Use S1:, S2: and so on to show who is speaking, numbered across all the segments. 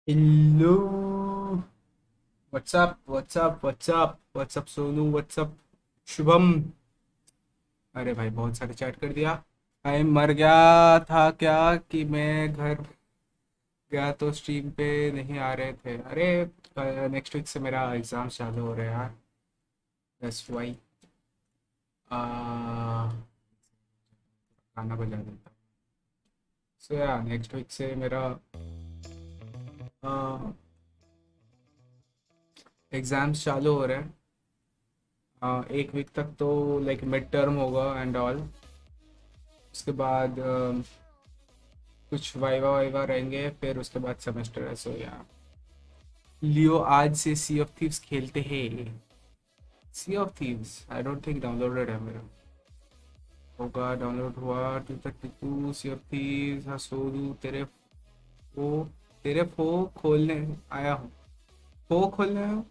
S1: Hello. What's up what's up what's up what's up Sonu what's up Shubham. अरे भाई बहुत सारे चैट कर दिया। भाई मर गया था क्या कि मैं घर गया तो स्ट्रीम पे नहीं आ रहे थे। अरे नेक्स्ट वीक से मेरा एग्ज़ाम चालू हो रहा है यार। दैट्स वाई गाना बजा देता। सो या नेक्स्ट वीक से मेरा एग्ज़ाम्स चालू हो रहे हैं। एक वीक तक तो लाइक मिड टर्म होगा एंड ऑल। उसके बाद कुछ वाइवा वाइवा रहेंगे, फिर उसके बाद सेमेस्टर है। सो या लियो आज से सी ऑफ थीव्स खेलते हैं। Sea of thieves I don't think downloaded है मेरा। होगा डाउनलोड हुआ 232 सी ऑफ थीव्स। हाँ सोनू वो तेरे फो खोलने आया हूँ। फो खोलने आया हूँ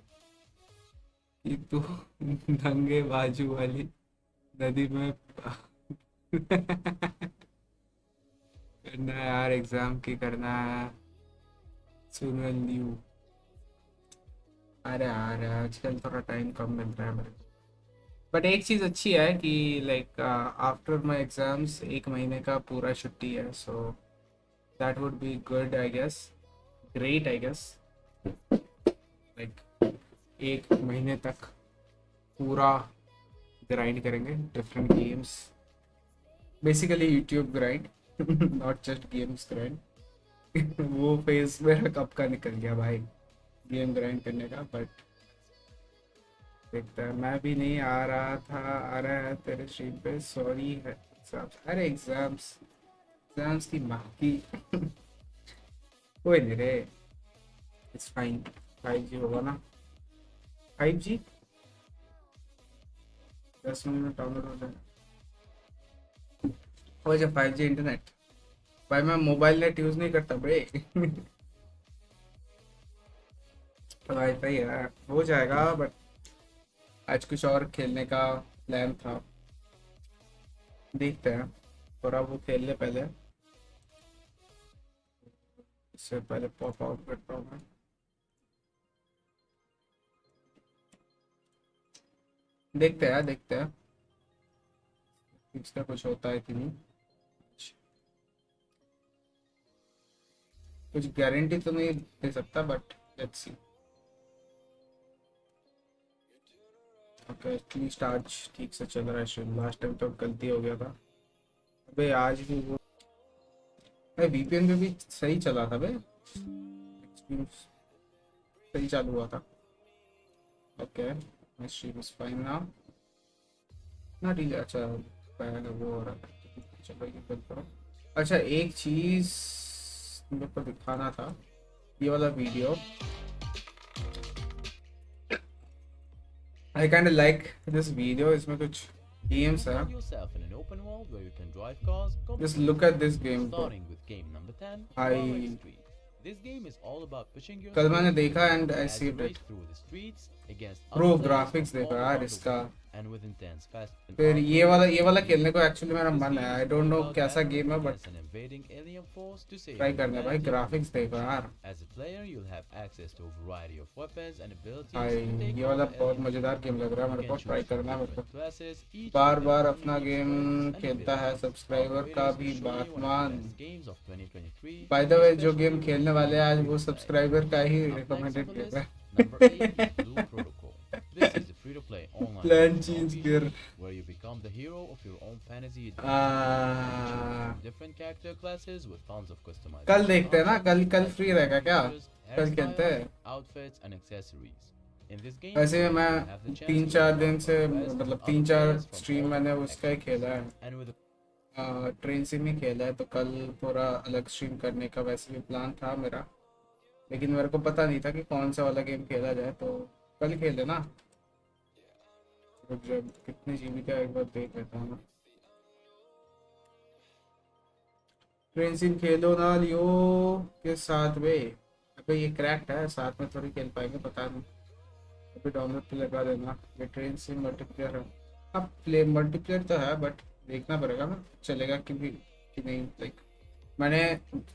S1: कि तू नंगे बाजू वाली नदी में करना है यार, एग्जाम की करना है। सुन लियो। अरे यार आजकल थोड़ा टाइम कम मिल रहा है मेरे को। बट एक चीज़ अच्छी है कि लाइक आफ्टर माई एग्जाम्स एक महीने का पूरा छुट्टी है। So that would be good I guess, great I guess. Like एक महीने तक पूरा ग्राइंड करेंगे different games, basically YouTube grind not just games grind. वो फेज मेरा कब का निकल गया भाई, गेम ग्राइंड करने का। बट देखता है, मैं भी नहीं आ रहा था, आ रहा है तेरे स्ट्रीम पे। सॉरी है एग्जाम्स, अरे एग्जाम्स एग्जाम्स की माँ की कोई नहीं रे, इट्स फाइन। 5G होगा ना, 5G 10 मिनट में डाउनलोड हो जाएगा। हो जाए 5G इंटरनेट। भाई मैं मोबाइल नेट यूज़ नहीं करता बे वाईफाई है, हो जाएगा। बट आज कुछ और खेलने का प्लान था, देखते हैं। थोड़ा वो खेल ले पहले, इससे पहले पॉप आउट करता हूँ मैं। देखते हैं देखते हैं इसका कुछ होता है कि नहीं। कुछ गारंटी तो नहीं दे सकता, but let's see. Okay at least आज ठीक से चल रहा है स्ट्रीम। लास्ट टाइम तो गलती हो गया था। अबे आज भी वो भाई वीपीएन पे भी सही चला था बे, एक्सपीरियंस सही चालू हुआ था। Okay my stream is fine now. ना ठीक है, अच्छा पहले वो हो रहा था। चलो ये बंद करो। अच्छा एक चीज मेरे को दिखाना था, ये वाला video. I kind like this video, इसमें कुछ गेम्स है।
S2: Find yourself in an open world where you can drive cars
S1: just
S2: completely
S1: look at
S2: free,
S1: this game bro.
S2: starting with game number 10, Borrowed
S1: I
S2: Street. This game is all about pushing your
S1: कल मैंने
S2: skills to the
S1: देखा and
S2: limit
S1: I
S2: as you
S1: sieved it.
S2: race through the streets against other
S1: pro
S2: players from
S1: graphics देखो
S2: all
S1: यार
S2: around the
S1: इसका।
S2: world. And with intense, fast, and
S1: फिर
S2: powerful
S1: ये
S2: enemies
S1: वाला
S2: to
S1: खेलने
S2: beat.
S1: को actually मेरा
S2: This
S1: मन है।
S2: game
S1: I
S2: is
S1: don't
S2: all
S1: know
S2: about
S1: कैसा
S2: battling
S1: गेम है, but
S2: against an invading alien force to save
S1: try करना है भाई।
S2: humanity from
S1: ग्राफिक्स देखो
S2: extinction.
S1: यार
S2: As a player, you'll have access to a variety of weapons and abilities
S1: भाई।
S2: to take
S1: ये
S2: on
S1: वाला
S2: the
S1: बहुत
S2: alien
S1: मज़ेदार
S2: fleet.
S1: गेम लग रहा है
S2: You
S1: मेरे को,
S2: can
S1: ट्राई
S2: choose from
S1: करना है मेरे को।
S2: different classes, each
S1: bar
S2: with their
S1: bar
S2: own
S1: अपना
S2: unique
S1: गेम
S2: strengths and
S1: खेलता है
S2: abilities. Our
S1: सब्सक्राइबर का
S2: creators will
S1: भी
S2: show you one of the
S1: बातमान।
S2: best games of 2023,
S1: by the way जो
S2: especially
S1: गेम
S2: with
S1: खेलने
S2: its
S1: वाले
S2: full
S1: हैं आज वो
S2: free-to-play.
S1: सब्सक्राइबर का ही
S2: Up next on
S1: recommended
S2: the
S1: game
S2: list,
S1: है।
S2: number 8 is Blue Protocol. This is a free-to-play online
S1: plan
S2: action
S1: change
S2: RPG
S1: कर
S2: where you become the hero of your own fantasy adventure. You can choose
S1: ah,
S2: from different character classes with tons of
S1: कल
S2: customization
S1: देखते हैं ना,
S2: options
S1: कल कल
S2: like
S1: free
S2: custom
S1: रहेगा क्या?
S2: features,
S1: कल खेलते
S2: hairstyles,
S1: हैं।
S2: outfits, and accessories. In this game,
S1: वैसे
S2: players
S1: मैं
S2: will have the chance
S1: तीन
S2: to
S1: चार
S2: team
S1: दिन
S2: up on
S1: से
S2: quests with
S1: मतलब
S2: other
S1: तीन चार
S2: players from
S1: स्ट्रीम
S2: all
S1: मैंने
S2: different
S1: उसका ही
S2: backgrounds.
S1: खेला है।
S2: And with
S1: ट्रेन सिम ही खेला है, तो कल पूरा अलग स्ट्रीम करने का वैसे भी प्लान था मेरा। लेकिन मेरे को पता नहीं था कि कौन सा वाला गेम खेला जाए, तो कल खेले ना। रुक जब कितने जीबी का एक बार देख लेता हूँ ना। ट्रेन सिम खेलो ना लियो के साथ में। अबे ये क्रैक्ड है, साथ में थोड़ी खेल पाएंगे पता नहीं। अभी डाउनलोड पे लगा देना। ये ट्रेन सिम मल्टीप्लेयर है। अब प्ले मल्टीप्लेयर तो है, बट देखना पड़ेगा ना चलेगा कि भी कि नहीं। लाइक मैंने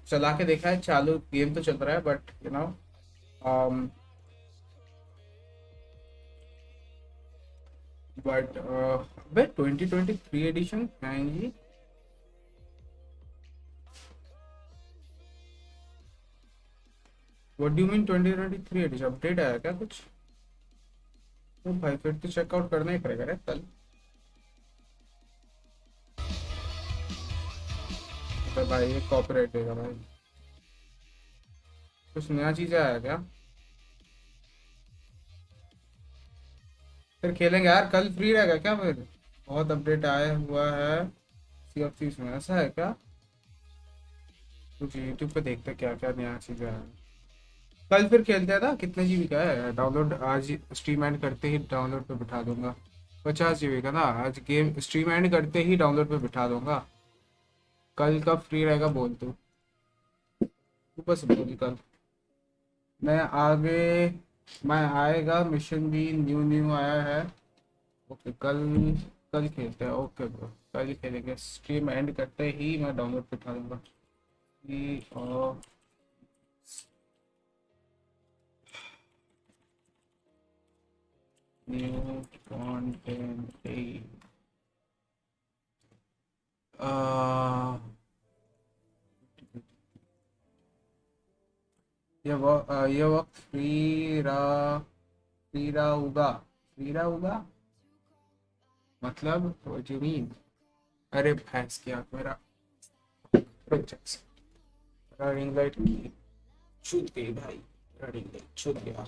S1: चला के देखा है, चालू गेम तो चल रहा है, बट यू नो बट वे 2023 एडिशन आएंगी। What do you mean 2023 edition? Update आया क्या कुछ? तो भाई फिर तो चेकआउट करना ही पड़ेगा रे कल। तो भाई ये कॉपीराइट देगा भाई। कुछ नया चीज़ आया क्या? फिर खेलेंगे यार, कल फ्री रहेगा क्या फिर? बहुत अपडेट आया हुआ है सी ऑफ थीव्स में, ऐसा है क्या? कुछ यूट्यूब पे देखते क्या क्या नया चीज़ आया है। कल फिर खेलते हैं ना, कितने जीबी का है डाउनलोड? आज स्ट्रीम एंड करते ही डाउनलोड पे बिठा दूंगा। 50 जीबी का ना, आज गेम स्ट्रीम एंड करते ही डाउनलोड पे बिठा दूंगा। कल कब फ्री रहेगा बोल तू, तू बस बोल कल। मैं आगे, मैं आएगा, मिशन भी न्यू न्यू आया है। ओके कल, कल खेलते हैं। ओके ब्रो, कल ही खेलेंगे, स्ट्रीम एंड करते ही मैं डाउनलोड पे बिठा दूंगा। और न्यू कंटेंट, ये वक्त फ्री रहा होगा। फ्री रहा होगा मतलब व्हाट यू मीन? अरे भैंस क्या मेरा, रुक जा, रिंग लाइट छूट गई भाई, रिंग लाइट छूट गया।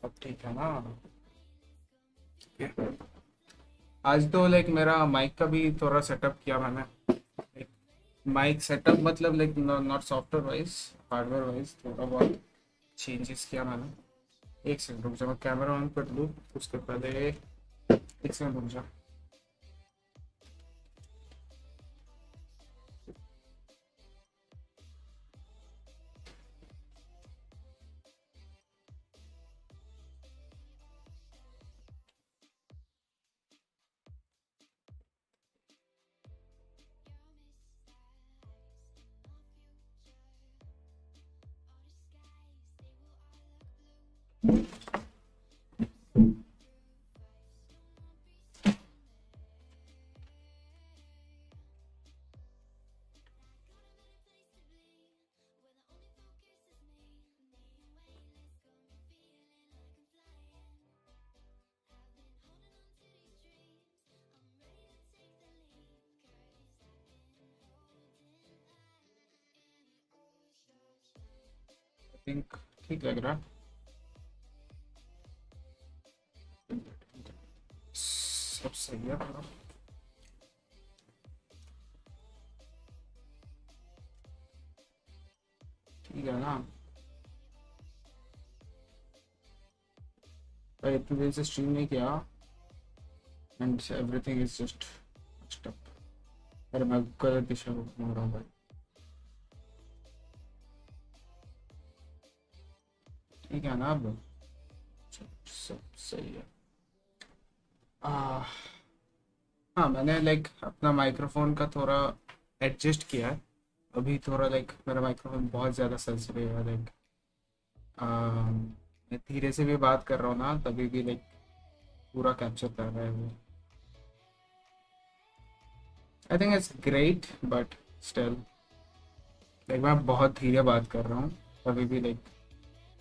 S1: अब ठीक है ना? आज तो लाइक मेरा माइक का भी थोड़ा सेटअप किया मैंने। माइक सेटअप मतलब like not software wise, hardware wise थोड़ा बहुत चेंजेस किया मैंने। एक सेकंड रुक जा, मैं कैमरा ऑन कर लूँ उसके पहले। एक सेकंड रुक जा। आई थिंक ठीक लग रहा है, सब सही है। ठीक है ना? भाई इतने दिन से स्ट्रीम नहीं किया एंड एवरीथिंग इज जस्ट स्टप। अरे मैं गलत दिशा में घूम रहा हूँ भाई। ठीक है ना अब? सब सही है। आ, हाँ मैंने लाइक अपना माइक्रोफोन का थोड़ा एडजस्ट किया है। अभी थोड़ा लाइक मेरा माइक्रोफोन बहुत ज़्यादा सेंसिटिव है लाइक, मैं धीरे से भी बात कर रहा हूँ ना तभी भी लाइक पूरा कैप्चर कर रहा है वो। I think it's great but still like मैं बहुत धीरे बात कर रहा हूँ तभी भी लाइक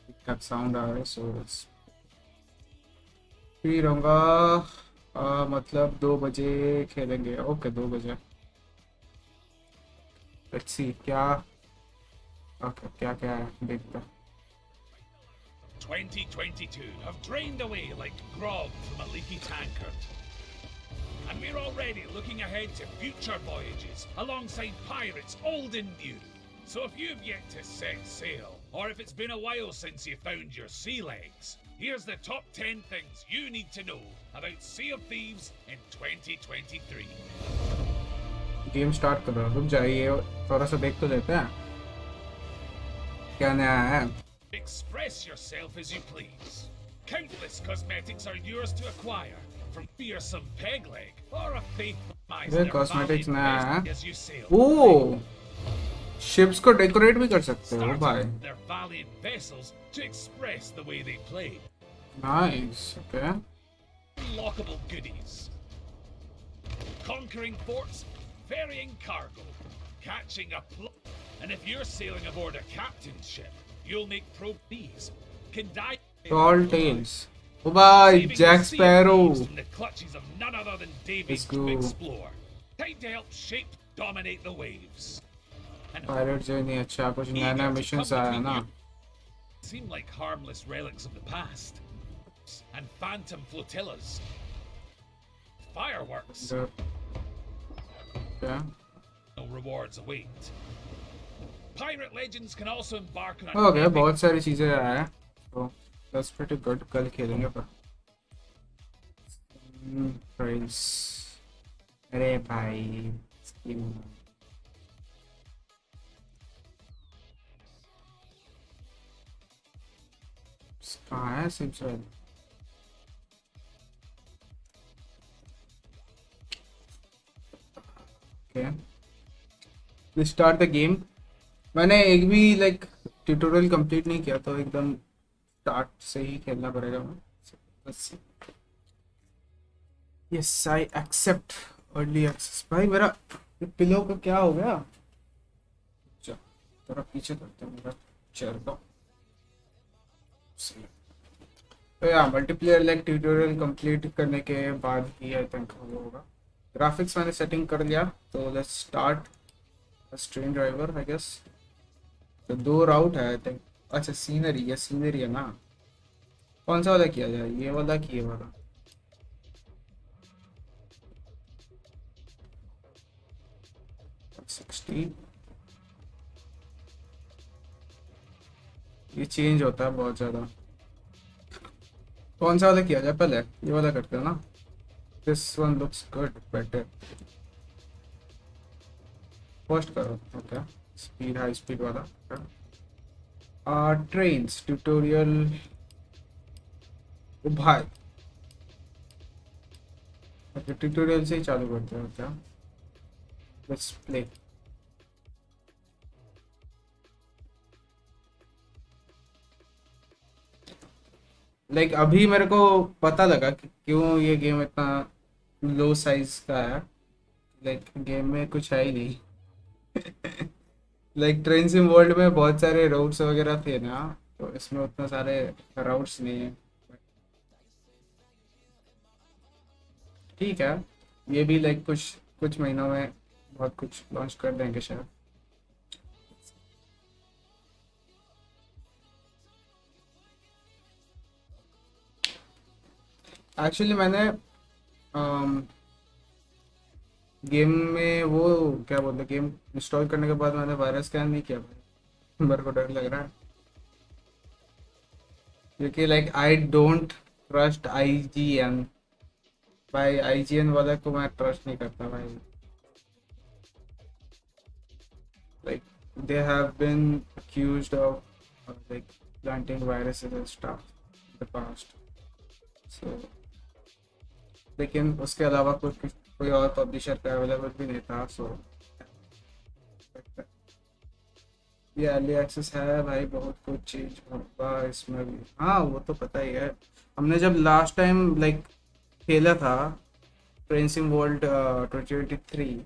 S1: ठीक ठाक साउंड आ रहा है। सो इट्स फ्री रहूँगा। मतलब 2 बजे खेलेंगे। ओके 2 बजे, लेट्स सी क्या। ओके क्या क्या है देखते हैं।
S3: 2022 have drained away like grog from a leaky tankard. And we're already looking ahead to future voyages alongside pirates old and new. So if you've yet to set sail, or if it's been a while since you found your sea legs, here's the top 10 things you need to know about Sea of Thieves in 2023.
S1: Game start कर रहा हूँ, रुक जाइए थोड़ा सा देख तो लेते हैं क्या नया है।
S3: Express yourself as you please. Countless cosmetics are yours to acquire, from fearsome peg leg or a faithful
S1: ये
S3: miser
S1: कॉस्मेटिक्स
S3: valiant
S1: नया है।
S3: vessel as you sail.
S1: Oh ships को डेकोरेट भी कर सकते हो भाई।
S3: Starting their valiant vessels to express the way they play.
S1: Nice okay.
S3: Unlockable goodies. Conquering forts, ferrying cargo, catching a and if you're sailing aboard a captain's ship, you'll make these can die.
S1: Tall tales ओ भाई
S3: Saving the
S1: Jack
S3: sea of
S1: sparrow.
S3: thieves from the clutches of none other than David
S1: Let's
S3: to
S1: go.
S3: explore. Time to help shape, dominate the waves. And
S1: pirate जो नहीं अच्छा कुछ नया नया missions आया ना।
S3: seem like harmless relics of the past. And phantom flotillas. Fireworks.
S1: क्या
S3: No rewards await. Pirate legends can also embark on
S1: हो गया
S3: epic
S1: बहुत सारी चीजें आया है तो दैट्स प्रीटी गुड। कल खेलेंगे पर प्राइस अरे भाई स्कीम कहाँ है सिम्सवेल। Okay start the game. मैंने एक भी लाइक ट्यूटोरियल कंप्लीट नहीं किया तो एकदम स्टार्ट से ही खेलना पड़ेगा मैं। Yes I accept early access. भाई मेरा पिलो का क्या हो गया। चल थोड़ा पीछे करते हैं मेरा चेयर को। तो यार मल्टीप्लेयर लाइक ट्यूटोरियल कंप्लीट करने के बाद ही आई थिंक वो होगा। ग्राफिक्स मैंने सेटिंग कर लिया तो let's start strain driver I guess. तो 2 राउट है आई थिंक। अच्छा सीनरी है ना। कौन सा वाला किया जाए ये वाला कि ये वाला। ये चेंज होता है बहुत ज्यादा। कौन सा वाला किया जाए पहले ये वाला करते हैं ना। This one looks good better. Post करो ओके स्पीड हाई स्पीड वाला। ट्रेन्स ट्यूटोरियल भाई ट्यूटोरियल से ही चालू करते हैं क्या। Let's play. लाइक अभी मेरे को पता लगा कि क्यों ये गेम इतना लो साइज का है। लाइक गेम में कुछ है ही नहीं। लाइक ट्रेन सिम वर्ल्ड में बहुत सारे राउट्स वगैरह थे ना तो इसमें उतना सारे राउट्स नहीं है। ठीक है ये भी लाइक कुछ कुछ महीनों में बहुत कुछ लॉन्च कर देंगे शायद। एक्चुअली मैंने गेम में वो क्या बोलते गेम इंस्टॉल करने के बाद मैंने वायरस स्कैन नहीं किया भाई। मेरे को डर लग रहा है क्योंकि like I don't trust IGN. भाई आईजीएन वाला को मैं ट्रस्ट नहीं करता भाई। Like they have been accused of like planting viruses and stuff in the past so. लेकिन उसके अलावा कोई और पब्लिशर का अवेलेबल भी नहीं था सो ये अर्ली एक्सेस है भाई। बहुत कुछ चेंज होगा इसमें भी। हाँ वो तो पता ही है। हमने जब लास्ट टाइम लाइक खेला था ट्रेंसिंग वर्ल्ड 2023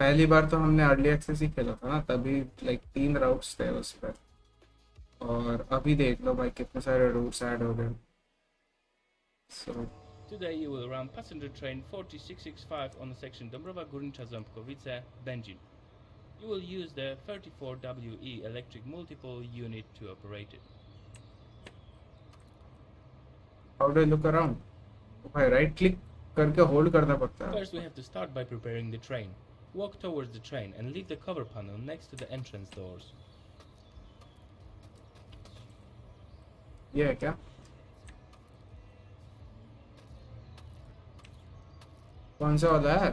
S1: पहली बार तो हमने अर्ली एक्सेस ही खेला था ना तभी लाइक 3 राउट्स थे उस पर। और अभी देख लो भाई कितने सारे रूट्स ऐड हो गए सो।
S4: Today you will run passenger train 4665 on the section Dąbrowa-Górnicza-Ząbkowice, Będzin. You will use the 34WE electric multiple unit to operate it.
S1: How do I look around? भाई राइट क्लिक करके hold करना पड़ता है।
S4: First we have to start by preparing the train. Walk towards the train and leave the cover panel next to the entrance doors.
S1: ये है क्या। कौन सा वाला है।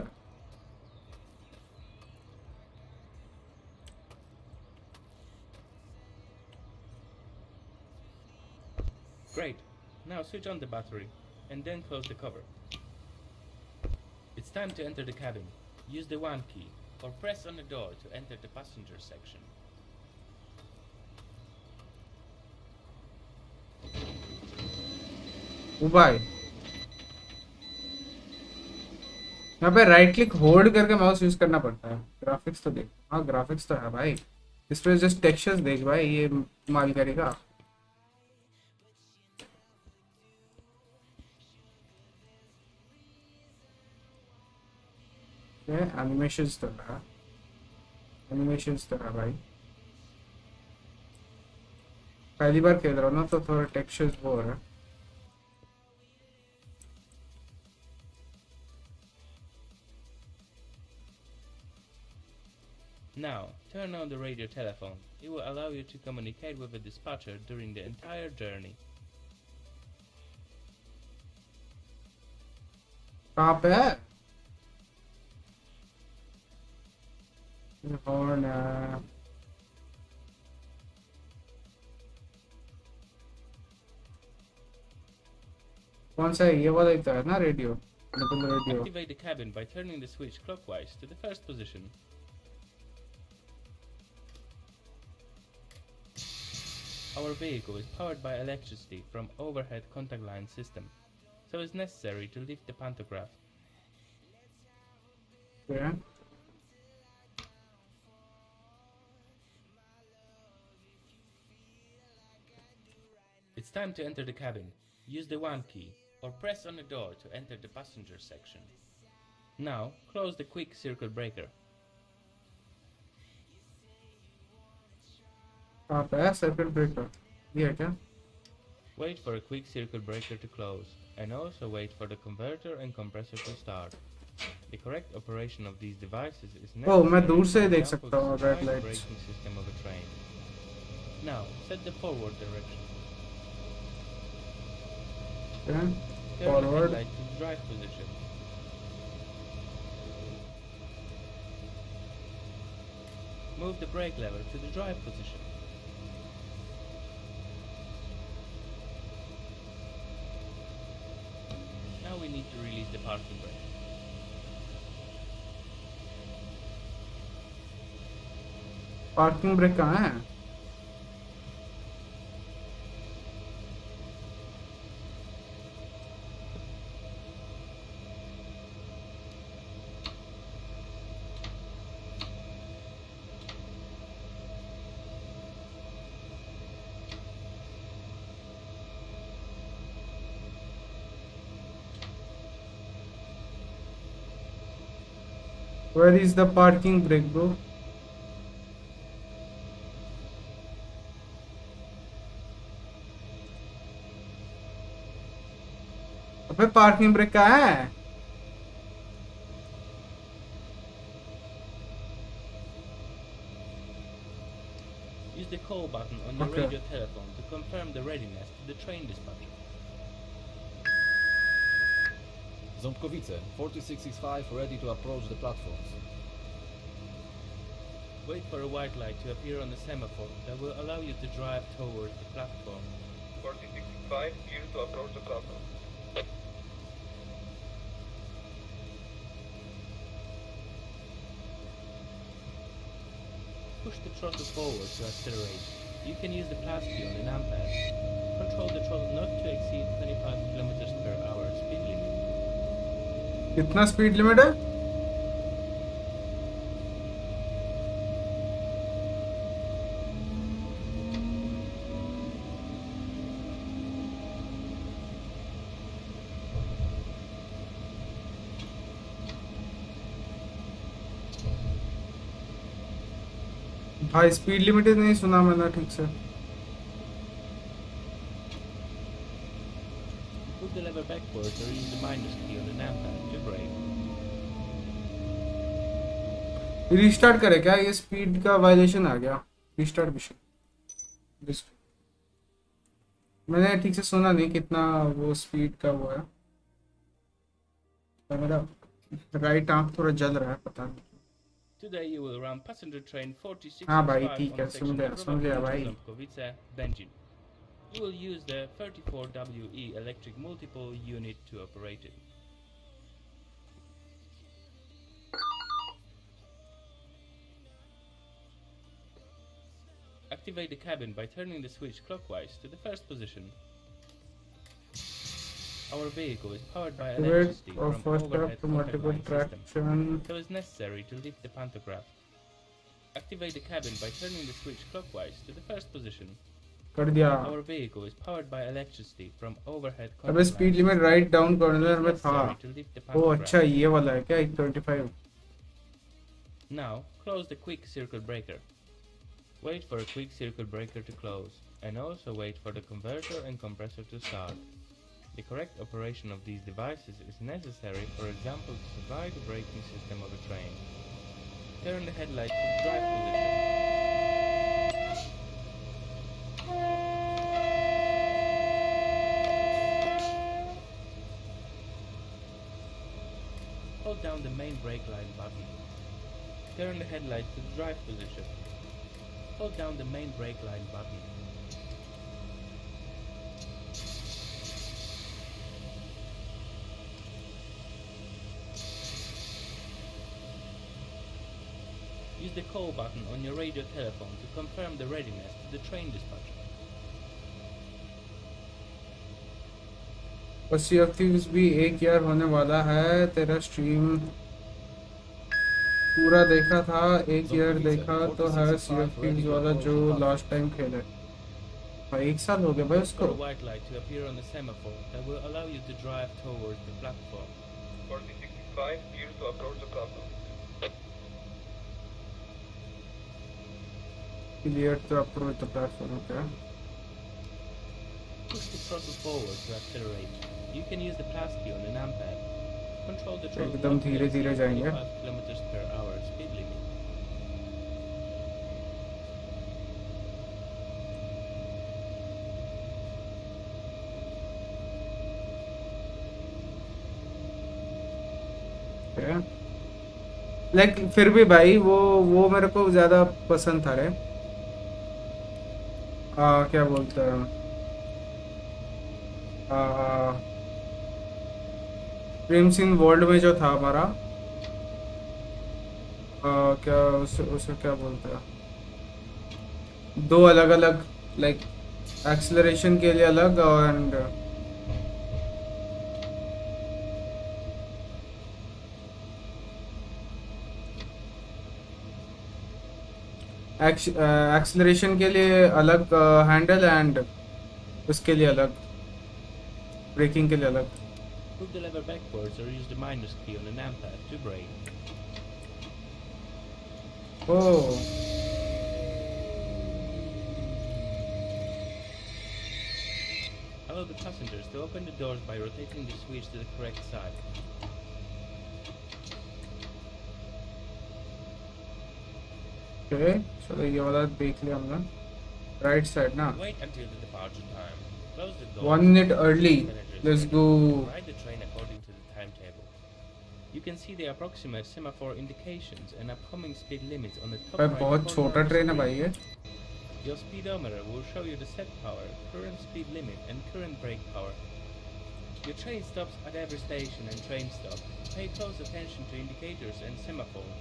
S4: Great. Now switch on the battery. and then close the cover. It's time to enter the cabin. Use the 1 key or press on the door to enter the passenger section.
S1: ओ भाई यहाँ पे राइट क्लिक होल्ड करके mouse use करना पड़ता है। Graphics तो देख, हाँ ग्राफिक्स तो है भाई, इस पे जस्ट टेक्सचर्स देख भाई, ये माल करेगा। एनिमेशंस तो है, एनिमेशंस तो है भाई। पहली बार खेल रहा हूँ ना तो थोड़ा टेक्सचर्स वो हो रहा है।
S4: Now, turn on the radio telephone. It will allow you to communicate with the dispatcher during the entire journey.
S1: कहाँ पे है? हॉर्न है। कौन सा है? ये वाला ही तो है ना रेडियो, मतलब radio.
S4: Activate the cabin by turning the switch clockwise to the first position. Our vehicle is powered by electricity from overhead contact line system, so it's necessary to lift the pantograph.
S1: Yeah.
S4: It's time to enter the cabin. Use the 1 key or press on the door to enter the passenger section. Now, close the quick circuit breaker.
S1: कहाँ पे है circuit breaker? ये है क्या?
S4: Wait for a quick circuit breaker to close, and also wait for the converter and compressor to start. The correct operation of these devices is necessary.
S1: Oh, मैं दूर से
S4: for
S1: देख
S4: example,
S1: सकता हूँ
S4: to
S1: red
S4: drive the
S1: lights।
S4: braking system of a train. Now, set the forward direction.
S1: Okay.
S4: Turn the
S1: Forward।
S4: headlight to the drive position. Move the brake lever to the drive position. Now we need to release the parking brake.
S1: Parking brake कहाँ है? Where is the parking brake, bro? अबे parking brake कहाँ है?
S4: Use the call button on your
S1: Okay.
S4: radio telephone to confirm the readiness to the train dispatcher.
S2: Ząbkowice, 4665 ready to approach the platforms.
S4: Wait for a white light to appear on the semaphore that will allow you to drive towards the platform.
S5: 4665, clear to approach the platform.
S4: Push the throttle forward to accelerate. You can use the plus key on the numpad. Control the throttle not to exceed 25 km per hour speed limit.
S1: कितना speed limit है? भाई speed limit नहीं सुना मैंने ठीक से।
S4: Put the lever backwards or use the minus key on the numpad to brake.
S1: Restart करे क्या? ये स्पीड का वायलेशन आ गया। Restart mission. मैंने ठीक से सुना नहीं कितना वो स्पीड का वो है। और मेरा राइट आंख थोड़ा जल रहा है, पता नहीं।
S4: Today you will run passenger train 4665
S1: हाँ भाई, ठीक
S4: on
S1: है,
S4: the section
S1: सुन लिया भाई।
S4: Ząbkowice, Będzin. You will use the 34WE electric multiple unit to operate it. Activate the cabin by turning the switch clockwise to the first position. Our vehicle is powered by
S1: Activate
S4: electricity
S1: or
S4: from
S1: first
S4: overhead
S1: up to
S4: contact
S1: multiple
S4: line system,
S1: traction.
S4: so it's necessary to lift the pantograph. Activate the cabin by turning the switch clockwise to the first position.
S1: कर दिया.
S4: Our vehicle is powered by electricity from overhead
S1: अबे
S4: contact
S1: speed
S4: line
S1: limit
S4: system,
S1: write down
S4: so
S1: corner
S4: it's
S1: में था.
S4: necessary to lift the
S1: O
S4: pantograph.
S1: अच्छा ये वाला है क्या 125.
S4: Now, close the quick circuit breaker. Wait for a quick circuit breaker to close, and also wait for the converter and compressor to start. The correct operation of these devices is necessary, for example, to survive the braking system of a train. Turn the headlight to the drive position. Hold down the main brake line button. Turn the headlight to the drive position. Hold down the main brake line button. Use the call button on your radio telephone to confirm the readiness to the train dispatcher.
S1: और सी of thieves भी एक year होने वाला है. तेरा stream पूरा देखा था. एक ईयर देखा तो है सी ऑफ थीव्स वाला जो लास्ट टाइम खेले. हाँ, 1 साल हो गया भाई
S4: Wait
S1: उसको.
S4: for a white light to appear on the semaphore that will allow you to drive towards the platform.
S5: 4065, clear to approach the platform.
S1: Clear to approach the platform. Okay.
S4: Push the throttle forward to accelerate. You can use the pass key on the numpad. Control the throttle
S1: एकदम
S4: up to
S1: धीरे-धीरे
S4: exceed
S1: जाएंगे.
S4: 25 kilometers per hour speed limit.
S1: Like फिर भी भाई वो मेरे को ज़्यादा पसंद था रे. क्या बोलते हैं प्रेम सिंह वर्ल्ड में जो था हमारा. क्या उसे क्या बोलते हैं. 2 अलग अलग लाइक एक्सेलरेशन के लिए अलग एंड एक्सेलरेशन के लिए अलग हैंडल एंड उसके लिए अलग ब्रेकिंग के लिए अलग.
S4: Move the lever backwards or use the minus key on the numpad to brake.
S1: Oh
S4: Allow the passengers to open the doors by rotating the switch to the correct side.
S1: Okay. चलो ये वाला देख लिया हमने. Right side ना.
S4: Wait until the departure time. Close the door.
S1: 1 minute early. Let's go.
S4: Ride the train according to the timetable. You can see the approximate semaphore indications and upcoming speed limits on the top
S1: भाई
S4: right
S1: बहुत
S4: corner
S1: छोटा
S4: of the
S1: train है
S4: screen.
S1: भाई ये.
S4: Your speedometer will show you the set power, current speed limit, and current brake power. Your train stops at every station and train stop. Pay close attention to indicators and semaphores.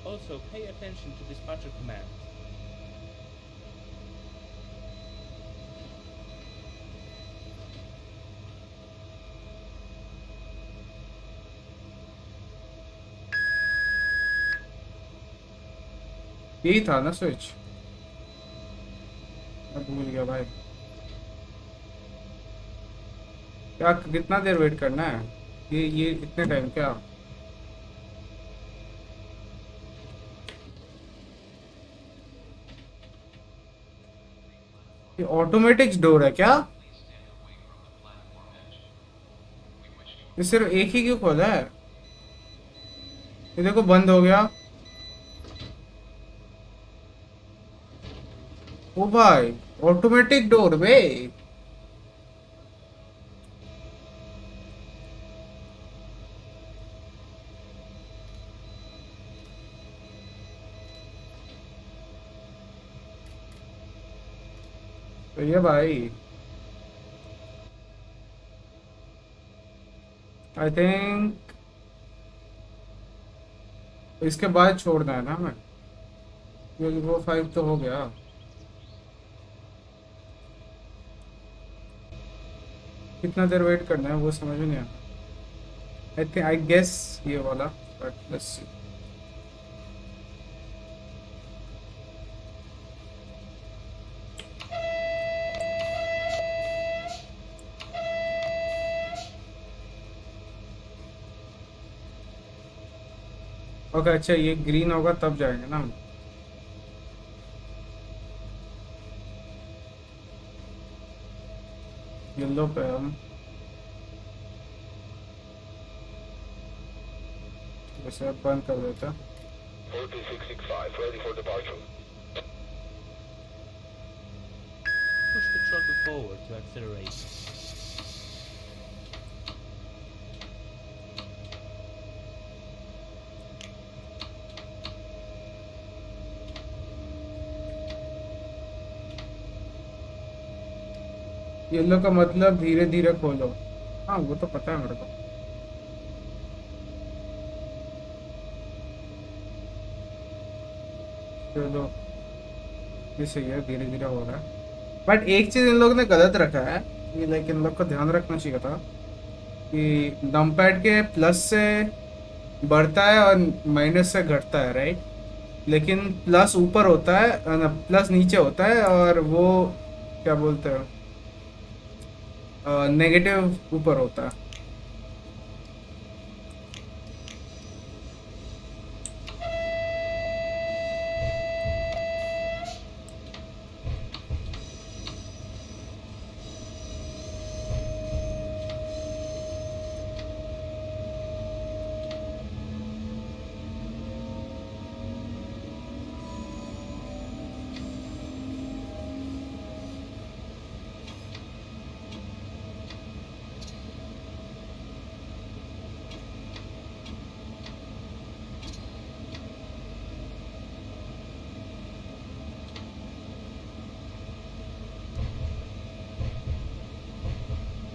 S4: Also, pay attention to dispatcher commands.
S1: यही था ना switch. मैं भूल गया भाई. क्या कितना देर wait करना है. ये इतने टाइम क्या. ये ऑटोमेटिक डोर है क्या. ये सिर्फ एक ही क्यों खोला है. ये देखो बंद हो गया. ओ भाई ऑटोमेटिक डोर बे. तो ये भाई आई थिंक इसके बाद छोड़ना है ना हमें, क्योंकि वो 5 तो हो गया। कितना देर वेट करना है वो समझ में नहीं आता। आई थिंक आई गेस ये वाला, बट लेट्स सी। ओके अच्छा, ये ग्रीन होगा तब जाएंगे ना हम। येलो पे हम वैसे बंद कर देते हैं।
S5: 4665, ready for departure.
S4: Push the throttle forward to accelerate.
S1: Yellow का मतलब धीरे धीरे खोलो। हाँ वो तो पता है मेरे को। चलो ये सही है, धीरे धीरे हो रहा है। बट एक चीज इन लोगों ने गलत रखा है कि लाइक इन लोग को ध्यान रखना चाहिए था कि नमपैड के प्लस से बढ़ता है और माइनस से घटता है, राइट। लेकिन प्लस ऊपर होता है, प्लस नीचे होता है, और वो क्या बोलते हैं, नेगेटिव ऊपर होता है।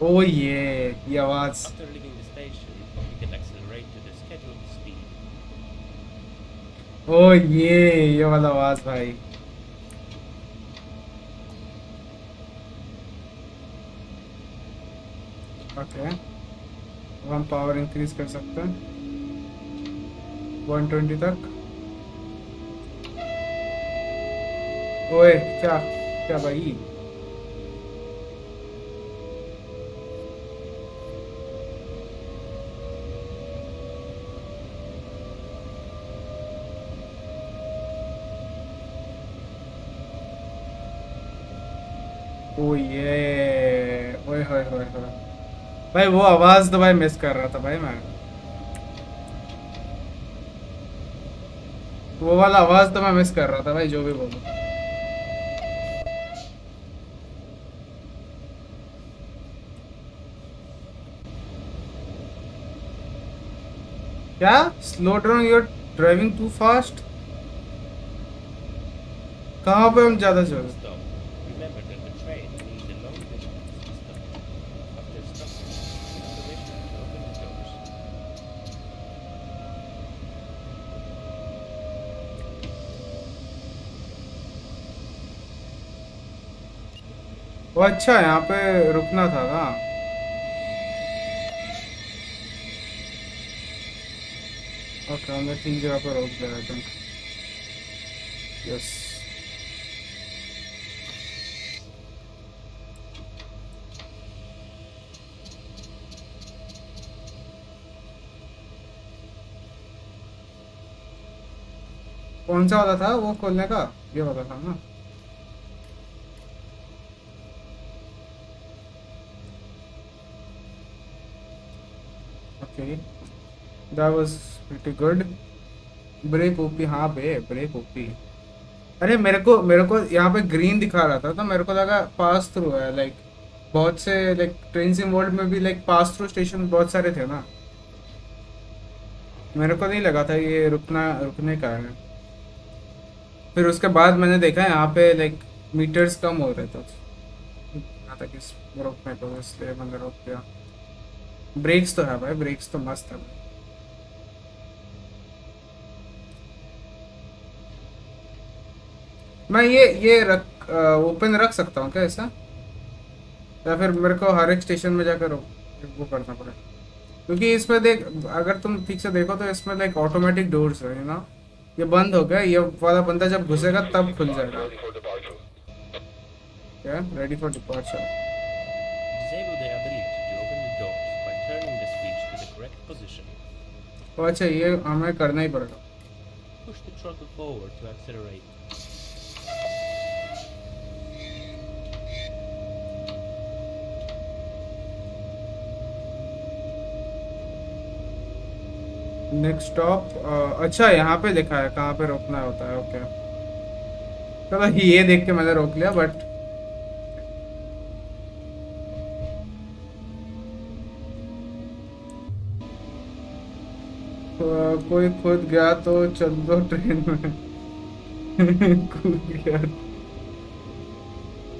S1: ओ ये आवाज।
S4: After leaving the station, you can accelerate to the scheduled speed.
S1: ओ ये वाला आवाज भाई। ओके अब हम पावर इंक्रीज कर सकते हैं 120 तक। ओए क्या, क्या भाई। ओ ये ओए होए होए होए भाई, वो आवाज तो भाई मिस कर रहा था भाई मैं। वो वाला आवाज तो मैं मिस कर रहा था भाई, जो भी बोलो। क्या slow down, your driving too fast. कहाँ पे हम ज्यादा चल।
S4: Stop. Remember that the train needs a long distance to stop. After stopping, give permission to open the doors.
S1: वो अच्छा यहाँ पे रुकना था ना। ओके हमने ठीक जगह पर रोक दिया आई थिंक। यस कौन सा वाला था वो खोलने का, ये वाला था ना। Okay that was pretty good. Brake OP, हाँ बे ब्रेक ओपी। अरे मेरे को यहाँ पे ग्रीन दिखा रहा था तो मेरे को लगा पास थ्रू है, लाइक बहुत से लाइक ट्रेन सिम वर्ल्ड में भी लाइक पास थ्रू स्टेशन बहुत सारे थे ना। मेरे को नहीं लगा था ये रुकने का है। फिर उसके बाद मैंने देखा यहाँ पे लाइक मीटर्स कम हो रहे थे यहाँ तक इस रोकने को, इसलिए मैंने रोक दिया। ब्रेक्स तो है भाई, ब्रेक्स तो मस्त है। मैं ये रख ओपन रख सकता हूँ क्या ऐसा, या फिर मेरे को हर एक स्टेशन में जाकर वो करना पड़ेगा? क्योंकि इसमें देख, अगर तुम ठीक से देखो तो इसमें लाइक ऑटोमेटिक डोर्स है, यू नो। ये बंद हो गया, ये वाला बंदा जब घुसेगा तब खुल
S5: 4665,
S1: जाएगा।
S5: ready for departure.
S1: क्या, ready for departure?
S4: Disable the ability to open the doors by turning the switch to the correct position.
S1: तो अच्छा, ये हमें करना ही पड़ेगा।
S4: Push the throttle forward to accelerate.
S1: Next stop, अच्छा यहाँ पे लिखा है कहाँ पे रोकना होता है, ओके। चलो ये देख के मैंने रोक लिया, बट कोई खुद गया तो चल दो ट्रेन में। कूद गया।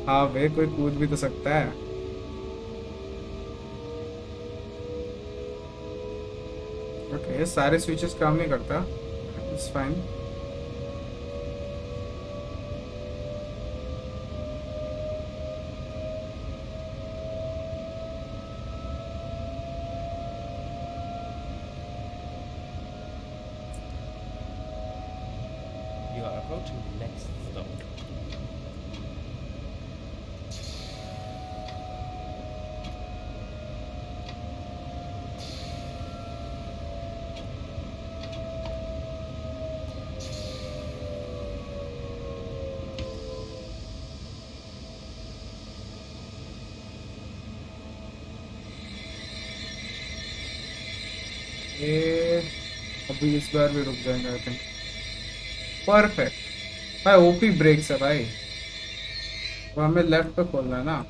S1: हाँ भाई, कोई कूद भी तो सकता है। ओके, सारे स्विचेस काम नहीं करता, it's fine.
S4: You are approaching the next stop.
S1: ये अभी इस बार भी रुक जाएंगे आई थिंक। परफेक्ट भाई, ओपी ब्रेक्स है भाई। वो हमें लेफ्ट पे खोलना है ना।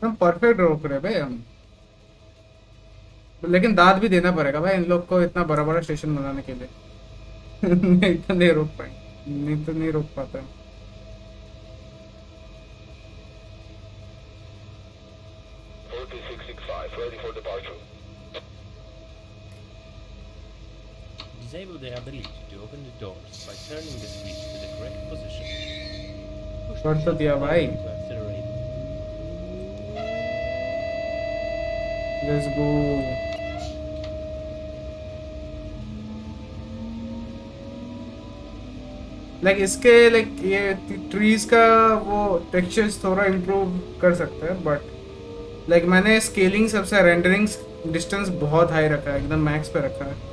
S1: हम परफेक्ट रोक रहे भाई हम, लेकिन दाद भी देना पड़ेगा भाई इन लोग को इतना बड़ा बड़ा स्टेशन बनाने के लिए। नहीं तो नहीं रोक पाएंगे, नहीं तो नहीं रोक पाते।
S5: 4665, ready for departure.
S4: Disable the ability to open the doors by turning the switch to the correct position. Push
S1: कर
S4: the
S1: तो
S4: throttle
S1: दिया भाई,
S4: forward to accelerate.
S1: Let's go. Like इसके लाइक ये ट्रीज का वो टेक्सचर्स थोड़ा इम्प्रूव कर सकते हैं, बट लाइक मैंने स्केलिंग सबसे रेंडरिंग डिस्टेंस बहुत हाई रखा है, एकदम मैक्स पे रखा है।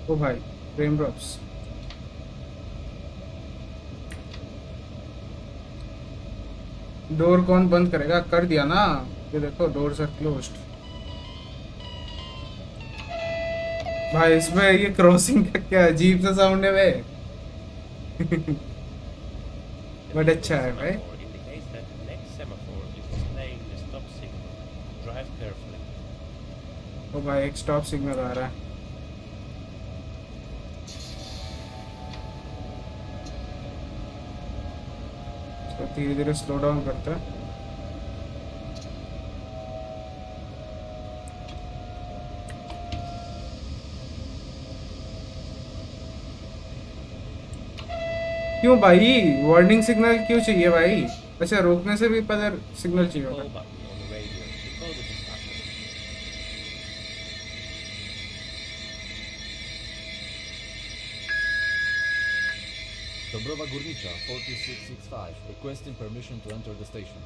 S1: ओ भाई, रेन ड्रॉप्स। डोर कौन बंद करेगा? कर दिया ना, ये देखो डोर्स आर क्लोज्ड। भाई इसमें ये क्रॉसिंग का क्या अजीब सा साउंड है भाई।
S4: The
S1: बट
S4: visual
S1: अच्छा है भाई।
S4: semaphore indicates that the next semaphore is displaying the stop signal. Drive carefully.
S1: ओ भाई, एक स्टॉप सिग्नल आ रहा है। तो धीरे धीरे स्लो डाउन करता है। क्यों भाई, वार्निंग सिग्नल क्यों चाहिए भाई? अच्छा, रोकने से भी पहले सिग्नल चाहिए
S4: Call
S1: होता।
S4: button on the radio to call the dispatcher.
S2: Dobrowa Górnicza, 4665, requesting permission to enter the station.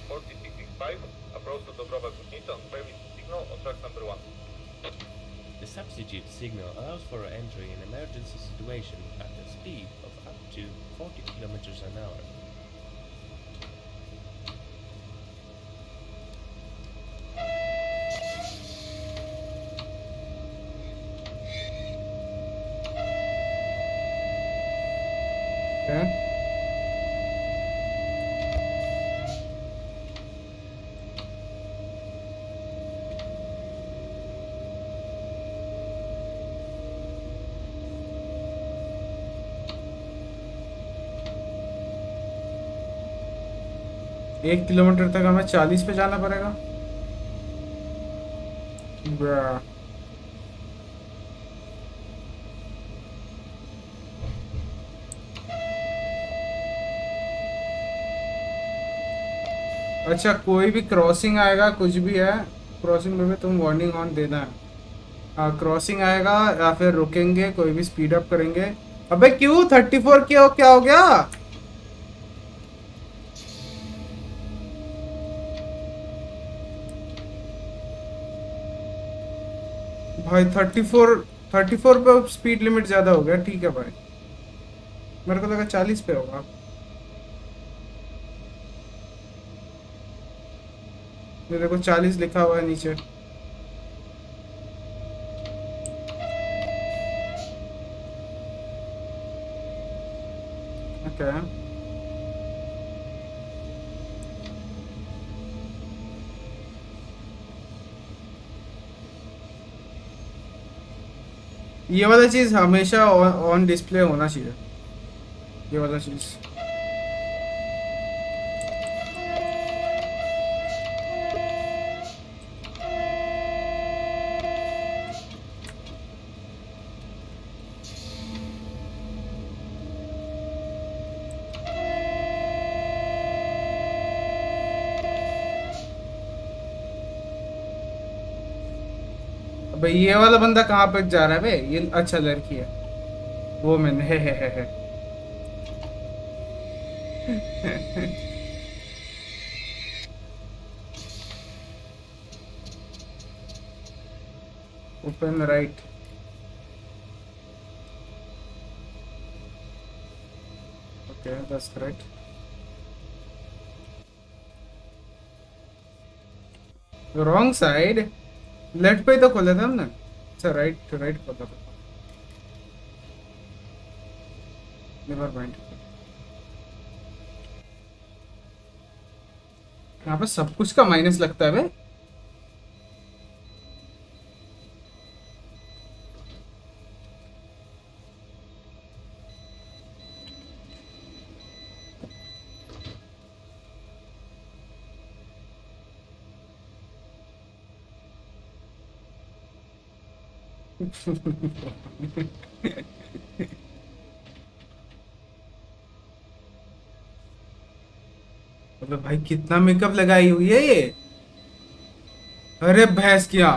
S5: 4665, 4665, approach to Dobrowa Górnicza on premise signal on track number 1.
S4: The substitute signal allows for entry in emergency situation at a speed of up to 40 kilometers an hour.
S1: Okay. एक kilometre तक हमें 40 पे जाना पड़ेगा। Bruh. अच्छा, कोई भी crossing आएगा, कुछ भी है क्रॉसिंग में भी तुम वार्निंग ऑन देना है। हाँ, क्रॉसिंग आएगा या फिर रुकेंगे, कोई भी स्पीड अप करेंगे। अबे क्यों 34 क्या हो गया भाई? 34 पे स्पीड लिमिट ज्यादा हो गया। ठीक है भाई, मेरे को लगा 40 पे होगा। मेरे को 40 लिखा हुआ है नीचे। ओके, ये वाला चीज हमेशा ऑन डिस्प्ले होना चाहिए, ये वाला चीज। भाई ये वाला बंदा कहाँ पे जा रहा है बे? ये अच्छा लड़की है वो, मैंने है। Open right. Okay, that's correct. Wrong side, left पे ही तो खोला था हमने। अच्छा, राइट राइट खोला था। Never mind. यहाँ पे सब कुछ का माइनस लगता है बे। अबे भाई कितना मेकअप लगाई हुई है ये। अरे भैंस किया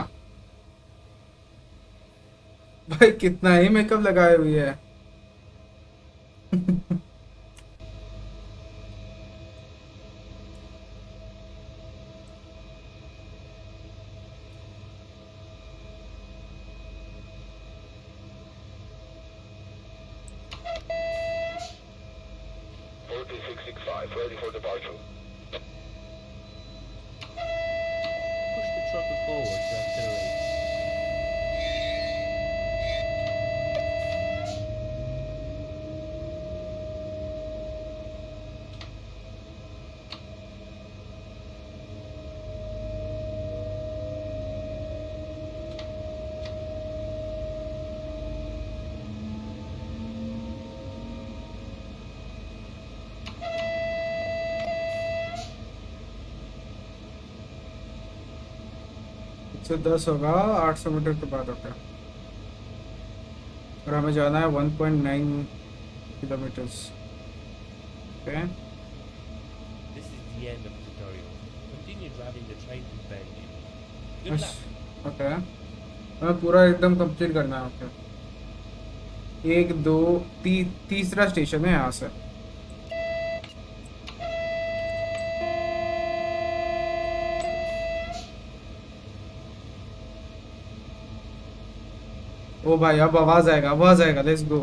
S1: भाई, कितना ही मेकअप लगाई हुई है।
S5: 4665, ready for departure.
S4: Push the throttle forward to accelerate.
S1: से 10 होगा 800 मीटर के बाद होगा, और हमें जाना है 1.9 kilometres. Okay,
S4: This is the end of the tutorial. Continue driving the train to Berlin. Good luck.
S1: Okay, हमें पूरा एकदम कंप्लीट करना है। ओके, 1 2 तीसरा स्टेशन है यहाँ से। ओ भाई अब आवाज आएगा, लेट्स गो।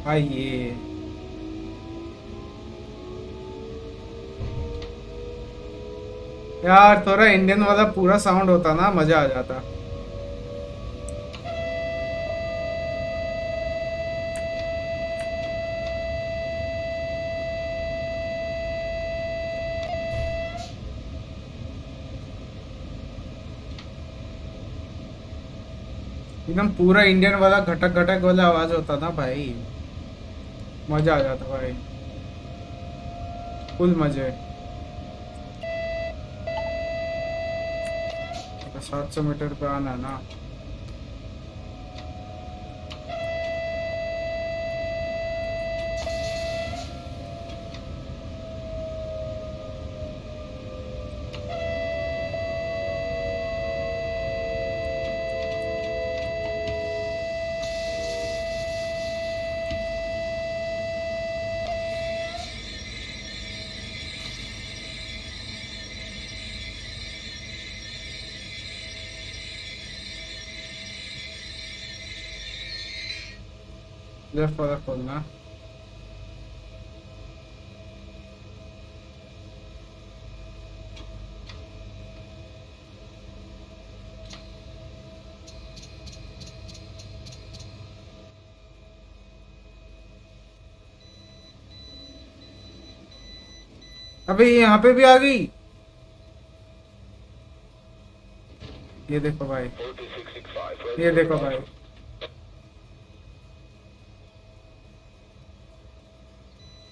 S1: आइए। यार थोड़ा इंडियन वाला पूरा साउंड होता ना, मजा आ जाता। एकदम पूरा इंडियन वाला घटक घटक वाला आवाज होता ना भाई, मजा आ जाता भाई, फुल मजे। 700 मीटर पे आना है ना। लेफ्ट वाला खोलना। अबे ये यहाँ पे भी आ गई। ये देखो भाई,
S5: 4665,
S1: ये
S5: ready for
S1: देखो भाई।
S5: departure.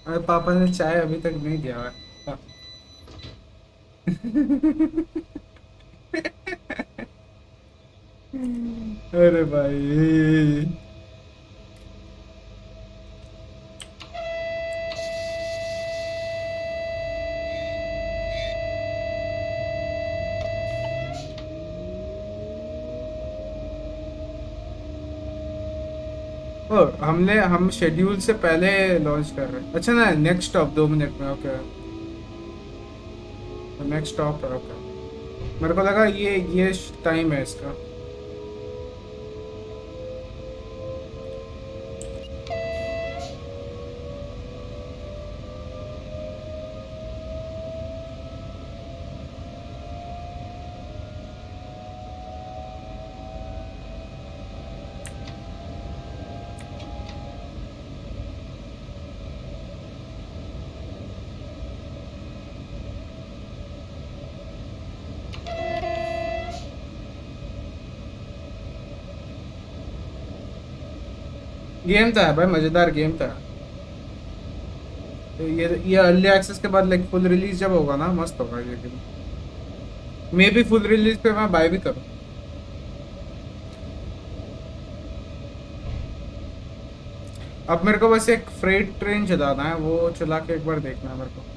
S1: अरे पापा ने चाय अभी तक नहीं दिया है। अरे भाई, ओ हम शेड्यूल से पहले लॉन्च कर रहे हैं। अच्छा ना, नेक्स्ट स्टॉप 2 मिनट में। ओके, नेक्स्ट स्टॉप है। ओके, मेरे को लगा ये टाइम है इसका। गेम था भाई, मजेदार गेम था। तो ये अर्ली एक्सेस के बाद लाइक फुल रिलीज जब होगा ना, मस्त होगा ये गेम। मे भी फुल रिलीज पे मैं बाय भी करूँ। अब मेरे को बस एक फ्रेट ट्रेन चलाना है, वो चला के एक बार देखना है मेरे को।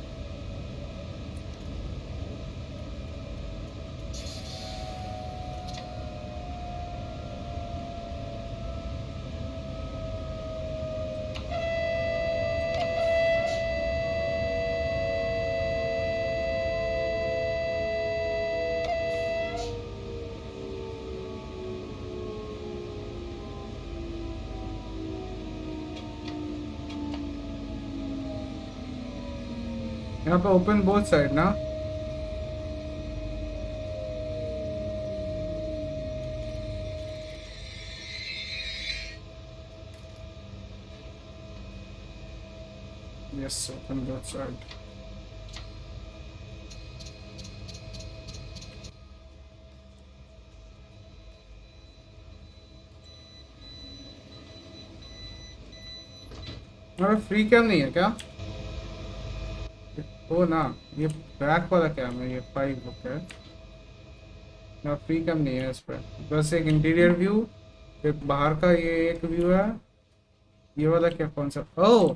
S1: यहाँ पे ओपन बोथ साइड ना। Yes, open both side. अरे फ्री कैम नहीं है क्या? ओ ना, ये बैक वाला कैम है, ये 5 ओके ना। फ्री कैम नहीं है इस पे, बस एक इंटीरियर व्यू, एक बाहर का ये एक व्यू है। ये वाला क्या, कौन सा? ओ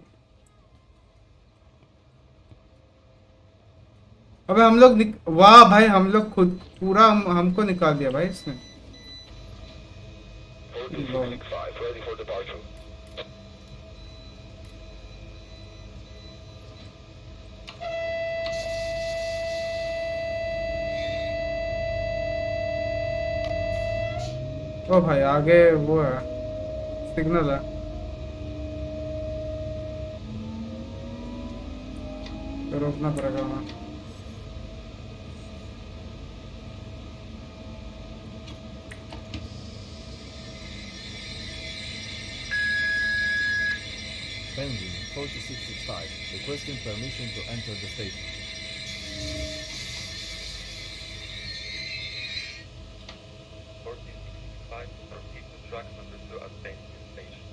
S1: अबे हम लोग वाह भाई, हम लोग खुद पूरा हमको निकाल दिया भाई इसने।
S5: 4665, ready for departure.
S1: ओ भाई आगे वो है, सिग्नल है, तो रोकना पड़ेगा वहाँ।
S2: Pending 4665, requesting permission to enter the station.
S5: 4665, proceed to track number 2 at Penguin Station.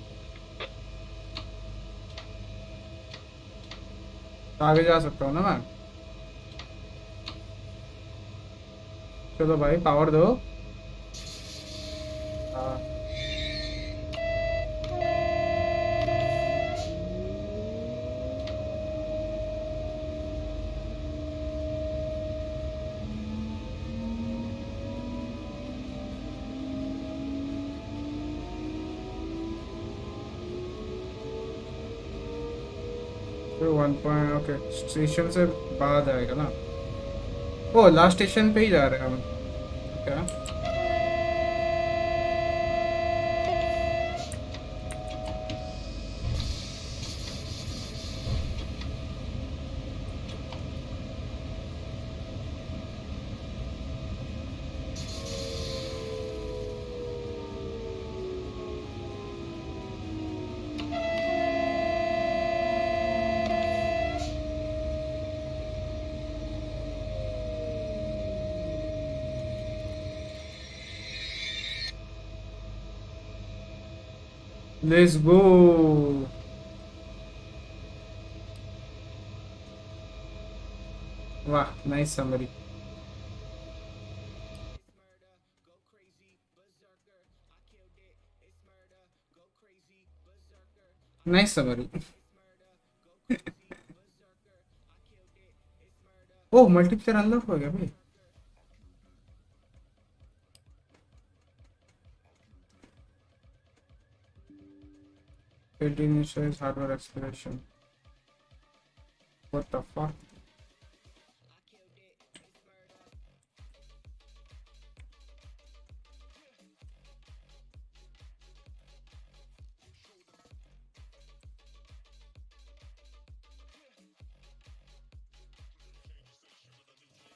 S1: तो आगे जा सकता हूँ ना मैं? चलो भाई पावर दो। हाँ। तो 1 पॉइंट ओके, स्टेशन से बाद आएगा ना? ओ लास्ट स्टेशन पे ही जा रहे हैं हम। क्या? Let's go. वाह नाइस समरी। Nice summary. ओह मल्टीप्लेयर अनलॉक हो गया भाई। It initializes hardware acceleration. What the fuck?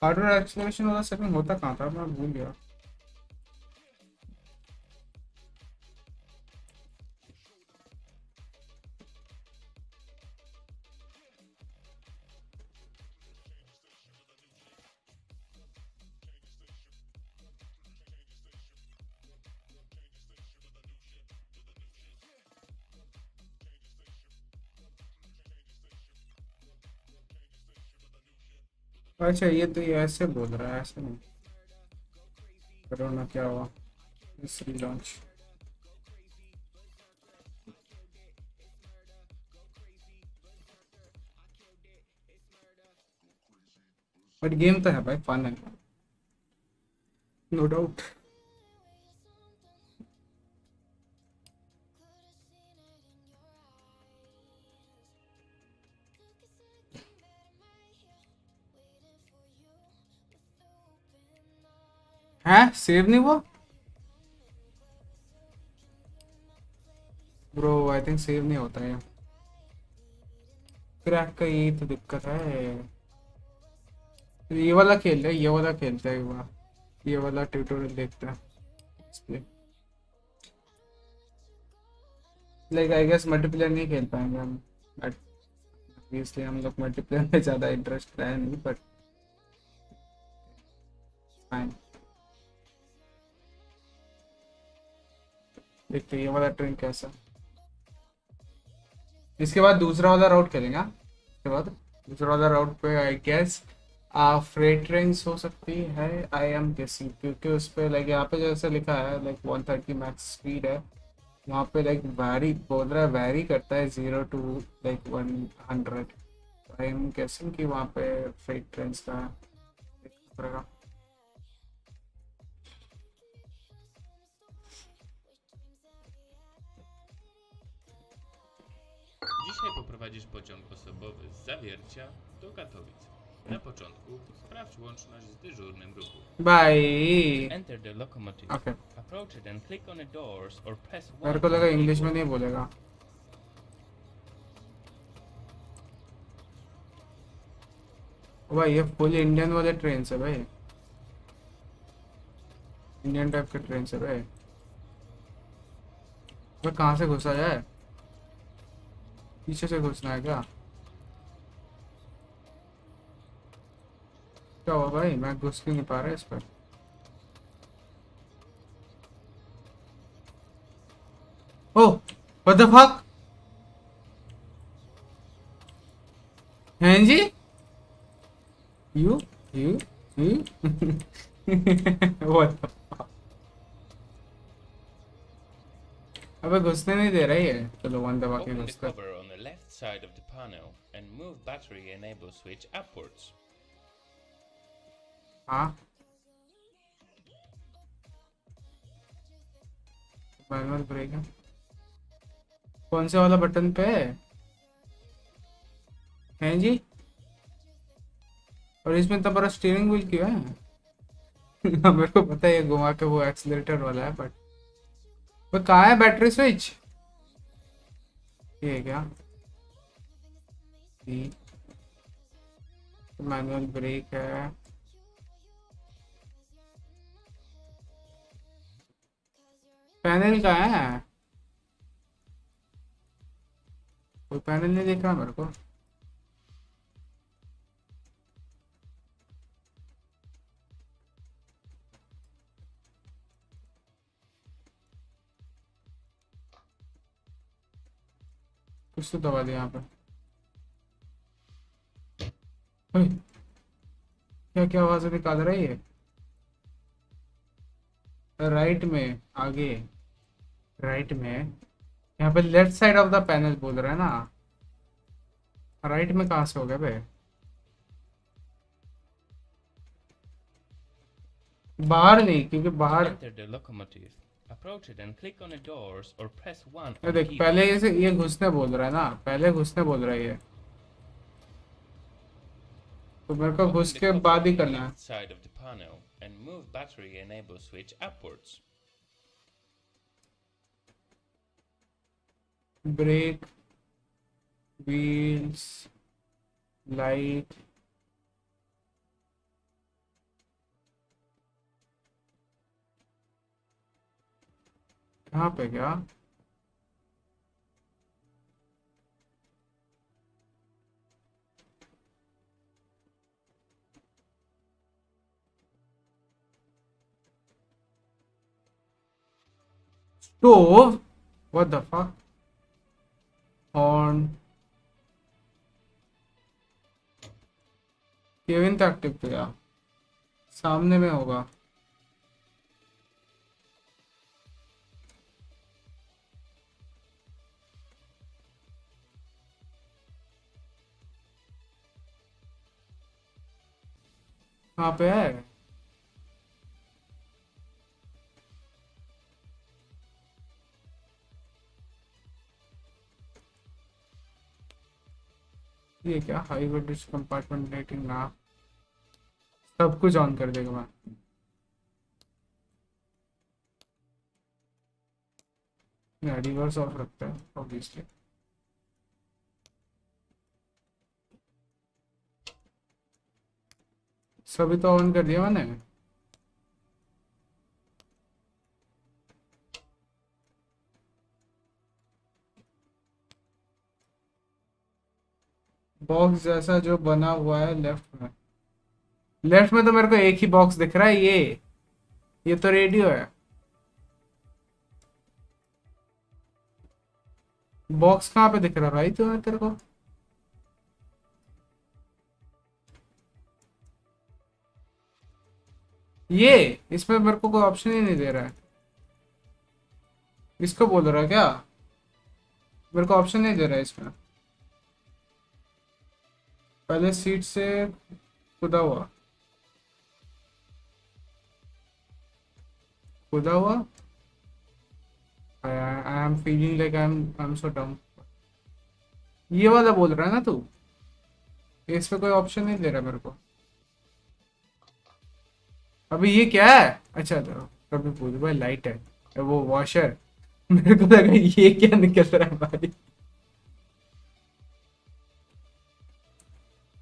S1: Hardware acceleration वाला सेटिंग होता कहाँ था, मैं भूल गया। अच्छा ये ऐसे बोल रहा है, ऐसे नहीं। करो ना क्या हुआ इस लॉन्च। बट गेम तो है भाई, फन है, नो डाउट। है सेव नहीं हुआ ब्रो, आई थिंक सेव नहीं होता है। क्रैक का यही तो दिक्कत है। ये वाला खेल रहे, ये वाला खेलते हैं एक बार, ये वाला ट्यूटोरियल देखते हैं इस पे। लाइक आई गेस मल्टीप्लेयर नहीं खेल पाएंगे हम, बट इसलिए हम लोग मल्टीप्लेयर में ज़्यादा इंटरेस्ट है नहीं, बट फाइन। देखते हैं ये वाला ट्रेन कैसा। इसके बाद दूसरा वाला राउट खेलेंगे हाँ? इसके बाद दूसरा वाला राउट पे आई गेस फ्रेट ट्रेन्स हो सकती है, आई एम गेसिंग, क्योंकि उस पे लाइक यहाँ पे जैसे लिखा है लाइक 130 मैक्स स्पीड है, वहाँ पे लाइक वैरी बोल रहा है, वैरी करता है 0 to like 100। I am guessing कि वहाँ पे फ्रेट ट्रेन्स का देखना पड़ेगा।
S4: Dzisiaj poprowadzisz pociąg osobowy z Zawiercia do Katowic. Na początku sprawdź łączność z dyżurnym ruchu.
S1: भाई
S4: Enter the locomotive.
S1: Okay
S4: Approach it and click on the doors or press
S1: मेरे
S4: 1
S1: को
S4: on
S1: लगा
S4: the
S1: English में
S4: keyboard.
S1: नहीं बोलेगा ओ भाई ये full Indian वाले ट्रेन से भाई इंडियन टाइप के ट्रेन से भाई मैं कहाँ से घुसा जाए पीछे से घुसना है क्या क्या हुआ भाई मैं घुस क्यों नहीं पा रहा इस पर ओह व्हाट द फक हैं जी you you you what the अबे घुसने नहीं दे रही है चलो वन दबा के
S4: Open the
S1: घुस कर
S4: cover on the left side of the panel and move battery enable switch upwards.
S1: हाँ मैनुअल ब्रेक है कौन से वाला बटन पे हैं जी और इसमें इतना बड़ा स्टीयरिंग व्हील क्यों है मेरे को पता है ये घुमा के वो एक्सीलरेटर वाला है बट वो कहाँ है बैटरी स्विच ये है क्या मैनुअल ब्रेक है पैनल कहाँ है कोई पैनल नहीं दिख रहा मेरे को कुछ तो दबा दिया यहाँ पे ओए, क्या क्या आवाज निकाल रही है राइट में आगे राइट में यहाँ पे left side of the panel बोल रहा है ना राइट में कहाँ से हो गया बे बाहर नहीं क्योंकि बाहर
S4: Enter the locomotive. Approach it and click on the doors or press 1 on
S1: ये
S4: the
S1: देख
S4: keyboard.
S1: पहले ये घुसने बोल रहा है ना पहले घुसने बोल रहा है ये तो मेरे को
S4: Open
S1: घुस
S4: the
S1: के
S4: cover
S1: बाद ही
S4: on the
S1: करना है
S4: left side of the panel and move battery enable switch upwards.
S1: Brake wheels light कहाँ पे क्या stove what the fuck horn cabin तक एक्टिव किया सामने में होगा कहाँ पे है ये क्या हाई वोल्टेज कंपार्टमेंट लाइटिंग ना सब कुछ ऑन कर देगा मैं रिवर्स ऑफ रखता है ऑब्वियसली सभी तो ऑन कर दिया मैंने बॉक्स जैसा जो बना हुआ है लेफ्ट में तो मेरे को एक ही बॉक्स दिख रहा है ये तो रेडियो है बॉक्स कहाँ पे दिख रहा है भाई तुम्हें तेरे को ये इसमें मेरे को कोई ऑप्शन ही नहीं दे रहा है इसको बोल रहा है क्या मेरे को ऑप्शन नहीं दे रहा है इसमें पहले सीट से खुदा हुआ I am feeling like I am so डम ये वाला बोल रहा है ना तू इसमें कोई ऑप्शन नहीं दे रहा मेरे को। अभी ये क्या है? अच्छा तो कभी पूछ भाई, लाइट है वो वॉशर। मेरे को लगा ये क्या निकल रहा है भाई।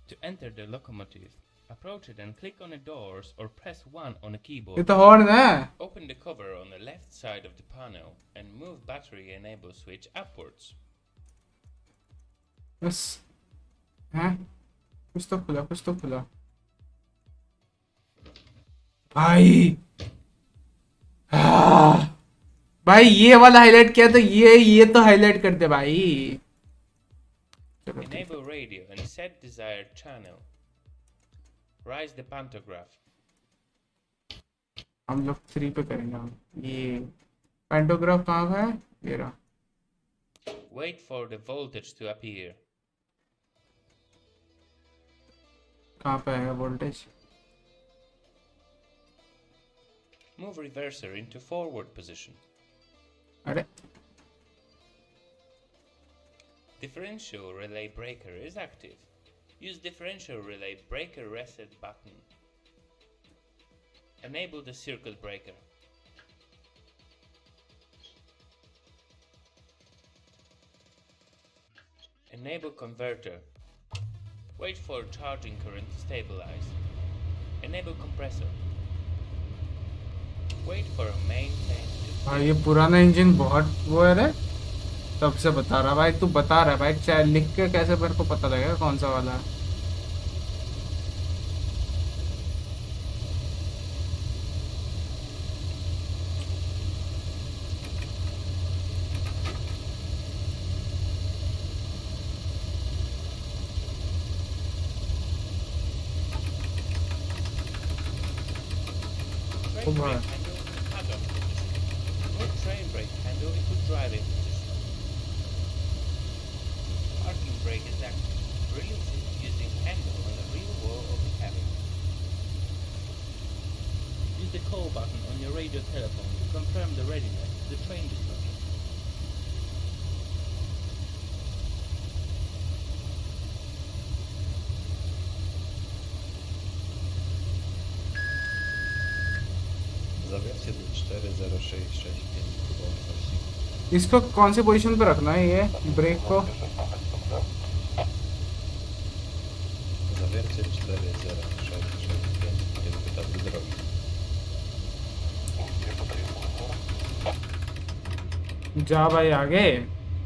S4: To enter the locomotive, approach it and click on the doors or press 1 on the
S1: ये
S4: keyboard.
S1: तो हॉर्न है।
S4: Open the cover on the left side of the panel and move battery enable switch upwards.
S1: बस हैं, कुछ तो खुला, कुछ तो खुला भाई। भाई ये वाला हाईलाइट किया तो ये तो हाईलाइट कर दे भाई। चलो ठीक।
S4: Enable radio and set desired channel. Rise the pantograph.
S1: हम लोग 3 पे करेंगे हम। ये पैंटोग्राफ कहाँ का है? ये रहा।
S4: Wait for the voltage to appear.
S1: कहाँ पे है voltage?
S4: Move reverser into forward position.
S1: अरे
S4: Differential relay breaker is active. Use differential relay breaker reset button. Enable the circuit breaker. Enable converter. Wait for charging current to stabilize. Enable compressor. Wait for a main tank to
S1: भाई ये पुराना engine बहुत वो है रे। तब से बता रहा भाई, तू बता रहा है भाई, चाहे लिख के कैसे मेरे को पता लगेगा कौन सा वाला है।
S4: train brake handle into paddock position. Move train brake handle into driving position. Parking brake is active. Release it using handle on the rear wall of the cabin. Use the call button on your radio telephone to confirm the readiness to the train destruction.
S2: Zawiercie do 406655.
S1: इसको कौन सी position पे रखना है ये break को?
S2: Zawiercie 406655 do drogi.
S1: जा भाई आगे।
S4: To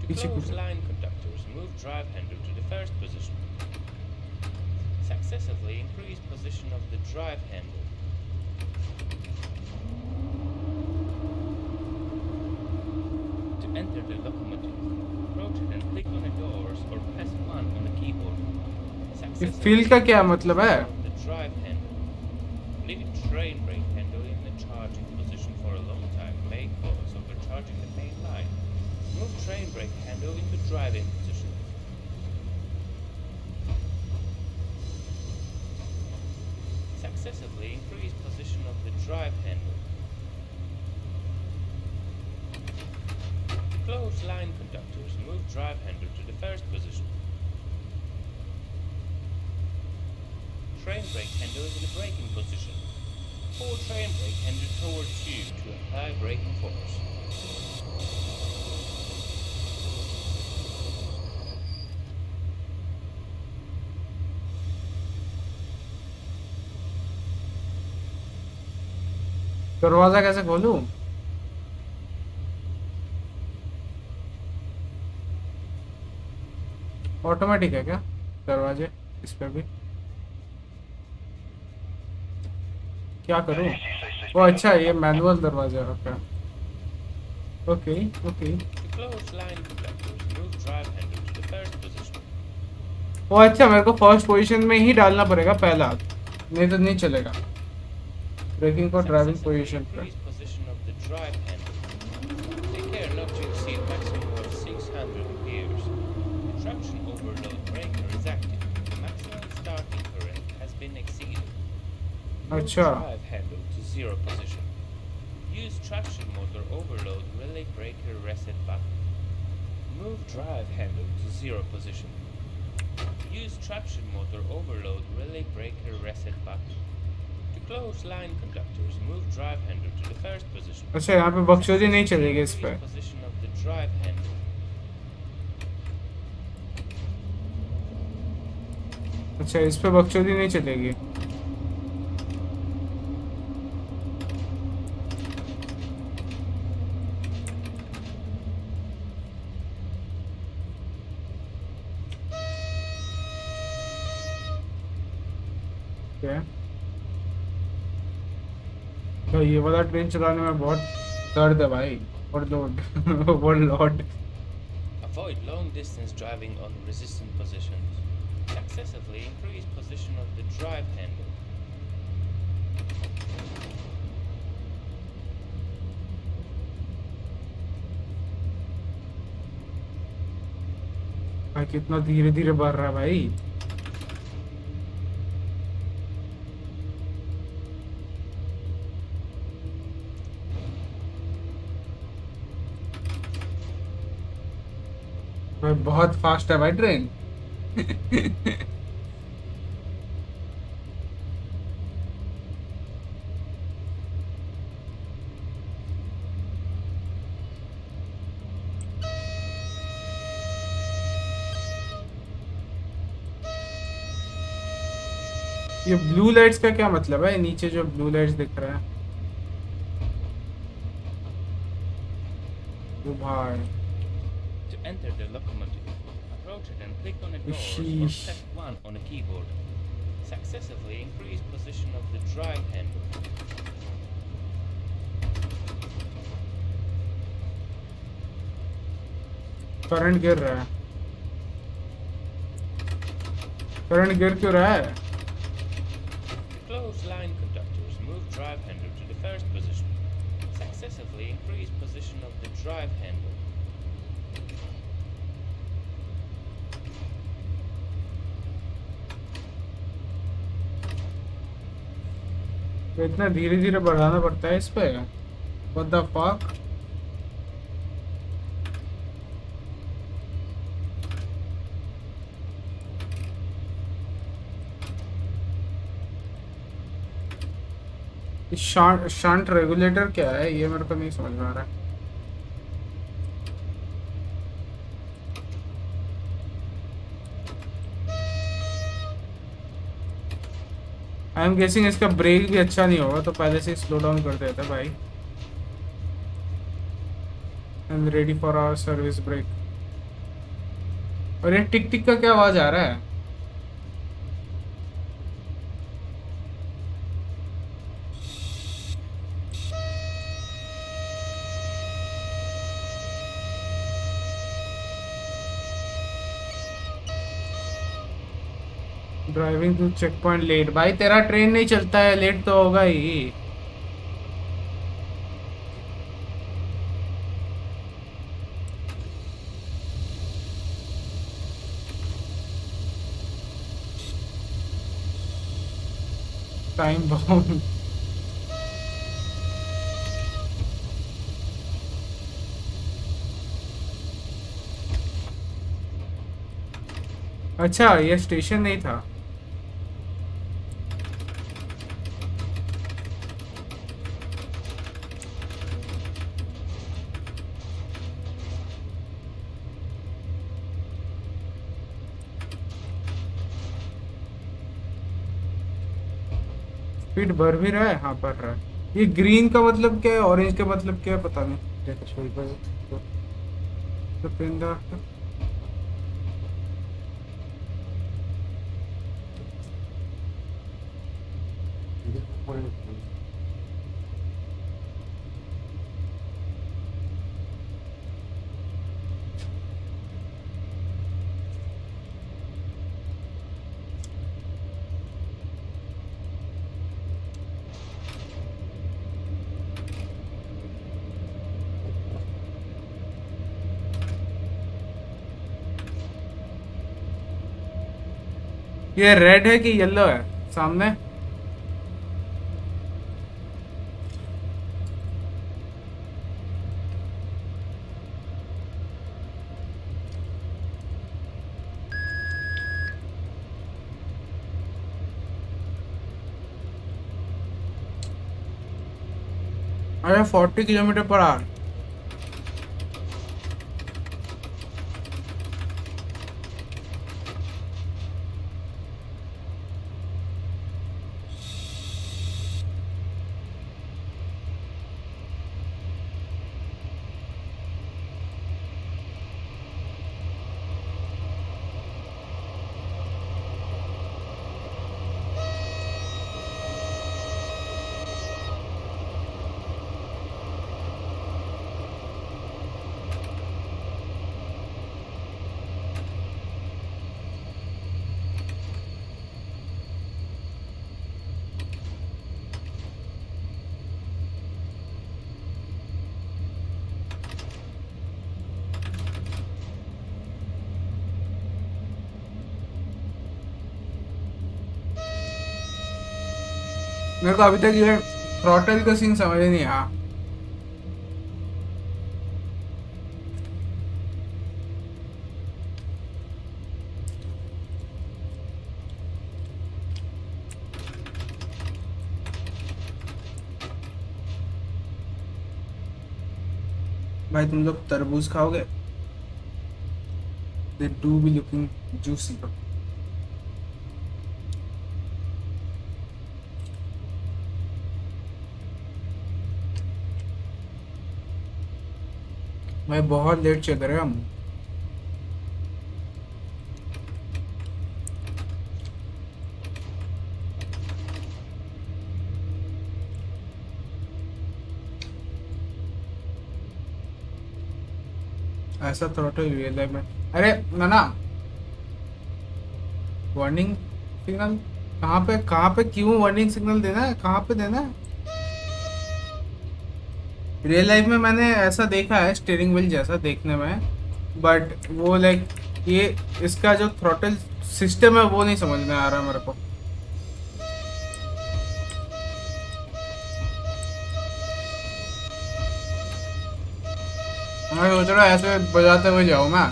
S1: पीछे
S4: close
S1: कुछ
S4: line conductors, move drive handle to the first position. Successively increase position of the drive handle. To enter the locomotive, approach it and click on the doors or press 1 on the keyboard.
S1: ये feel का क्या मतलब है?
S4: The drive handle. Leave train brake handle in the charging position for a long time may cause overcharging the main line. Move train brake handle into driving position. Successively increase position of the drive handle. Close line conductors, move drive handle to the first position. Train brake handle is in the braking position. Pull train brake handle towards you to apply braking force.
S1: दरवाजा कैसे खोलूं? Automatic है क्या दरवाजे इस पे भी? क्या करूं? ओ अच्छा ये मैनुअल दरवाजा है। Okay okay okay.
S4: To close line conductors, move drive handle to the first position.
S1: ओ अच्छा मेरे को फर्स्ट पोजीशन में ही डालना पड़ेगा पहला, नहीं तो नहीं चलेगा। Braking for driving
S4: Successively
S1: position पे।
S4: increase position of the drive handle. Take care not to exceed maximum of 600 amperes. The traction overload breaker is active. The maximum starting current has been exceeded. Move
S1: अच्छा
S4: drive handle to 0 position. Use traction motor overload relay breaker reset button. Move drive handle to 0 position. Use traction motor overload relay breaker reset button. To close line conductors, move drive handle to the first position.
S1: अच्छा यहाँ पे बकचोदी नहीं चलेगी इस पे.
S4: Increase position of the drive handle.
S1: अच्छा इस पे बकचोदी नहीं चलेगी. क्या तो ये वाला ट्रेन चलाने में बहुत दर्द है भाई. और लोड और load.
S4: Avoid long distance driving on resistant positions. Successively increase position of the drive handle.
S1: भाई कितना धीरे धीरे बढ़ रहा है भाई. भाई बहुत फास्ट है भाई ट्रेन. ये ब्लू लाइट्स का क्या मतलब है? नीचे जो ब्लू लाइट्स दिख रहा है वो भाई.
S4: To enter the locomotive, approach it and click on a door or
S1: Sheesh.
S4: step 1 on a keyboard. Successively increase position of the drive handle.
S1: Current गिर रहा है. करंट गिर क्यों रहा है?
S4: To close line conductors, move drive handle to the first position. Successively increase position of the drive handle.
S1: तो इतना धीरे धीरे बढ़ाना पड़ता है इस पे. What the fuck? Shunt regulator क्या है ये मेरे को नहीं समझ में आ रहा है. आई एम गेसिंग इसका ब्रेक भी अच्छा नहीं होगा तो पहले से स्लो डाउन कर देता भाई. And ready for our service brake. और ये टिक टिक का क्या आवाज आ रहा है? Driving to checkpoint late. भाई तेरा ट्रेन नहीं चलता है, लेट तो होगा ही. Time bomb. अच्छा ये स्टेशन नहीं था. स्पीड बढ़ भी रहा है. हाँ बढ़ रहा है. ये ग्रीन का मतलब क्या है, ऑरेंज का मतलब क्या है पता नहीं. तो पिंदा ये रेड है कि येलो है सामने? अरे 40 km/h। मेरे को अभी तक ये थ्रॉटल का सीन समझ नहीं आया। भाई तुम लोग तरबूज खाओगे? They do be looking juicy. भाई बहुत लेट चल रहे हैं हम। ऐसा थ्रॉटल रियल लाइफ में। अरे नाना, वार्निंग सिग्नल कहाँ पे क्यों वार्निंग सिग्नल देना है? कहाँ पे देना है? रियल लाइफ में मैंने ऐसा देखा है स्टीयरिंग व्हील जैसा देखने में, बट वो लाइक ये इसका जो थ्रॉटल सिस्टम है वो नहीं समझ में आ रहा मेरे को। मैं सोच रहा ऐसे बजाते हुए जाऊँ मैं।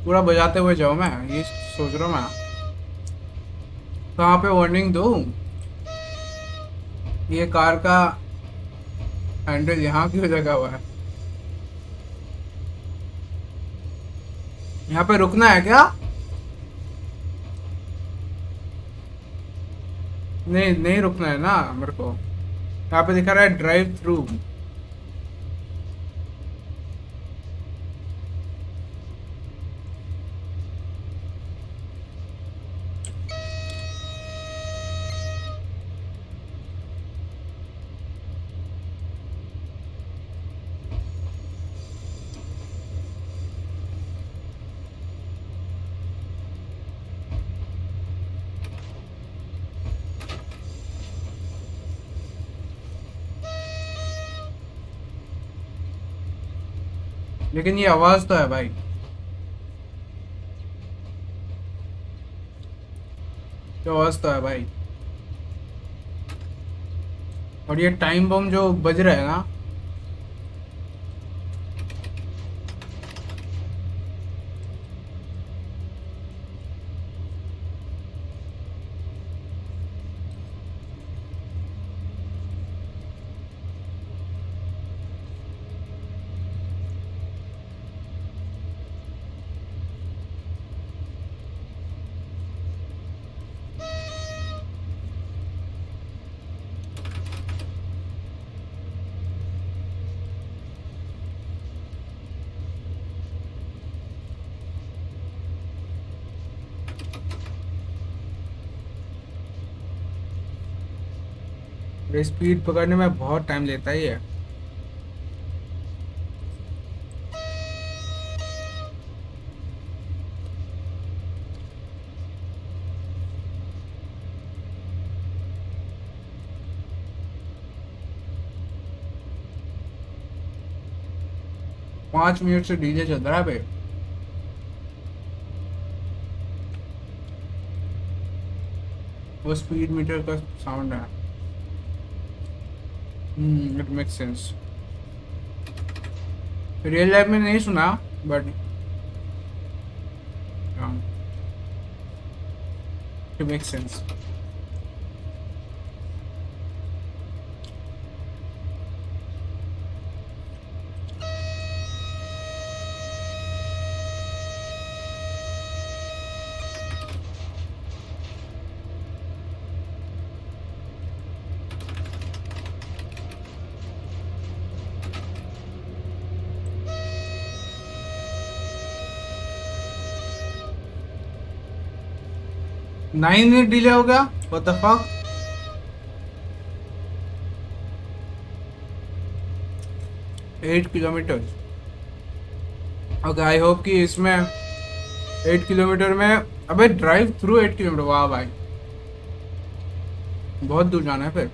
S1: पूरा बजाते हुए जाऊँ मैं, ये सोच रहा हूँ मैं। कहाँ पे वार्निंग दूँ? ये कार का हैंडल यहाँ क्यों लगा हुआ है? यहाँ पे रुकना है क्या? नहीं नहीं रुकना है ना मेरे को। यहाँ पे दिखा रहा है ड्राइव थ्रू। लेकिन ये आवाज तो है भाई। ये आवाज तो है भाई। और ये टाइम बम जो बज रहा है ना, ये स्पीड पकड़ने में बहुत टाइम लेता ही है। पाँच मिनट से डीजे चल रहा है भाई। वो स्पीड मीटर का साउंड है। It makes sense. Real life में नहीं सुना, but it makes sense. 9 minute delay हो गया, what the fuck. 8 kilometre. Okay, I hope कि इसमें 8 किलोमीटर में, अबे ड्राइव थ्रू 8 किलोमीटर, वाह भाई, बहुत दूर जाना है फिर।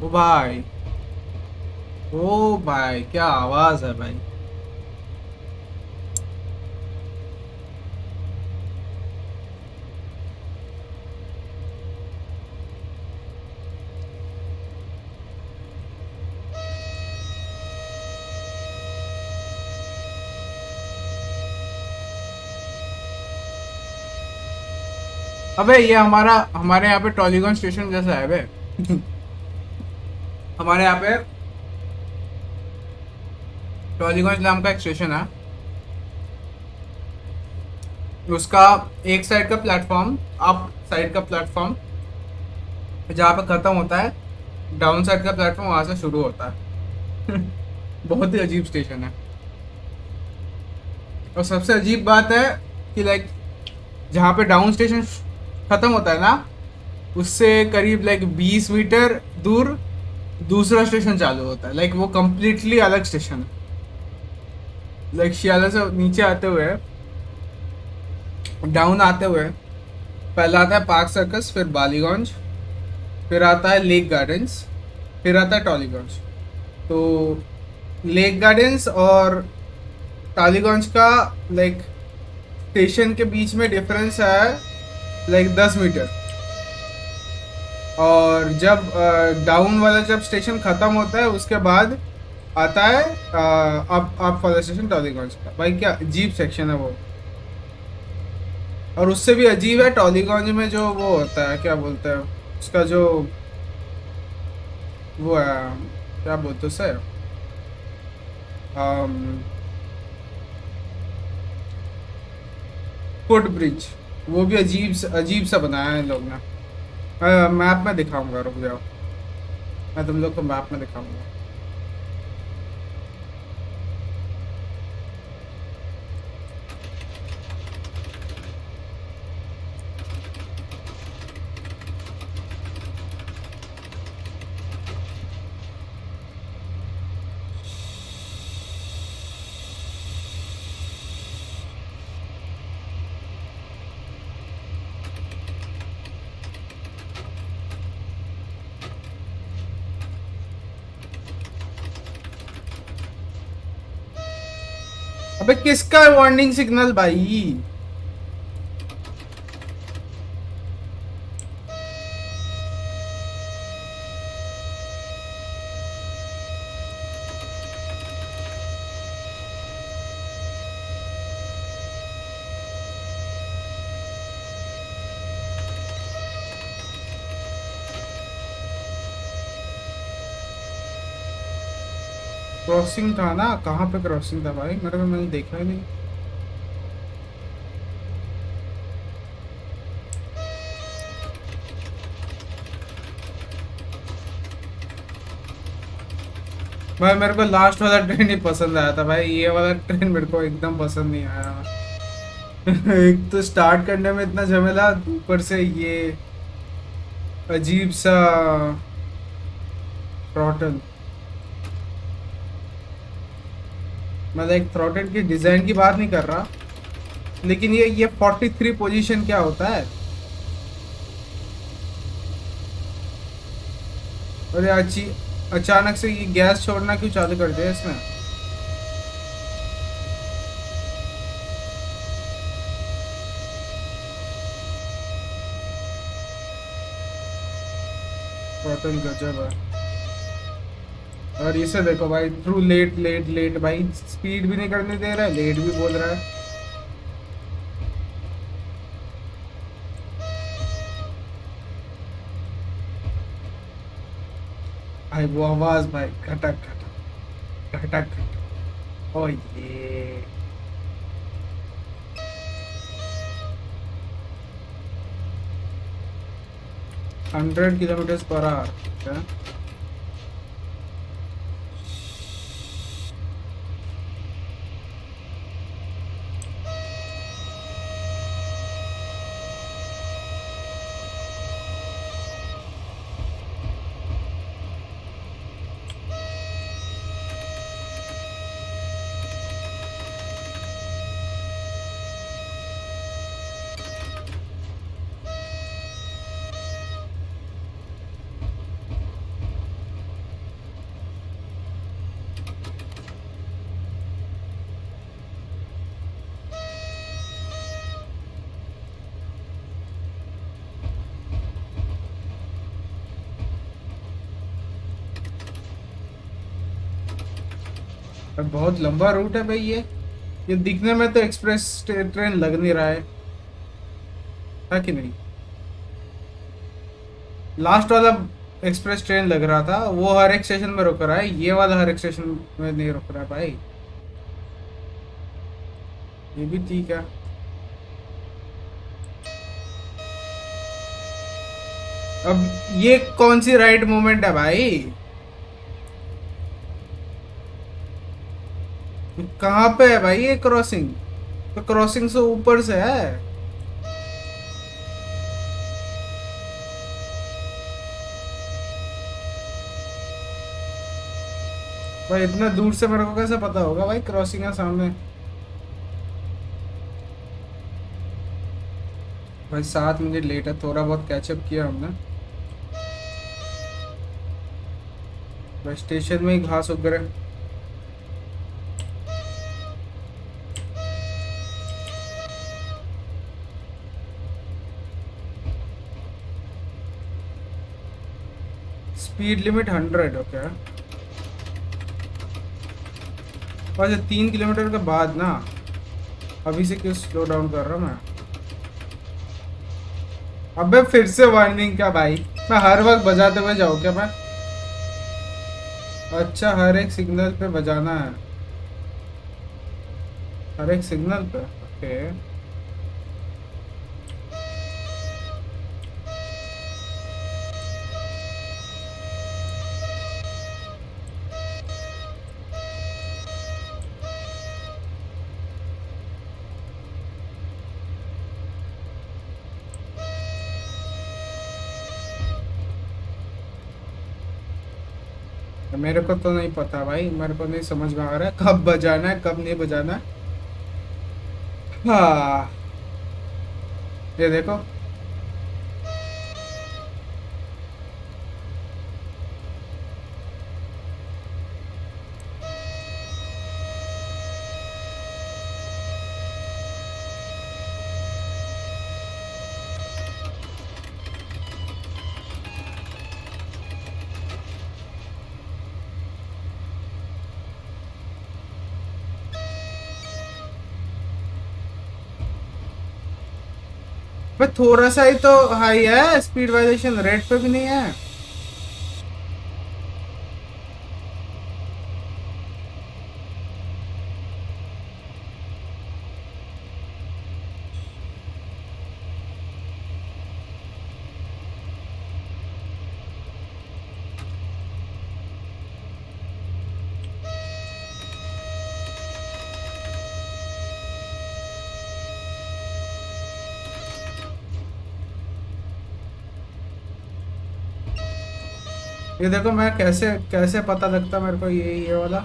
S1: ओ भाई, ओ भाई, क्या आवाज है भाई। अबे ये हमारे यहाँ पे टॉलीगॉन स्टेशन जैसा है बे। हमारे यहाँ पे टॉलीगंज नाम का एक स्टेशन है, उसका एक साइड का प्लेटफॉर्म, अप साइड का प्लेटफॉर्म जहाँ पे खत्म होता है, डाउन साइड का प्लेटफॉर्म वहां से शुरू होता है। बहुत ही अजीब स्टेशन है। और सबसे अजीब बात है कि लाइक जहाँ पे डाउन स्टेशन खत्म होता है ना, उससे करीब लाइक 20 मीटर दूर दूसरा स्टेशन चालू होता है। लाइक वो कम्प्लीटली अलग स्टेशन है। लाइक शियाला से नीचे आते हुए, डाउन आते हुए, पहला आता है पार्क सर्कस, फिर बालीगंज, फिर आता है लेक गार्डन्स, फिर आता है टॉलीगंज। तो लेक गार्डन्स और टॉलीगंज का लाइक स्टेशन के बीच में डिफरेंस है लाइक 10 मीटर। और जब डाउन वाला जब स्टेशन खत्म होता है उसके बाद आता है अप वाला स्टेशन टॉलीगंज का। भाई क्या अजीब सेक्शन है वो। और उससे भी अजीब है टॉलीगंज में जो वो होता है, क्या बोलते हैं उसका, जो वो है, क्या बोलते हैं उसे, फुट ब्रिज। वो भी अजीब सा बनाया है इन लोग ने। मैप में दिखाऊंगा, रुक जाओ, मैं तुम लोग को मैप में दिखाऊंगा। अबे किसका वार्निंग सिग्नल भाई। क्रॉसिंग था ना, कहाँ पे क्रॉसिंग था भाई, मेरे को, मैंने देखा ही नहीं। भाई मेरे को लास्ट वाला ट्रेन ही पसंद आया था भाई, ये वाला ट्रेन मेरे को एकदम पसंद नहीं आया। एक तो स्टार्ट करने में इतना झमेला, ऊपर से ये अजीब सा थ्रॉटल। मैं लाइक थ्रॉटल की डिजाइन की बात नहीं कर रहा, लेकिन ये 43 पोजीशन क्या होता है। अरे अचानक से ये गैस छोड़ना क्यों चालू कर दिया इसने। थ्रॉटल गजब है। और इसे देखो भाई, थ्रू लेट लेट लेट, भाई स्पीड भी नहीं करने दे रहा है, लेट भी बोल रहा है। भाई वो आवाज भाई, खटक खटक खटक खटक, ओ ये 100 किलोमीटर पर आवर। और बहुत लंबा रूट है भाई ये दिखने में तो एक्सप्रेस ट्रेन लग नहीं रहा है कि नहीं? लास्ट वाला एक्सप्रेस ट्रेन लग रहा था, वो हर एक स्टेशन में रुक रहा है, ये वाला हर एक स्टेशन में नहीं रुक रहा है भाई। ये भी ठीक है। अब ये कौन सी राइट मूवमेंट है भाई? कहाँ पे है भाई ये क्रॉसिंग? तो क्रॉसिंग से ऊपर से है। भाई इतना दूर से मेरे को कैसे पता होगा भाई क्रॉसिंग है सामने? भाई 7 मिनट लेट है, थोड़ा बहुत कैचअप किया हमने। भाई स्टेशन में ही घास उग रहे। Speed limit 100, okay. वैसे 3 किलोमीटर के बाद ना, अभी से क्यों स्लो डाउन कर रहा हूँ मैं? अबे फिर से वार्निंग क्या भाई? मैं हर वक्त बजाते हुए जाऊँ क्या मैं? अच्छा, हर एक सिग्नल पे बजाना है। हर एक सिग्नल पे, ओके। मेरे को तो नहीं पता भाई, मेरे को नहीं समझ में आ रहा है कब बजाना है कब नहीं बजाना है। हाँ, ये देखो। भाई थोड़ा सा ही तो हाई है स्पीड वाइलेशन, रेड पे भी नहीं है। ये देखो, मैं कैसे कैसे पता लगता मेरे को ये वाला।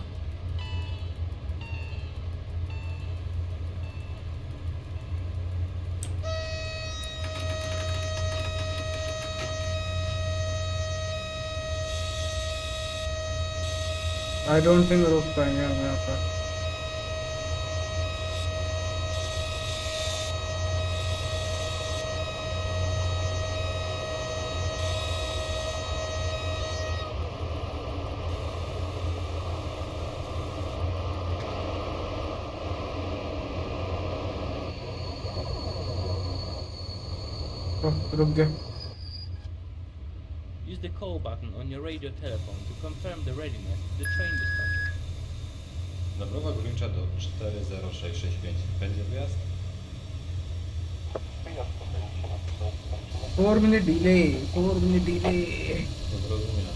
S1: आई डोंट थिंक रोक पाएंगे हम यहाँ पर। रुक गए।
S4: Use the call button on your radio telephone to confirm the readiness of the train dispatcher.
S2: Dąbrowa Górnicza do 40665. Będzie wyjazd?
S1: 4 minute delay, 4 minute delay.
S2: No zrozumiałem.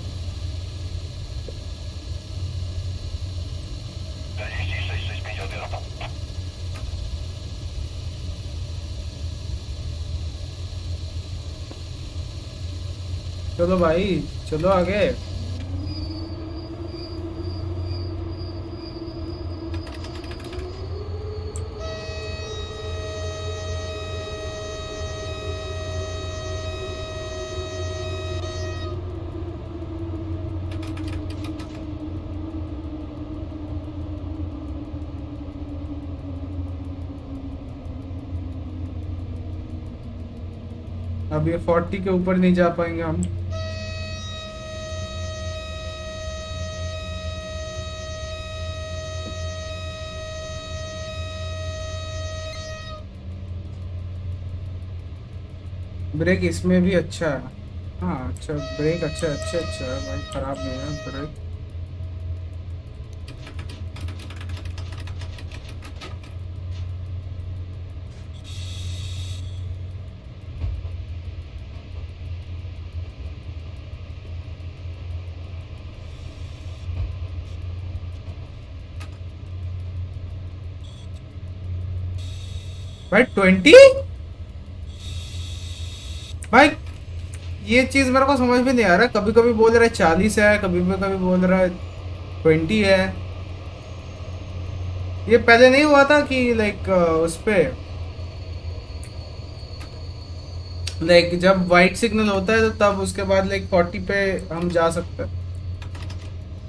S1: चलो भाई, चलो आगे। अब ये 40 के ऊपर नहीं जा पाएंगे हम। ब्रेक इसमें भी अच्छा है। हाँ अच्छा, ब्रेक अच्छा है भाई, खराब नहीं है ब्रेक। भाई 20, भाई ये चीज मेरे को समझ में नहीं आ रहा, कभी कभी बोल रहा है 40 है, कभी कभी बोल रहा है 20 है। ये पहले नहीं हुआ था कि लाइक उस पे, लाइक जब वाइट सिग्नल होता है तो तब उसके बाद लाइक 40 पे हम जा सकते हैं,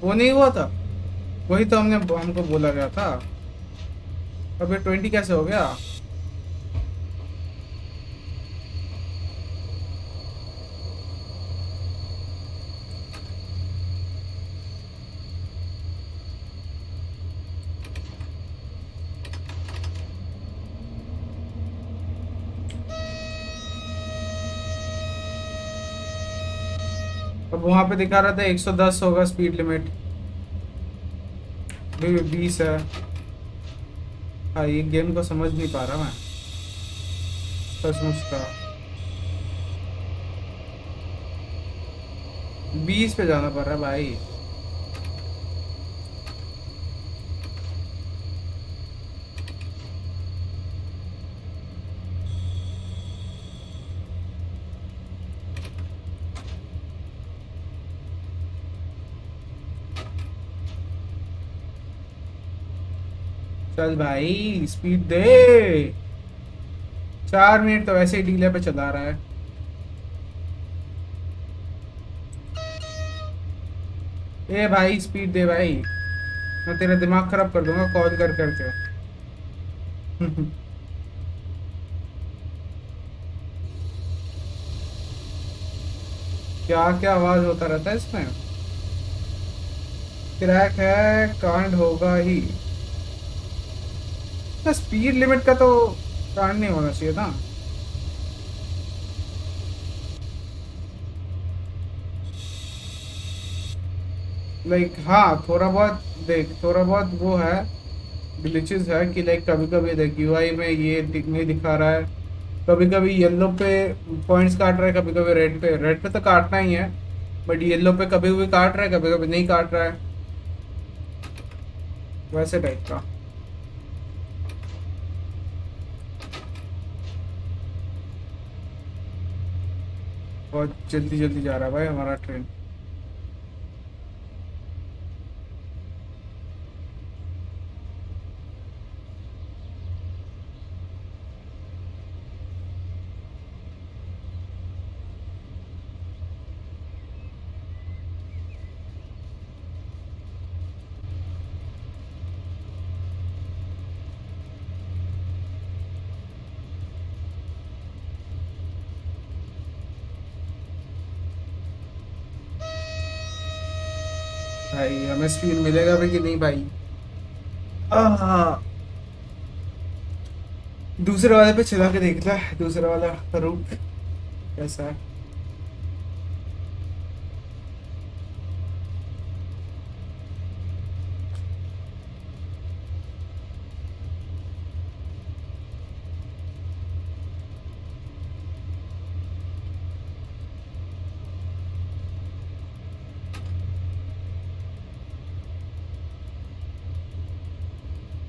S1: वो नहीं हुआ था? वही तो हमको बोला गया था। अब ये 20 कैसे हो गया? अब वहां पे दिखा रहा था 110 होगा स्पीड लिमिट, 20 है। हाँ ये गेम को समझ नहीं पा रहा मैं, सचमुच का। 20 पे जाना पड़ रहा है भाई। चल भाई स्पीड दे। 4 मिनट तो वैसे ही डीले पे चला रहा है। ए भाई स्पीड दे भाई, मैं तेरा दिमाग खराब कर दूंगा कॉल कर करके। क्या क्या आवाज होता रहता है इसमें। क्रैक है, कांड होगा ही। स्पीड लिमिट का तो कांड नहीं होना चाहिए था। लाइक हाँ थोड़ा बहुत, देख थोड़ा बहुत वो है, ग्लिचेस है कि लाइक कभी कभी देख यूआई में ये नहीं दिखा रहा है, कभी कभी येलो पे पॉइंट्स काट रहा है, कभी कभी रेड पे तो काटना ही है, बट येलो पे कभी कभी काट रहा है, कभी कभी नहीं काट रहा है, वैसे टाइप का। बहुत जल्दी जल्दी जा रहा है भाई हमारा ट्रेन। भाई हमें स्पीड मिलेगा भी कि नहीं भाई? आह, दूसरे वाले पे चला के देखता है, दूसरा वाला रूट कैसा है।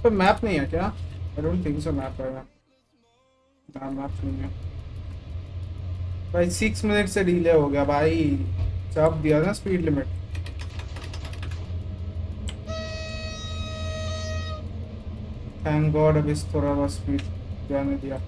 S1: तो मैप नहीं है क्या? आई डोंट थिंक सो मैप है। ना मैप नहीं है भाई। 6 मिनट से डिले हो गया भाई, चाप दिया ना स्पीड लिमिट। थैंक गॉड अभी थोड़ा बहुत स्पीड जाने दिया।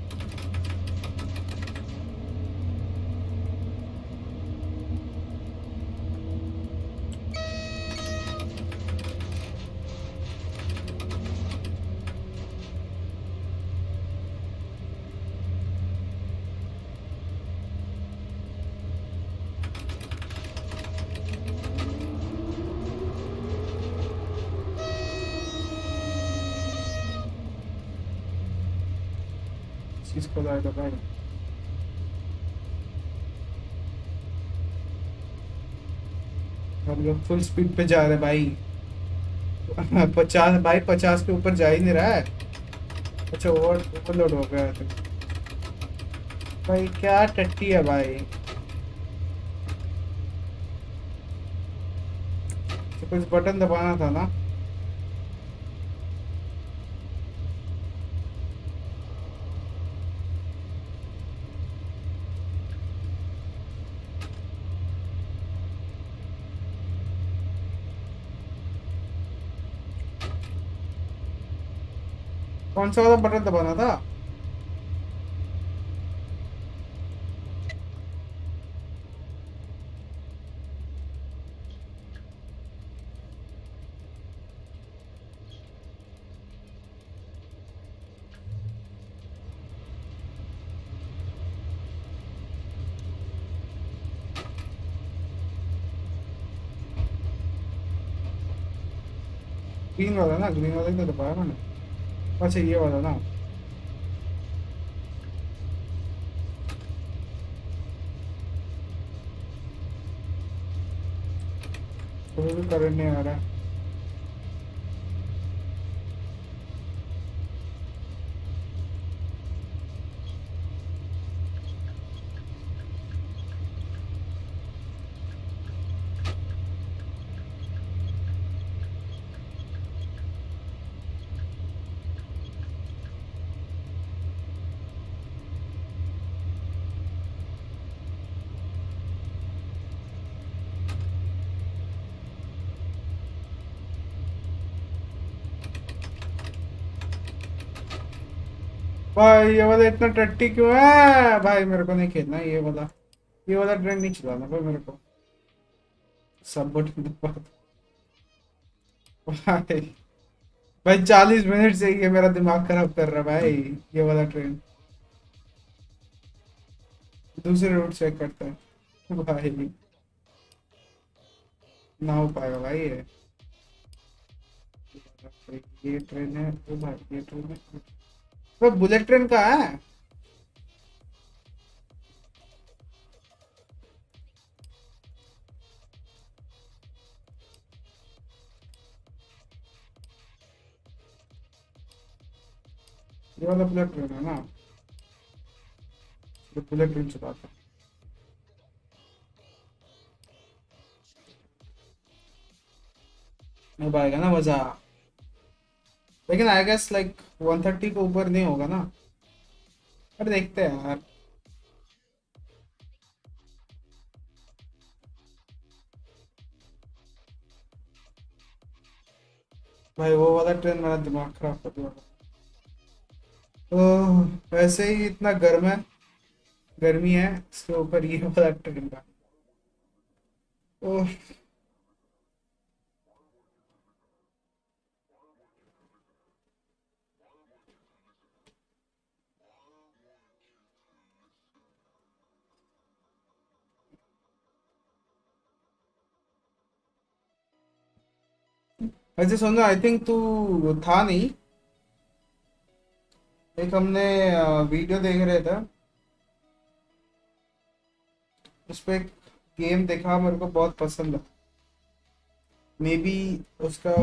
S1: चीज को लाएगा भाई। यार ये फुल स्पीड पे जा रहे भाई। 50 भाई, 50 के ऊपर जा ही नहीं रहा है। अच्छा ओवरलोड हो गया है तो। भाई क्या टट्टी है भाई। तो कुछ बटन दबाना था ना। कौन सा वाला बटन दबाना था? ग्रीन वाला ना, ग्रीन वाला ही तो दबाया मैंने। अच्छा ये वाला ना। तो भी करंट नहीं आ रहा है। भाई ये वाला इतना टट्टी क्यों है भाई? मेरे को नहीं खेलना ये वाला ट्रेन नहीं चलाना भाई मेरे को। सब बटन दबा दो। भाई भाई 40 मिनट से ये मेरा दिमाग खराब कर रहा है भाई। ये वाला ट्रेन दूसरे रूट चेक करता है भाई। ना हो पाएगा भाई ये। ये ट्रेन है ओ भाई, ये ट्रेन है। भाई बुलेट ट्रेन कहाँ है? ये वाला बुलेट ट्रेन है ना। ये बुलेट ट्रेन चलाता है। अब आएगा ना मजा। लेकिन आई गेस लाइक 130 को ऊपर नहीं होगा ना। पर देखते हैं यार। भाई वो वाला ट्रेन मेरा दिमाग खराब कर दिया। ओह वैसे ही इतना गर्म है, गर्मी है, इसके ऊपर ये वाला ट्रेन का। ओह वैसे सुन, आई थिंक तू था नहीं। एक हमने वीडियो देख रहे थे, उस पे एक गेम देखा, मेरे को बहुत पसंद है। मे बी उसका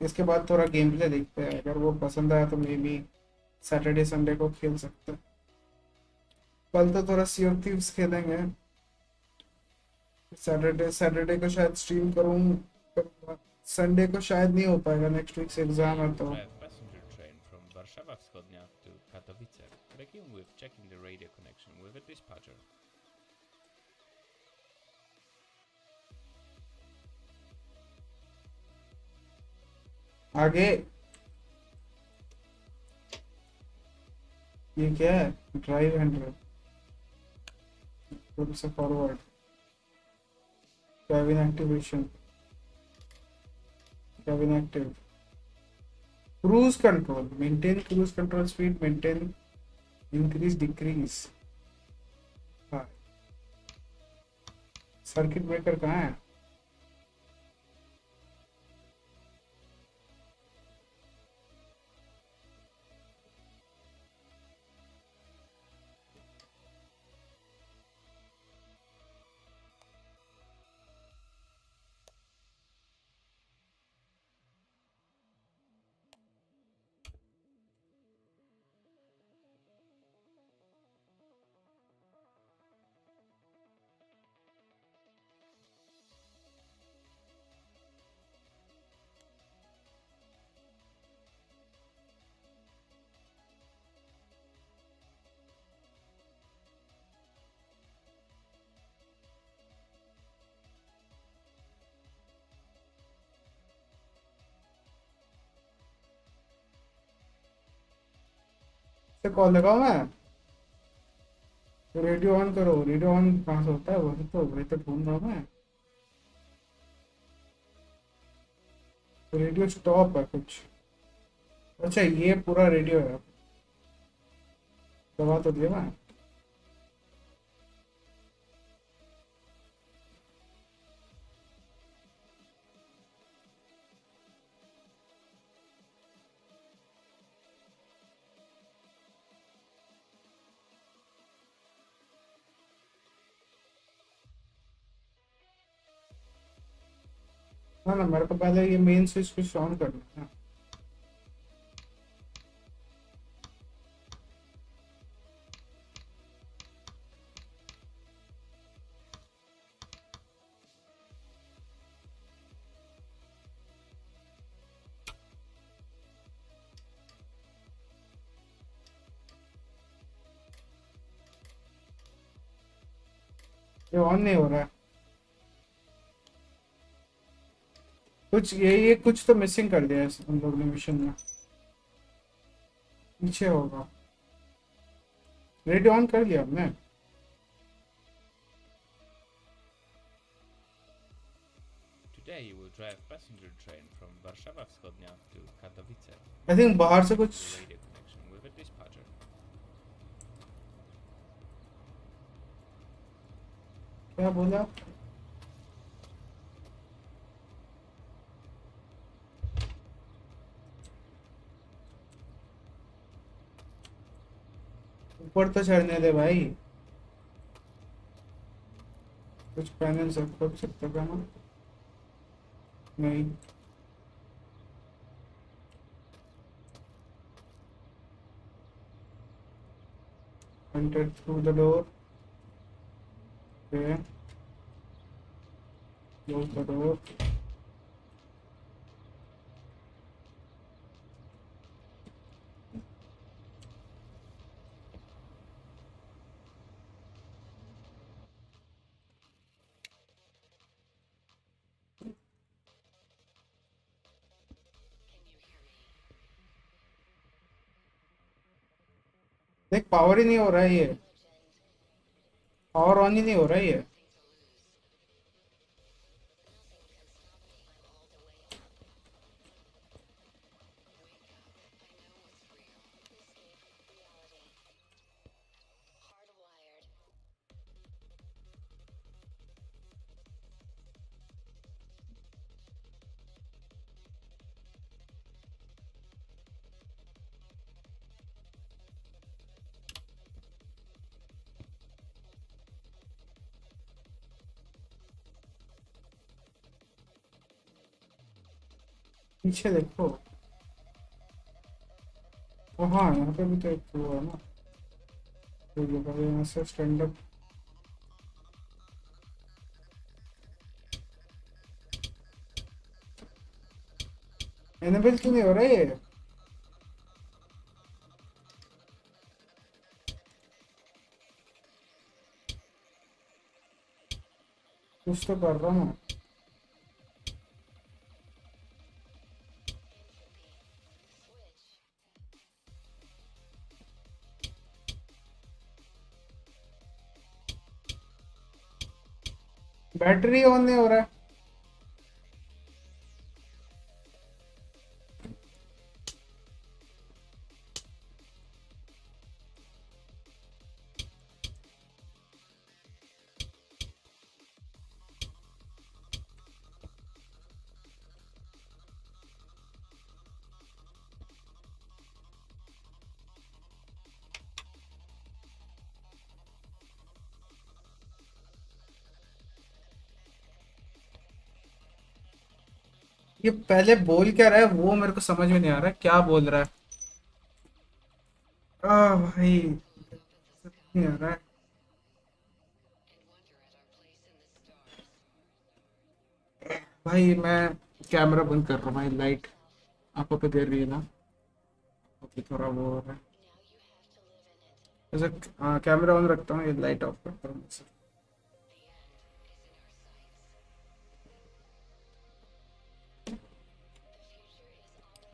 S1: इसके बाद थोड़ा गेम प्ले देखते हैं, अगर वो पसंद आया तो मे बी सैटरडे संडे को खेल सकते हैं। कल तो थोड़ा सी ऑफ थीव्स खेलेंगे। सैटरडे सैटरडे को शायद स्ट्रीम करूँगा। संडे को शायद नहीं हो पाएगा, नेक्स्ट वीक से एग्जाम है तो।
S4: Drive passenger train from Warszawa Wschodnia to Katowice. Begin with checking the radio connection with the dispatcher.
S1: आगे ये क्या है? ड्राइव हैंडल, थोड़ा सा forward, cabin activation, cabin active, cruise control, maintain cruise control speed, maintain increase decrease। हाँ, circuit breaker कहाँ है? से कॉल लगाओ मैं। तो रेडियो ऑन करो, रेडियो ऑन कहाँ से होता है? वही तो ढूंढ रहा हूँ मैं। तो रेडियो स्टॉप है कुछ। अच्छा ये पूरा रेडियो है। दबा तो दिया मैं। ना मेरे को पहले ये मेन स्विच कुछ ऑन करना है। ये ऑन नहीं हो रहा है। कुछ ये कुछ तो मिसिंग कर दिया है हम लोग ने मिशन में। पीछे होगा। रेडियो ऑन कर लिया हमने।
S4: Today you will drive passenger train from Warszawa Wschodnia to Katowice.
S1: I think बाहर से कुछ
S4: The radio connection with a dispatcher.
S1: क्या बोला? ऊपर तो चढ़ने दे भाई। कुछ पैनल सब खोल सकते क्या ना? नहीं। Enter through the door. Okay. Close the door. देख पावर ही नहीं हो रहा है ये। पावर ऑन ही नहीं हो रहा है ये। पीछे देखो। ओ हाँ यहाँ पे भी तो एक वो है ना। तो ये कभी यहाँ से स्टैंड अप। एनेबल क्यों नहीं हो रहा है ये? कुछ तो कर रहा हूँ। बैटरी ऑन नहीं हो रहा है। ये पहले बोल क्या रहा है वो मेरे को समझ में नहीं आ रहा है, क्या बोल रहा है। भाई नहीं आ रहा है। भाई मैं कैमरा बंद कर रहा हूँ भाई। लाइट आंखों पे गिर रही है ना। अभी थोड़ा वो हो रहा है। ऐसा हाँ कैमरा ऑन रखता हूँ, ये लाइट ऑफ करता हूँ।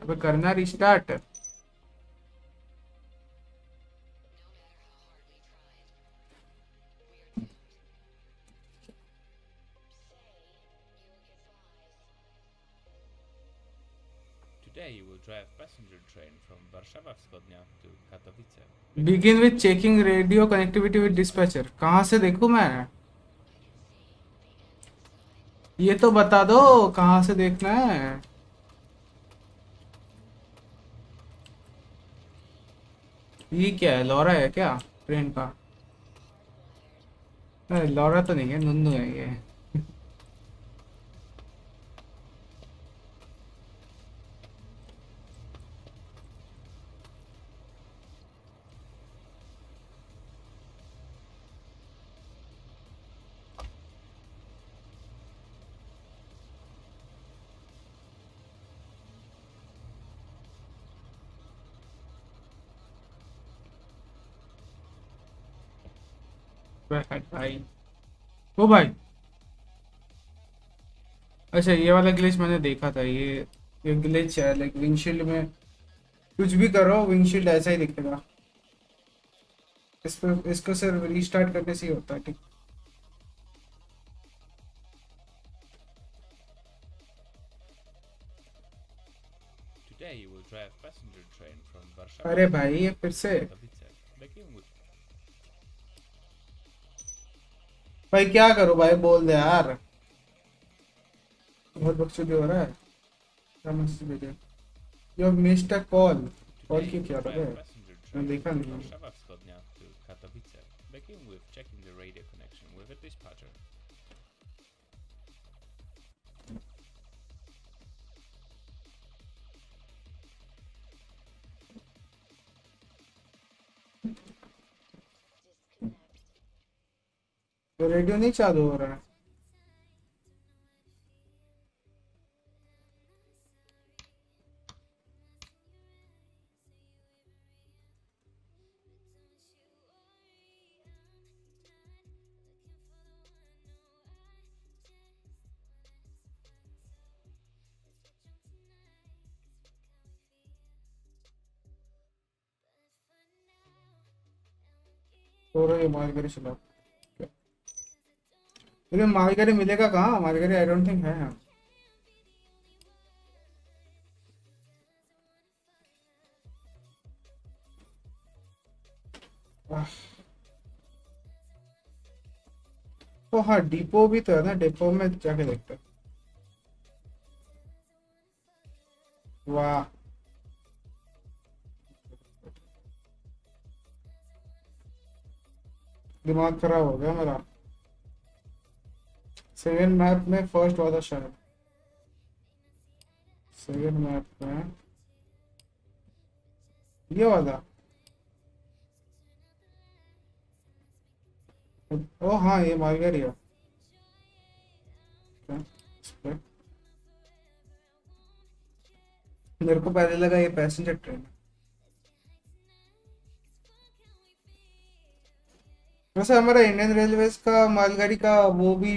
S1: अबे करना restart.
S4: Today you will drive passenger train from Warszawa Wschodnia to Katowice.
S1: Begin with checking radio connectivity with dispatcher. कहाँ से देखूँ मैं? ये तो बता दो कहाँ से देखना है। ये क्या है? लॉरा है क्या ट्रेन का? अरे लॉरा तो नहीं है, नुन्नू है ये। भाई ओ भाई, अच्छा ये वाला ग्लिच मैंने देखा था। ये ग्लिच है, लाइक विंडशील्ड में कुछ भी करो विंडशील्ड ऐसा ही दिखेगा। इस पे इसको सिर्फ रीस्टार्ट करने से ही होता है। ठीक,
S4: Today you will drive passenger train from Warszawa
S1: अरे
S4: Wschodnia
S1: भाई ये फिर
S4: to
S1: से।
S4: Katowice. Begin with
S1: भाई क्या करो भाई, बोल दे यार। बहुत बकचोदी हो रहा है। क्या मैसेज भेजे? You have missed a call. Call
S4: Today
S1: क्यों
S4: you
S1: किया
S4: will
S1: था
S4: drive
S1: बे?
S4: passenger
S1: मैं
S4: train
S1: देखा
S4: from
S1: नहीं।
S4: Warszawa Wschodnia to Katowice. Begin with checking the radio connection with a dispatcher.
S1: तो रेडियो नहीं चालू हो रहा है। तो ये मालगाड़ी चलाओ। लेकिन मालगाड़ी मिलेगा कहाँ? मालगाड़ी आई डोंट थिंक है यहाँ। आह, तो हाँ डिपो भी तो है ना, डिपो में जाके देखते हैं। वाह, दिमाग खराब हो गया मेरा। सेवन मैप में फर्स्ट वाला शायद। सेवन मैप में ये वाला। ओ हाँ ये मालगाड़ी है। क्या? इस पे मेरे को पहले लगा ये पैसेंजर ट्रेन है। वैसे हमारा इंडियन रेलवेज का मालगाड़ी का वो भी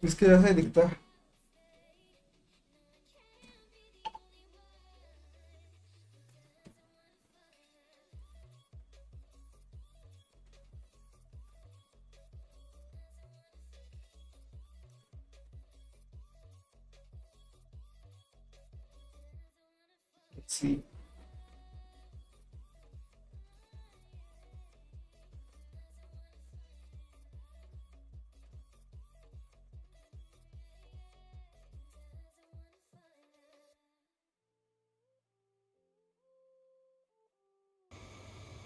S1: इसके जैसा ही दिखता है। Let's see.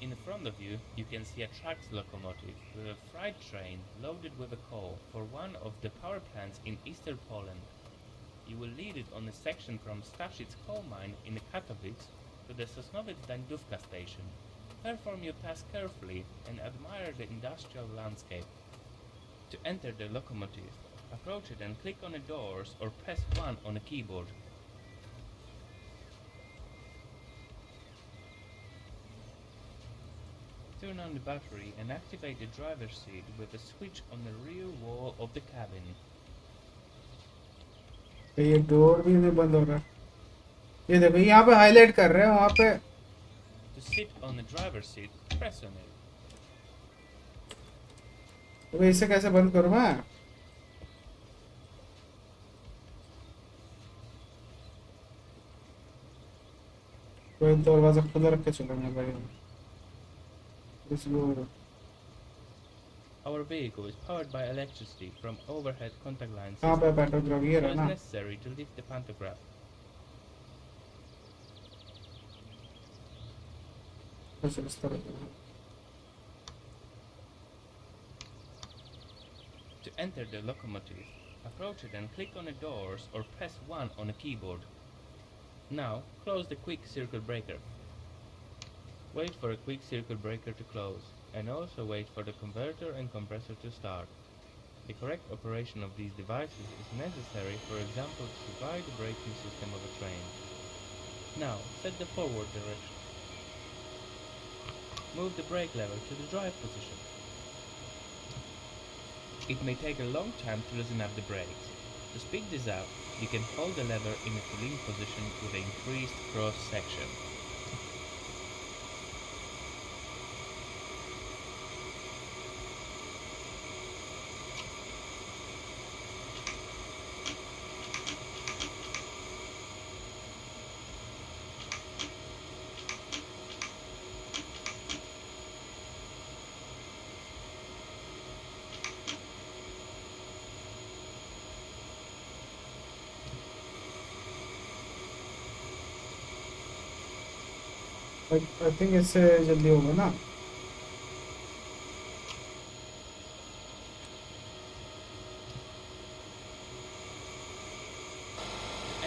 S4: In front of you, you can see a tracked locomotive with a freight train loaded with a coal for one of the power plants in eastern Poland. You will lead it on a section from Staszic coal mine in Katowice to the Sosnowiec-Dańdówka station. Perform your task carefully and admire the industrial landscape. To enter the locomotive, approach it and click on the doors or press 1 on a keyboard. Turn on the battery and activate the driver's seat with a switch on the rear wall of the cabin.
S1: ये door भी नहीं बंद हो रहा। ये देखो यहाँ पे हाईलाइट कर रहे हैं, वहाँ पे
S4: To sit on the driver's seat, press on it.
S1: तो इसे कैसे बंद करूँ मैं? कोई दरवाजा खुला रख के चलेंगे भाई। Let's go.
S4: Our vehicle is powered by electricity from overhead contact line
S1: कहाँ पे
S4: system,
S1: पेट्रोग्राफ ये
S4: so
S1: रहा
S4: it's
S1: ना?
S4: necessary to lift the pantograph.
S1: अच्छा इस तरह से।
S4: To enter the locomotive, approach it and click on the doors or press 1 on a keyboard. Now, close the quick circuit breaker. Wait for a quick circuit breaker to close, and also wait for the converter and compressor to start. The correct operation of these devices is necessary, for example, to survive the braking system of a train. Now, set the forward direction. Move the brake lever to the drive position. It may take a long time to loosen up the brakes. To speed this up, you can hold the lever in its lean position with the increased cross section.
S1: I think इससे जल्दी होगा ना?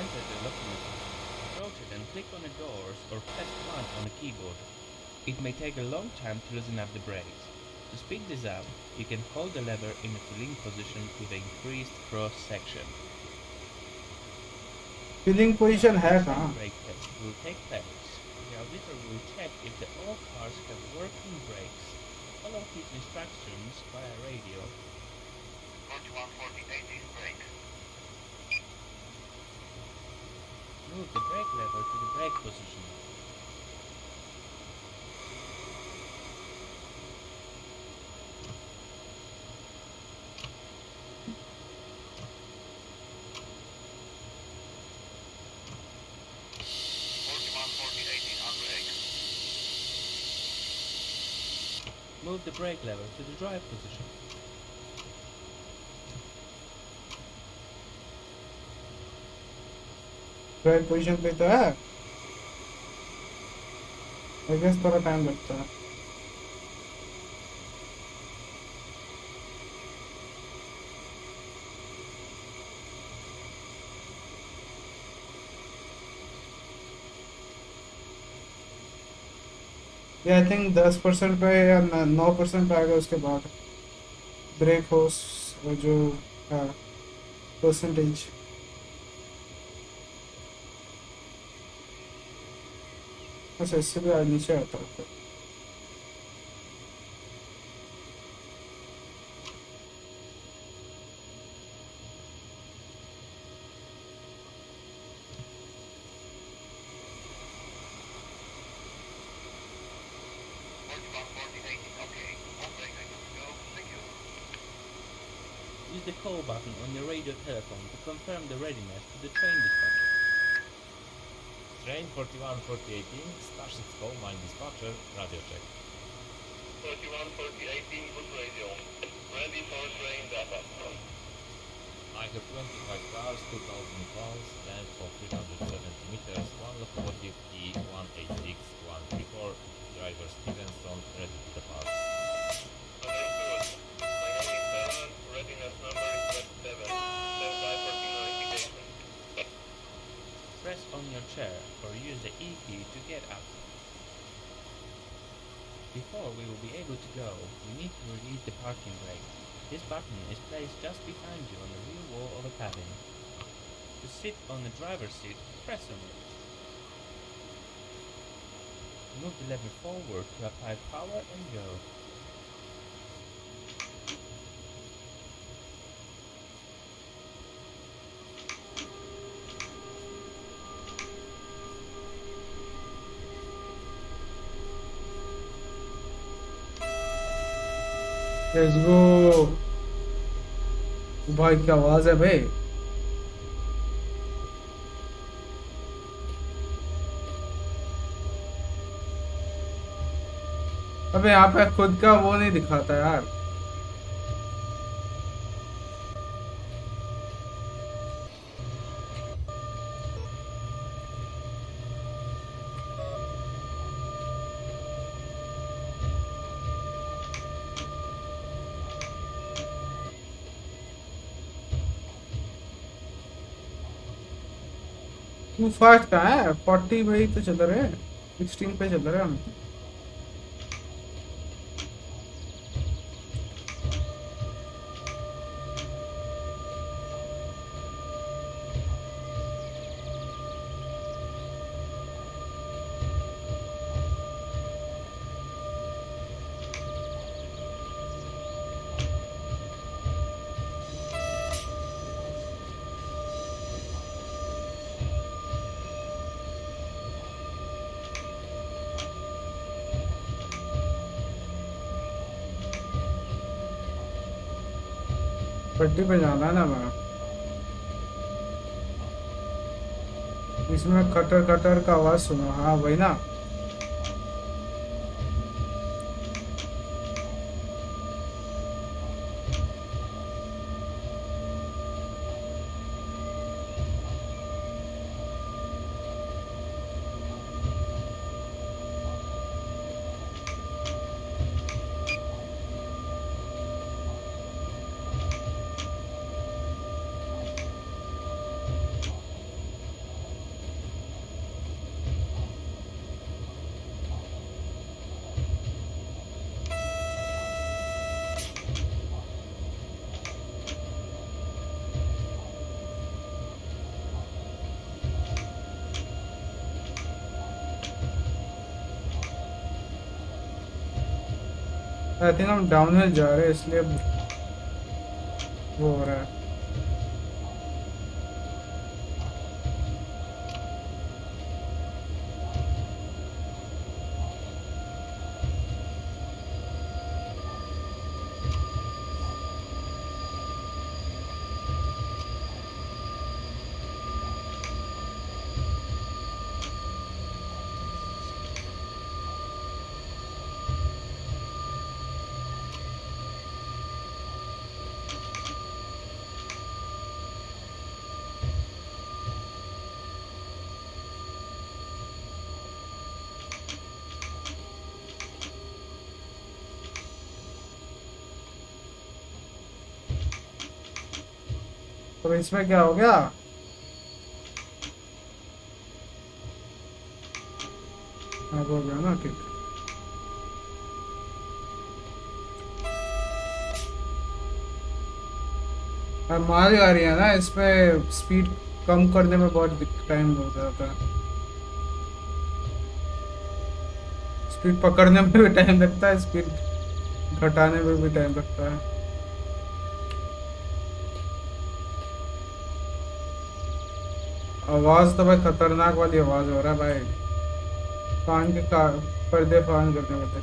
S4: Enter the locomotive. Approach it and click on the doors or press 1 on the keyboard. It may take a long time to loosen up the brakes. To speed this up, you can hold the lever in its lean position with the increased cross section.
S1: Feeling position है
S4: The
S1: कहाँ?
S4: brake test will take place. The auditor will check if all cars have working brakes. Follow his instructions via radio.
S6: 4148 is brake.
S4: Move the brake lever to the brake position. Move the brake lever to the drive position.
S1: Drive position पे तो है। I guess थोड़ा time लगता है। Yeah, I think 10% पे या 9% पे आएगा उसके बाद ब्रेक होस जो परसेंटेज। अच्छा इससे भी आज नीचे आता है।
S4: Use the call button on your radio telephone to confirm the readiness to the train dispatcher.
S2: Train 414018, Starship Call 9 Dispatcher, radio check.
S6: 414018, good radio. Ready for train data.
S2: I have 25 cars, 2000 tons, length of 370 meters, one locomotive E186134, driver Stevenson, ready to depart.
S6: Very good. My name is Alan, readiness number is 27. Stand by for signal indication.
S4: Press on your chair or use the E key to get up. Before we will be able to go, we need to release the parking brake. This button is placed just behind you on the rear wall of a cabin. To sit on the driver's seat, press on it. Move the lever forward to apply power and go.
S1: Let's go। भाई क्या आवाज है भाई। अबे यहाँ पे खुद का वो नहीं दिखाता यार। तू फास्ट कहाँ है? 40 में ही तो चल रहे हैं, 16 पे चल रहे हैं हम। पट्टी पे जाना है ना मैं। इसमें खटर खटर का आवाज सुना, हाँ वही ना। आई थिंक हम डाउन हिल जा रहे हैं इसलिए वो हो रहा है। तो इसमें क्या हो गया? हाँ हो गया ना, ठीक। अब माल आ रही है ना, इसमें स्पीड कम करने में बहुत टाइम हो जाता है। स्पीड पकड़ने में भी टाइम लगता है, स्पीड घटाने में भी टाइम लगता है। आवाज तो भाई खतरनाक वाली आवाज हो रहा है भाई, कान के पर्दे फान करने वाले।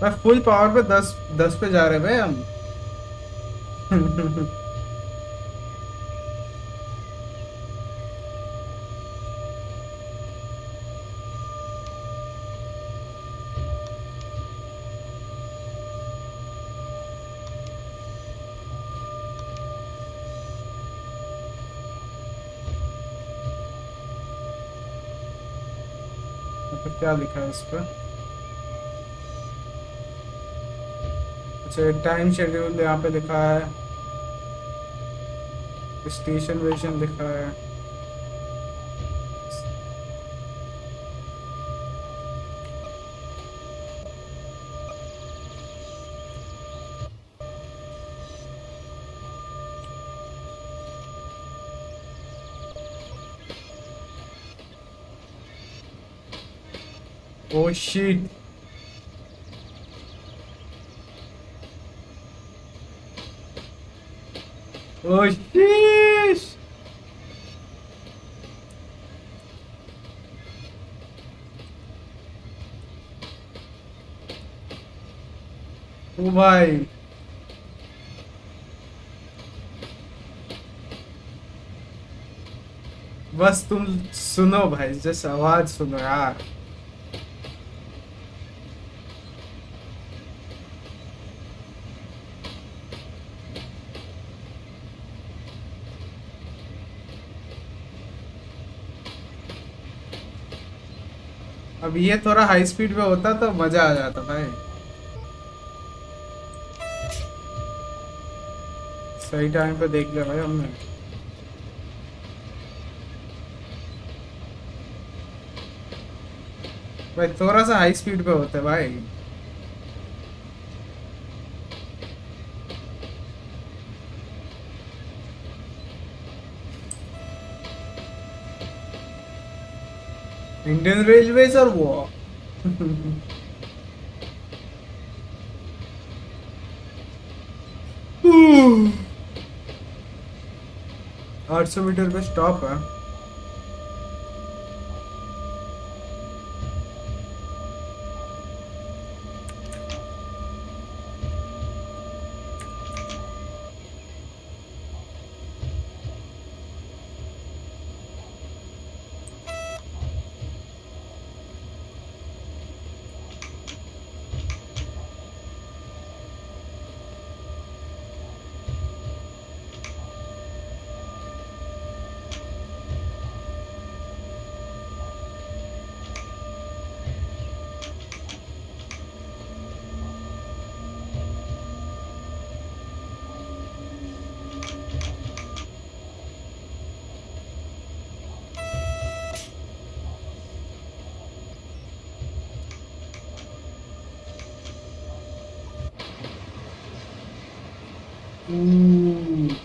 S1: भाई फुल पावर पे 10 पे जा रहे हैं भाई हम। तो क्या लिखा है इस पर? अच्छा, टाइम शेड्यूल यहाँ पे लिखा है, स्टेशन वेशन लिखा है। Oh shit. ओ शीश। ओ भाई, बस तुम सुनो भाई, जस्ट आवाज सुनो यार। अब ये थोड़ा हाई स्पीड पे होता तो मजा आ जाता भाई। सही टाइम पे देख लिया भाई हमने। भाई थोड़ा सा हाई स्पीड पे होते भाई। इंडियन रेलवेज और वो 800 मीटर पे स्टॉप है। Ooh.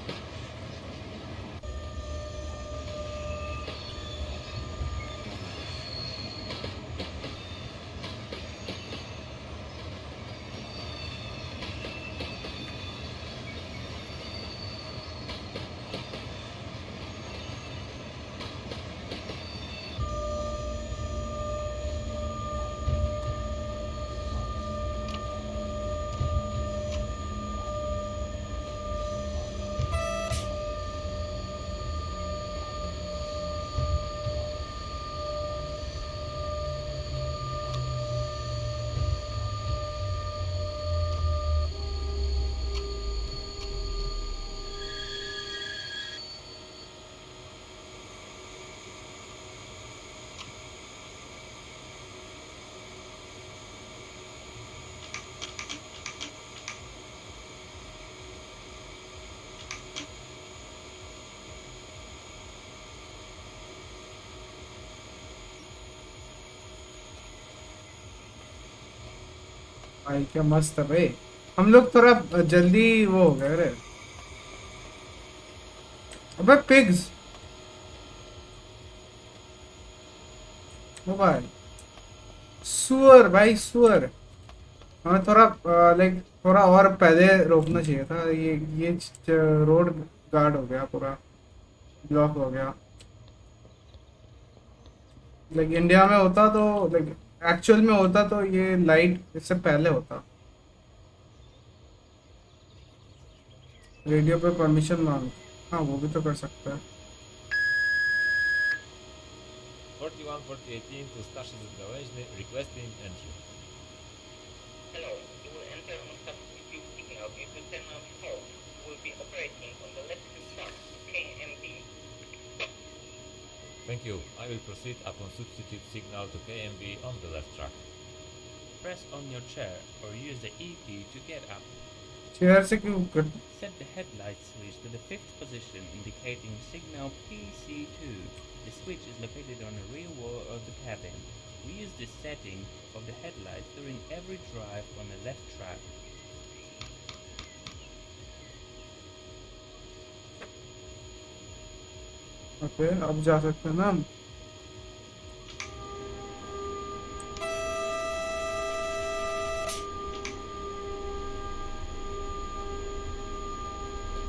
S1: भाई क्या मस्त है भाई। हम लोग थोड़ा जल्दी वो हो गए रे। अबे पिग्स। ओ भाई, सुअर भाई सुअर। हमें थोड़ा लाइक थोड़ा और पहले रोकना चाहिए था। ये रोड गार्ड हो गया, पूरा ब्लॉक हो गया। लाइक इंडिया में होता तो, लाइक एक्चुअल में होता तो ये लाइट इससे पहले होता। रेडियो पे परमिशन मांग। हाँ वो भी तो कर सकता है।
S2: 41 4018 to Staszic Gałęźny, requesting entry.
S6: Hello, you will enter on substitute signal due to terminal fault. Will be operating on the left track, KMB.
S2: Thank you. I will proceed upon substitute signal to KMB on the left track.
S4: Press on your chair or use the E key to get up.
S1: Chair से क्यों cut.
S4: Set the headlight switch to the 5th position, indicating signal PC2. The switch is located on the rear wall of the cabin. We use this setting of the headlights during every drive on the left track.
S1: Okay अब जा सकते हैं ना हम।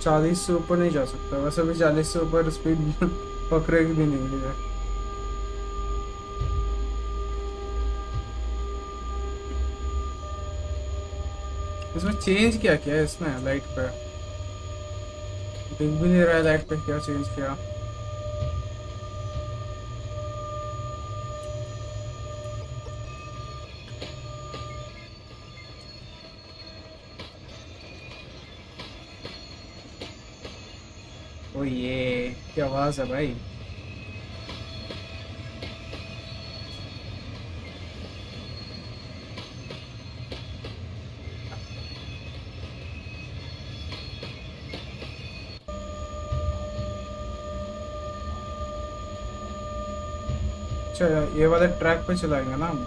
S1: चालीस से ऊपर नहीं जा सकता, वैसे भी 40 से ऊपर स्पीड पकड़ेगी भी नहीं है। इसमें चेंज क्या किया है इसमें लाइट पे? दिख भी नहीं रहा है लाइट पे क्या चेंज किया। ओ ये क्या आवाज है भाई। अच्छा ये वाले ट्रैक पे चलाएंगे ना हम।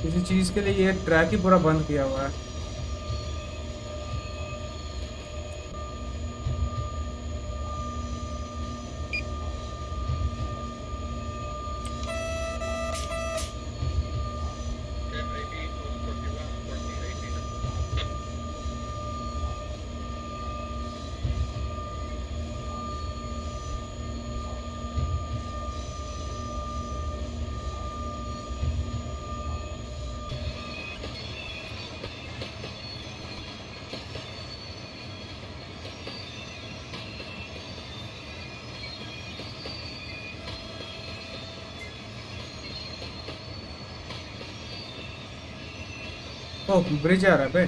S1: किसी चीज के लिए ये ट्रैक ही पूरा बंद किया हुआ है।
S5: maybe 241, 40, 18.
S1: ओह ब्रिज आ रहा है बे।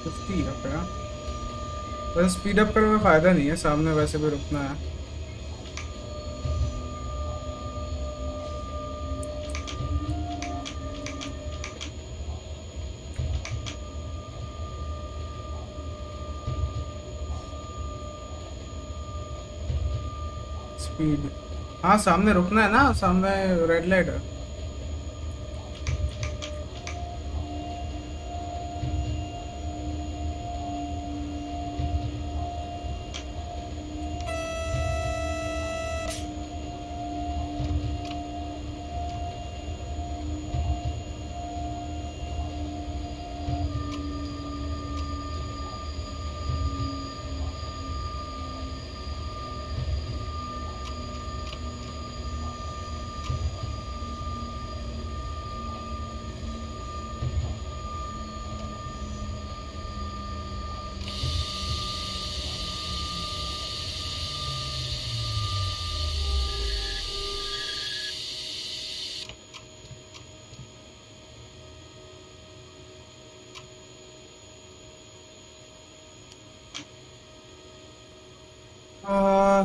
S1: फिफ्टी अप है। वैसे स्पीड अप करने में फायदा नहीं है, सामने वैसे भी रुकना है। स्पीड, हाँ सामने रुकना है ना, सामने रेड लाइट है।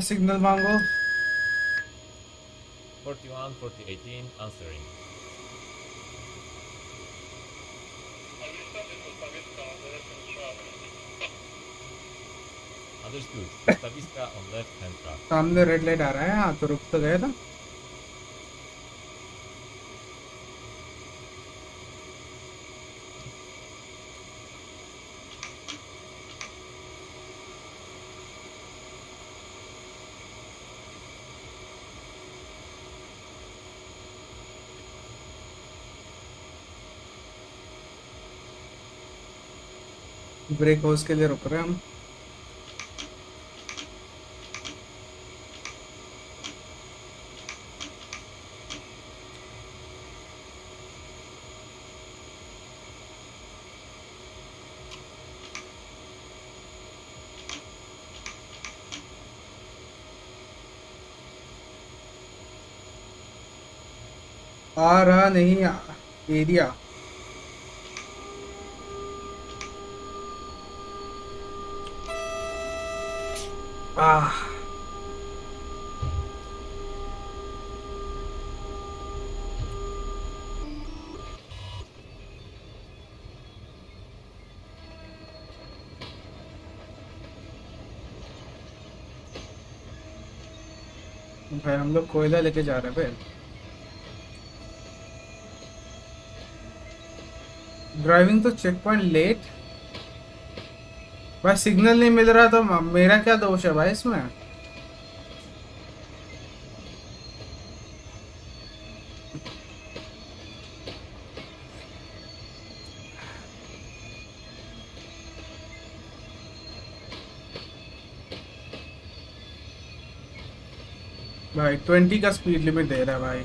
S1: सिग्नल मांगो।
S2: 41, 40, 18, answering. Understood. Stavista on left hand track.
S1: सामने रेड लाइट आ रहा है, हाँ तो रुक तो गए ना। ब्रेक हाउस के लिए रुक रहे हैं हम। आ रहा नहीं एरिया। आह भाई हम लोग कोयला लेके जा रहे हैं भाई। ड्राइविंग तो चेक पॉइंट लेट। भाई सिग्नल नहीं मिल रहा तो मेरा क्या दोष है भाई इसमें। भाई 20 का स्पीड लिमिट दे रहा है भाई।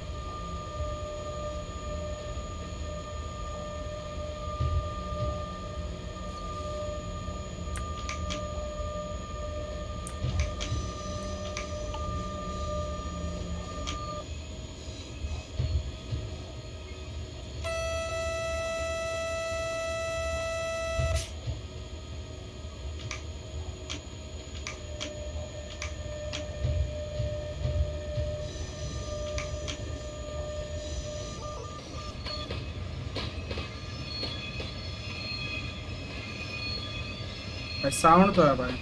S1: भाई साउंड तो है भाई।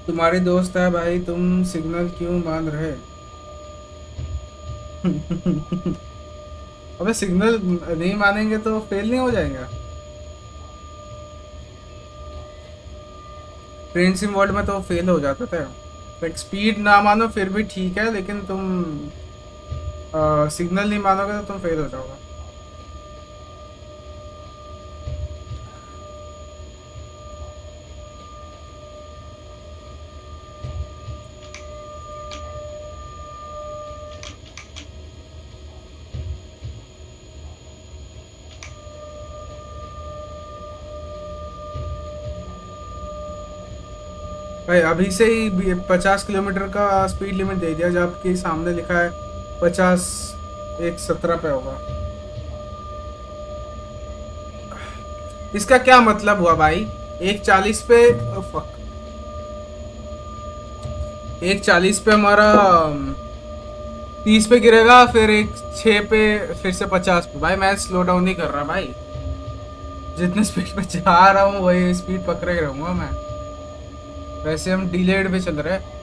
S1: तुम्हारी दोस्त है भाई, तुम सिग्नल क्यों मान रहे। अबे सिग्नल नहीं मानेंगे तो फेल नहीं हो जाएगा। ट्रेन सिम वर्ल्ड में तो फेल हो जाता था। लाइक स्पीड ना मानो फिर भी ठीक है, लेकिन तुम सिग्नल नहीं मानोगे तो तुम फेल हो जाओगे। भाई अभी से ही 50 किलोमीटर का स्पीड लिमिट दे दिया, जबकि सामने लिखा है 50। एक 17 पे होगा। इसका क्या मतलब हुआ भाई। एक 40 पे फक, एक 40 पे हमारा 30 पे गिरेगा, फिर एक 6 पे, फिर से 50 पे। भाई मैं स्लो डाउन नहीं कर रहा भाई, जितने स्पीड पे जा रहा हूँ वही स्पीड पकड़े ही रहूंगा मैं। वैसे हम डिलेड पे चल रहे हैं।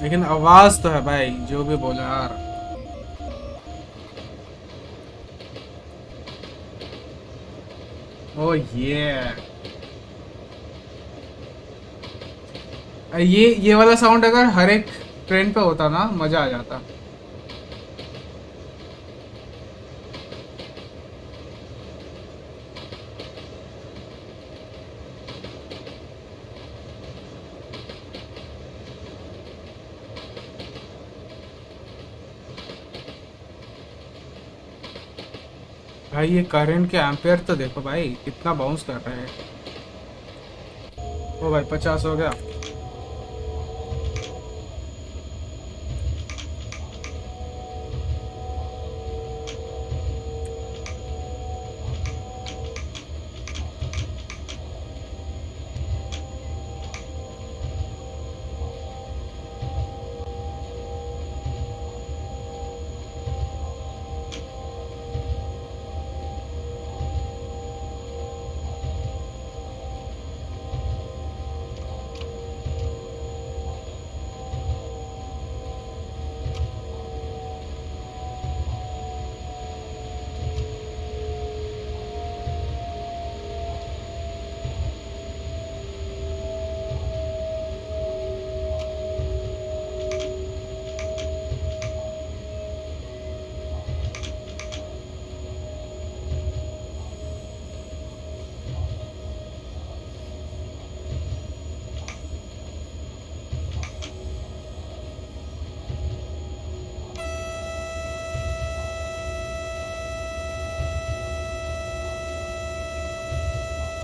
S1: लेकिन आवाज तो है भाई, जो भी बोले यार। ओ ये वाला साउंड अगर हर एक ट्रेन पे होता ना, मजा आ जाता। भाई ये करंट के एम्पेयर तो देखो भाई, कितना बाउंस कर रहे हैं। ओ भाई 50 हो गया।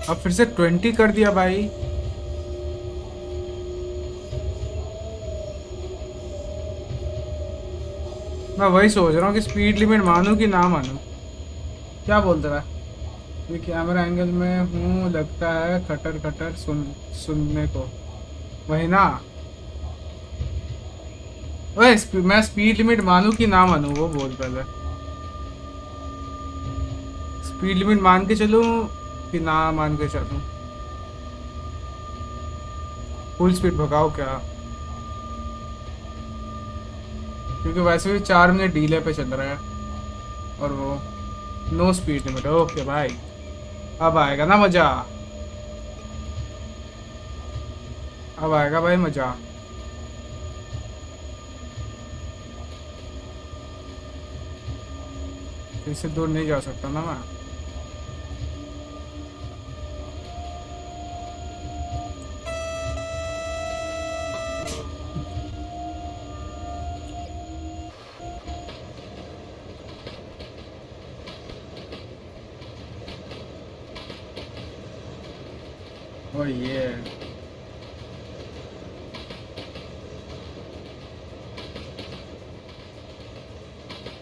S1: अब फिर से 20 कर दिया भाई। मैं वही सोच रहा हूँ कि स्पीड लिमिट मानूं कि ना मानूं। क्या बोलते रहा? ये कैमरा एंगल में हूँ, लगता है खटर खटर सुनने को। वही ना। ओए मैं स्पीड लिमिट मानूं कि ना मानूं, वो बोल पहले। स्पीड लिमिट मान के चलूं कि ना मान के चलूं? फुल स्पीड भगाओ क्या? क्योंकि वैसे भी 4 मिनट डीले पे चल रहा है। और वो नो स्पीड लिमिट। ओके भाई, अब आएगा ना मजा। अब आएगा भाई मजा। इससे दूर नहीं जा सकता ना मैं। ओ ये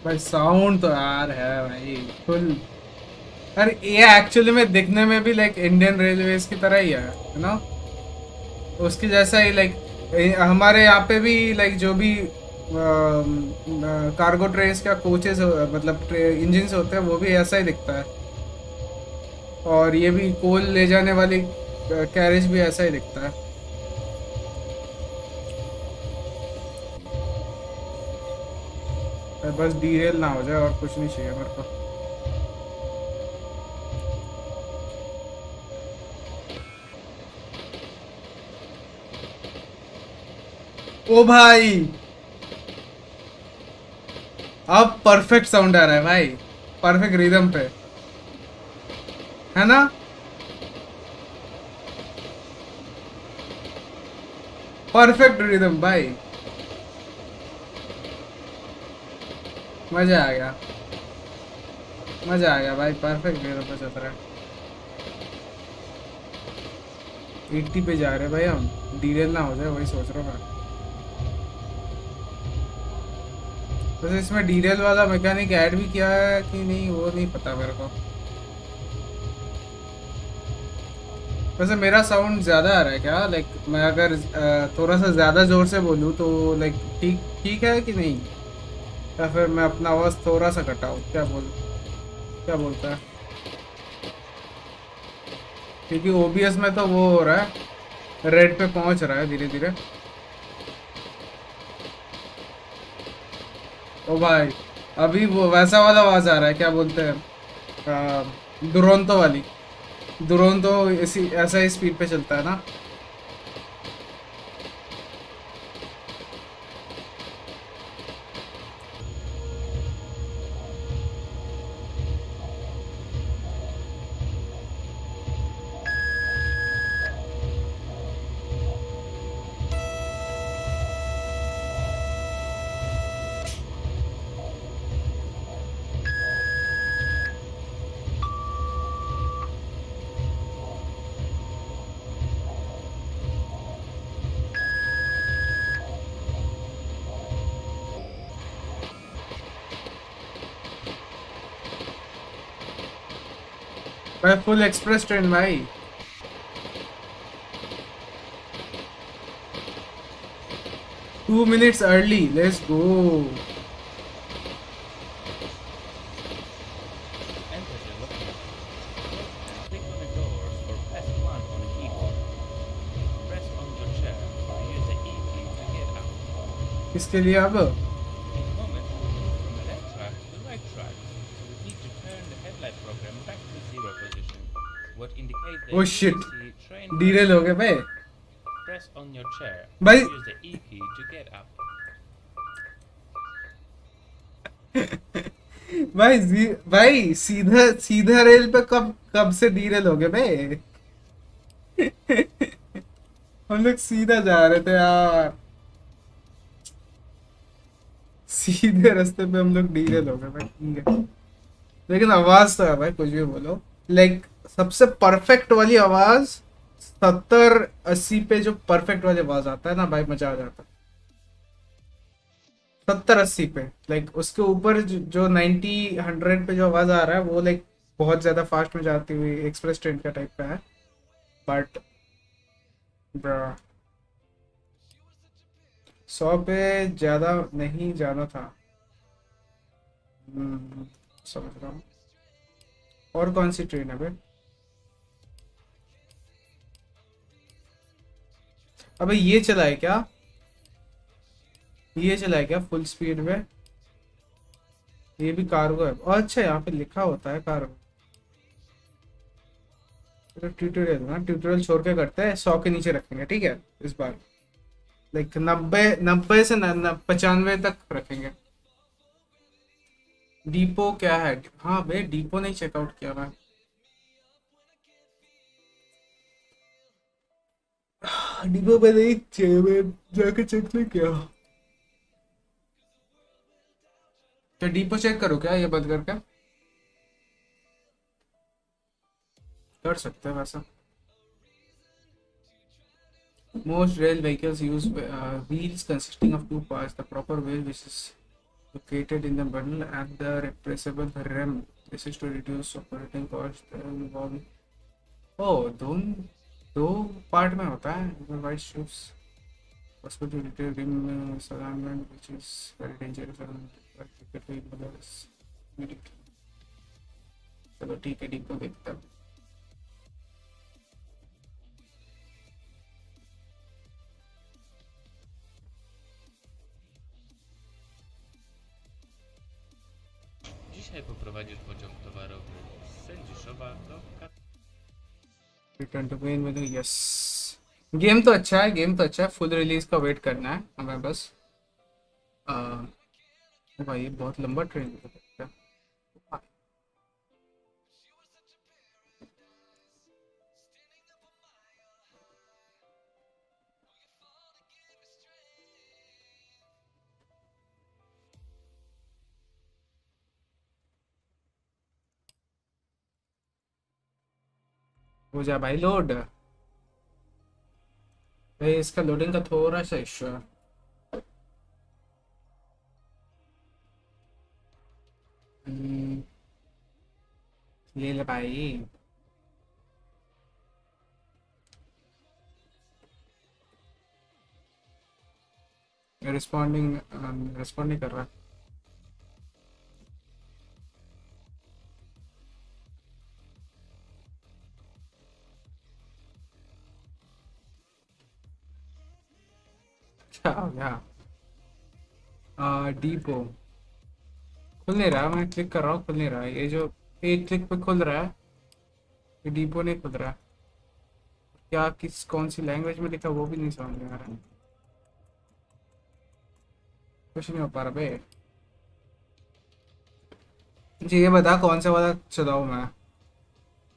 S1: भाई साउंड तो यार है भाई फुल। अरे ये एक्चुअली में दिखने में भी लाइक इंडियन रेलवेज की तरह ही है ना? उसकी जैसा ही लाइक हमारे यहाँ पे भी लाइक जो भी कार्गो ट्रेन्स का कोचेस मतलब इंजन होते हैं वो भी ऐसा ही दिखता है। और ये भी कोल ले जाने वाली कैरेज भी ऐसा ही दिखता है। बस डीरेल ना हो जाए और कुछ नहीं चाहिए मेरे को। ओ भाई, अब परफेक्ट साउंड आ रहा है भाई। परफेक्ट रिदम पे है ना? परफेक्ट रिदम भाई। मजा आ गया। मजा आ गया भाई, परफेक्ट रिदम पे चल रहा है। 80 पे जा रहे हैं भाई हम। डीरेल ना हो जाए वही सोच रहा हूँ मैं। वैसे इसमें डीरेल वाला मैकेनिक ऐड भी किया है कि नहीं वो नहीं पता मेरे को। वैसे मेरा साउंड ज़्यादा आ रहा है क्या? लाइक मैं अगर थोड़ा सा ज़्यादा ज़ोर से बोलूँ तो लाइक ठीक ठीक है कि नहीं? या फिर मैं अपना आवाज़ थोड़ा सा घटाऊँ? क्या बोलता है? क्योंकि ओबीएस में तो वो हो रहा है, रेड पे पहुंच रहा है धीरे धीरे। ओ भाई, अभी वो वैसा वाला आवाज़ आ रहा है, क्या बोलते हैं, दुरंतो वाली। दुरंतो इसी ऐसा ही स्पीड पे चलता है ना? भाई फुल एक्सप्रेस ट्रेन भाई। 2 minutes early, let's go.
S4: Enter the location and click on the doors or press 1 on the keyboard. Press on your chair or use the E key to get up.
S1: किसके लिए अब?
S4: In a moment, we will move from the left track to the right track, so we need to turn the headlight program back to zero position. What indicates the
S1: Oh shit,
S4: emergency train
S1: derail हो गए भाई।
S4: press on your chair
S1: भाई
S4: or use the E key to get up.
S1: भाई सीधा सीधा rail पे कब कब से डीरेल हो गए भाई? हम लोग सीधा जा रहे थे यार। सीधे रास्ते पे हम लोग डीरेल हो गए भाई, ठीक है। लेकिन आवाज तो है भाई, कुछ भी बोलो। लाइक सबसे परफेक्ट वाली आवाज 70-80 पे, जो परफेक्ट वाली आवाज आता है ना भाई, मजा आ जाता है। 70-80 पे, लाइक उसके ऊपर जो 90-100 पे जो आवाज आ रहा है वो लाइक बहुत ज्यादा फास्ट में जाती हुई एक्सप्रेस ट्रेन का टाइप का है। बट 100 पे ज्यादा नहीं जाना था। समझ रहा हूँ। और कौन सी ट्रेन है बे? अबे ये चला है क्या? ये चला है क्या फुल स्पीड में? ये भी कार्गो है? अच्छा, यहाँ पे लिखा होता है कार्गो। तो ट्यूटोरियल ना, ट्यूटोरियल छोड़ के करते हैं, 100 के नीचे रखेंगे ठीक है इस बार। लाइक 90 से 95 तक रखेंगे। डीपो क्या है? हाँ भाई, डीपो नहीं चेकआउट किया मैं। डीपो पे नहीं चाहिए, मैं जाके चेक नहीं किया। क्या डीपो चेक करो क्या ये बंद करके? कर सकते हैं वैसा। Most rail vehicles use wheels consisting of two parts: the proper wheel, which is located in the bundle, and the repressible rim. This is to reduce operating cost involved. Oh, दो पार्ट में होता है white ships. possible to retain rim alignment, which is very dangerous and typically models. चलो ठीक है, depot देखता हूँ।
S4: Dzisiaj poprowadzisz pociąg towarowy z Sędziszowa do
S1: return to main menu, yes. Game तो अच्छा है, गेम तो अच्छा है। फुल रिलीज का वेट करना है हमें बस। भाई ये बहुत लंबा ट्रेन है। हो जा भाई लोड। भाई इसका लोडिंग का थोड़ा सा इशू है। हम्म, ले ले भाई। रिस्पॉन्डिंग, रिस्पॉन्ड नहीं कर रहा। क्या हो गया? डीपो खुल नहीं रहा, मैं क्लिक कर रहा हूँ खुल नहीं रहा। ये जो एक क्लिक पे खुल रहा है, ये डीपो नहीं खुल रहा है। क्या किस कौन सी लैंग्वेज में लिखा वो भी नहीं समझ में आ रहा है। कुछ नहीं हो पा रहा बे। मुझे ये बता कौन सा वाला चलाऊँ मैं?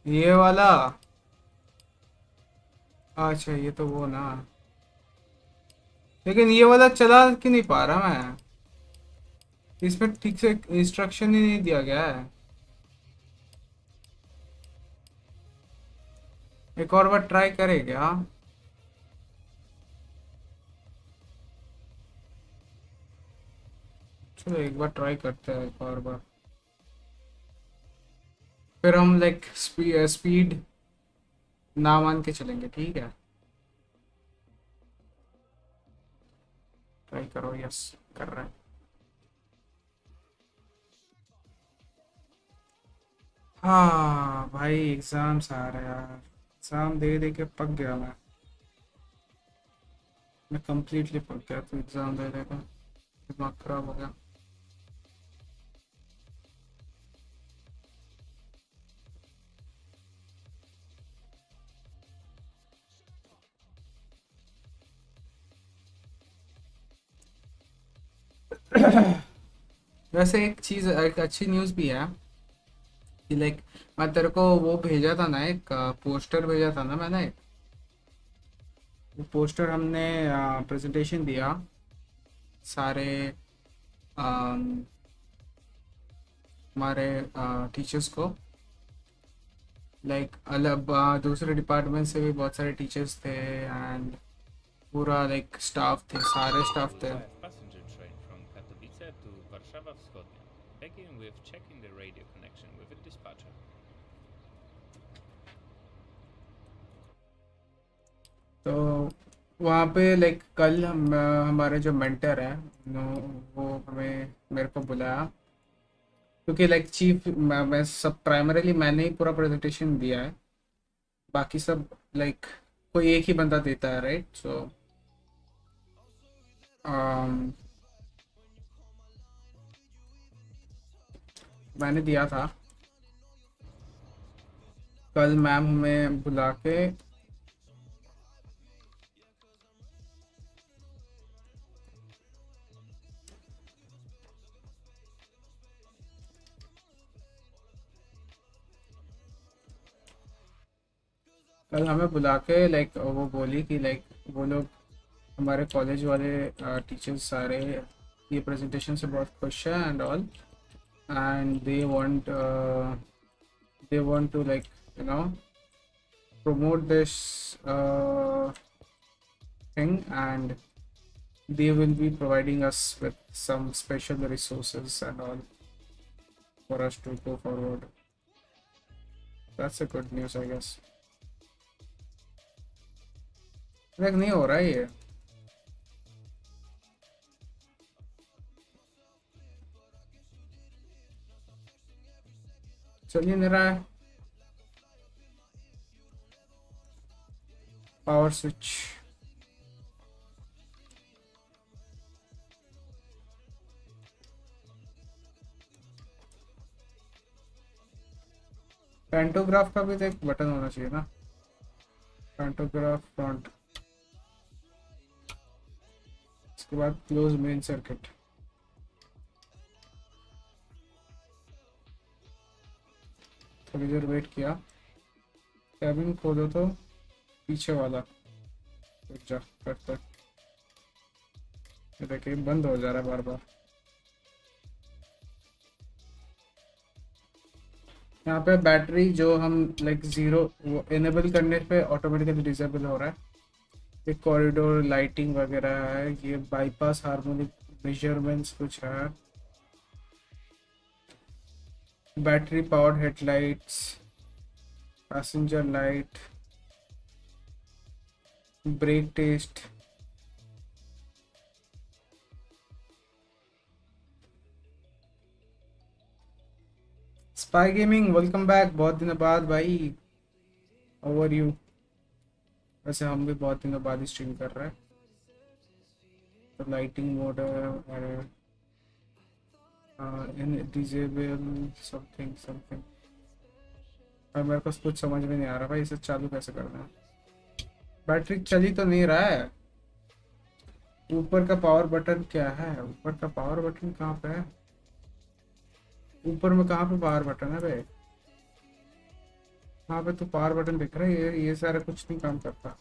S1: ये वाला? अच्छा ये तो वो ना। लेकिन ये वाला चला क्यों नहीं पा रहा मैं? इसमें ठीक से इंस्ट्रक्शन ही नहीं दिया गया है। एक और बार ट्राई करे क्या? चलो एक बार ट्राई करते हैं, एक और बार। फिर हम लाइक स्पीड ना मान के चलेंगे, ठीक है? ट्राई करो, यस कर रहे हैं। हाँ भाई एग्जाम्स आ रहे हैं यार। एग्जाम दे दे के पक गया मैं कंप्लीटली पक गया। तो एग्जाम दे देगा दिमाग खराब हो गया। वैसे एक चीज़, एक अच्छी न्यूज़ भी है कि लाइक मैं तेरे को वो भेजा था ना, एक पोस्टर भेजा था ना मैंने। वो पोस्टर हमने प्रेजेंटेशन दिया सारे हमारे टीचर्स को। लाइक अलग दूसरे डिपार्टमेंट से भी बहुत सारे टीचर्स थे एंड पूरा लाइक स्टाफ थे, सारे
S2: Okay,
S1: स्टाफ
S2: we
S1: थे।
S2: have passenger train from Katowice to Warszawa, Wschodnia. Begin with checking the radio connection with the dispatcher.
S1: तो वहाँ पे लाइक कल हमारे जो मेंटर है वो हमें मेरे को बुलाया, क्योंकि लाइक चीफ मैं सब प्राइमरीली मैंने ही पूरा प्रेजेंटेशन दिया है, बाकी सब लाइक कोई एक ही बंदा देता है, राइट? सो मैंने दिया था। कल मैम हमें बुला के कल हमें बुला के लाइक वो बोली कि लाइक वो लोग हमारे कॉलेज वाले टीचर्स सारे ये प्रेजेंटेशन से बहुत खुश है and all, and they want to like you know promote this thing, and they will be providing us with some special resources and all for us to go forward. That's a good news, I guess. Like नहीं हो रहा है ये। चलिए नहीं रहा है। Power switch. Pantograph का भी तो एक बटन होना चाहिए ना, पैंटोग्राफ फ्रंट, इसके बाद क्लोज मेन सर्किट। थोड़ी देर वेट किया, कैबिन खोलो तो पीछे वाला रुक जा करते, ये देखिए बंद हो जा रहा है बार बार। यहाँ पे बैटरी जो हम लाइक ज़ीरो वो इनेबल करने पे ऑटोमेटिकली डिसेबल हो रहा है। ये कॉरिडोर लाइटिंग वगैरह है, ये बाईपास हार्मोनिक मेजरमेंट्स कुछ है, battery powered headlights, passenger light, brake test. Spy gaming welcome back, बहुत दिनों बाद भाई, हाउ आर यू? वैसे हम भी बहुत दिनों बाद स्ट्रीम कर रहे हैं। तो लाइटिंग मोड और इन डिजेबल समथिंग समथिंग, और मेरे को कुछ समझ में नहीं आ रहा भाई इसे चालू कैसे करना है। बैटरी चली तो नहीं रहा है। ऊपर का पावर बटन क्या है? ऊपर का पावर बटन कहाँ पे है? ऊपर में कहाँ पे पावर बटन है भाई? वहाँ पे तो पावर बटन दिख रहा है, ये सारा कुछ नहीं काम करता।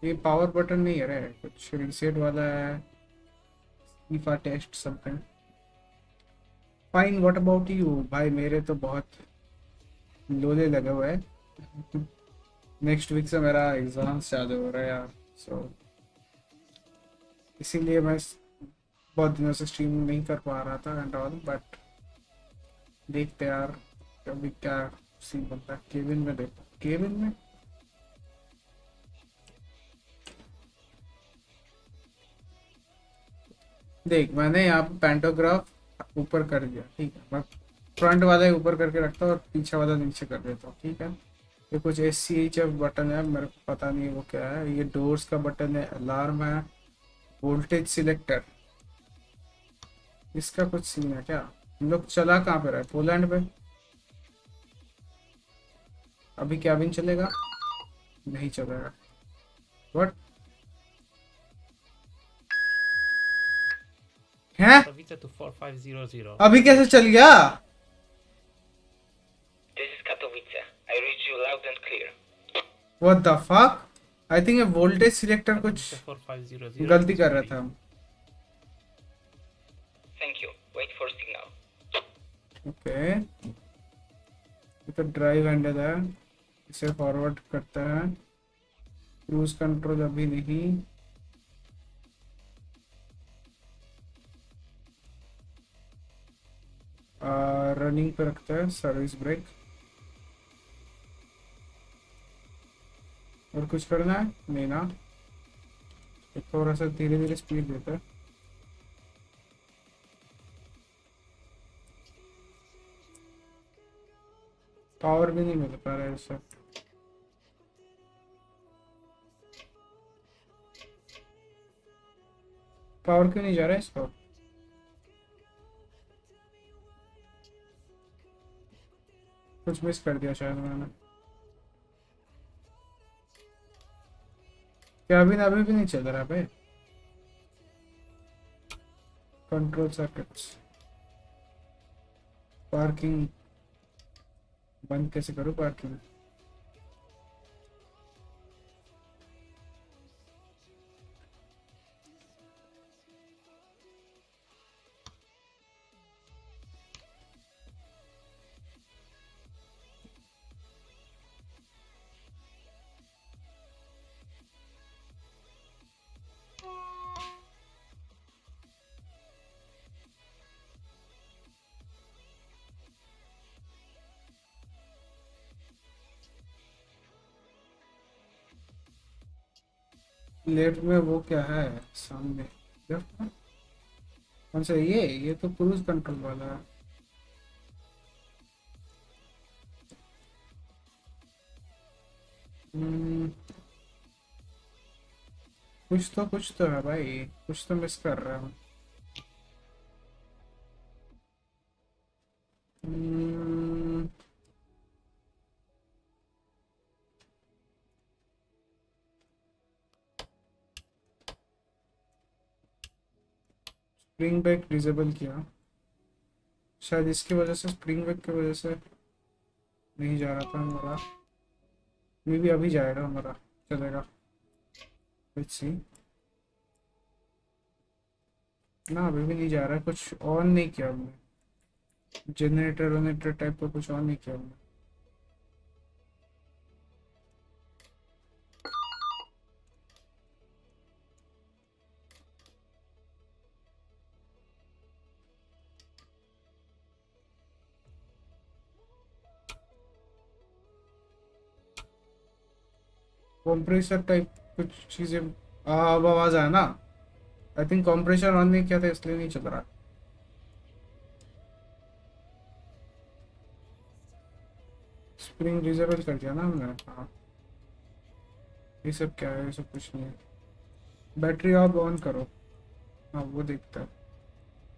S1: ये पावर बटन नहीं है रे, कुछ रीसेट वाला है, ईफा test something. Fine, what about you? भाई मेरे तो बहुत लोले लगे हुए हैं। नेक्स्ट वीक से मेरा एग्जाम चालू हो रहा है यार, सो इसीलिए मैं बहुत दिनों से स्ट्रीम नहीं कर पा रहा था एंड ऑल, बट देखते यार अभी क्या सीन बनता है। केबिन में देखो, केबिन में देख, मैंने यहाँ पे पैंटोग्राफ ऊपर कर दिया, ठीक है। मैं फ्रंट वाला ही ऊपर करके रखता हूँ और पीछे वाला नीचे कर देता हूँ, ठीक है। ये कुछ SCHF बटन है, मेरे को पता नहीं वो क्या है। ये डोर्स का बटन है, अलार्म है, वोल्टेज सिलेक्टर, इसका कुछ सीन है क्या? हम लोग चला कहाँ पे रहे? पोलैंड पे। अभी कैबिन चलेगा? नहीं चलेगा। व्हाट है?
S4: Katowice to 4500.
S1: अभी कैसे चल गया?
S6: This is Katowice. I reach you loud and clear.
S1: What the fuck? I think ये वोल्टेज सिलेक्टर कुछ
S4: Katowice 4500.
S1: गलती कर रहा था हम।
S6: Thank you. Wait for signal.
S1: Okay, ये तो ड्राइव हैंडल है, इसे फॉरवर्ड करते हैं। क्रूज कंट्रोल अभी नहीं। रनिंग पे रखते हैं, सर्विस ब्रेक। और कुछ करना है नहीं ना, एक थोड़ा सा धीरे धीरे स्पीड देते हैं। पावर भी नहीं मिल पा रहा है इससे। पावर क्यों नहीं जा रहा है इसको? कुछ मिस कर दिया शायद मैंने। क्या अभी भी नहीं चल रहा भाई? कंट्रोल सर्किट्स, पार्किंग बंद कैसे करूँ पार्किंग? लेफ्ट में वो क्या है सामने? लेफ्ट में कौन सा? ये तो क्रूज कंट्रोल वाला है। हम्म, कुछ तो है भाई, कुछ तो मिस कर रहा हूँ। हम्म, स्प्रिंग ब्रेक डिसेबल किया, शायद इसकी वजह से, स्प्रिंग ब्रेक की वजह से नहीं जा रहा था हमारा। मे भी अभी जाएगा हमारा, चलेगा। Let's see. ना अभी भी नहीं जा रहा है, कुछ ऑन नहीं किया हमने, जनरेटर वनेटर टाइप का कुछ ऑन नहीं किया हमने। कंप्रेसर टाइप कुछ चीजें, अब आवाज आया ना। आई थिंक कंप्रेसर ऑन नहीं किया था इसलिए नहीं चल रहा। स्प्रिंग डिसेबल कर दिया ना हमने, हाँ। ये सब क्या है? ये सब कुछ नहीं है। बैटरी आप ऑन करो, हाँ वो देखता है।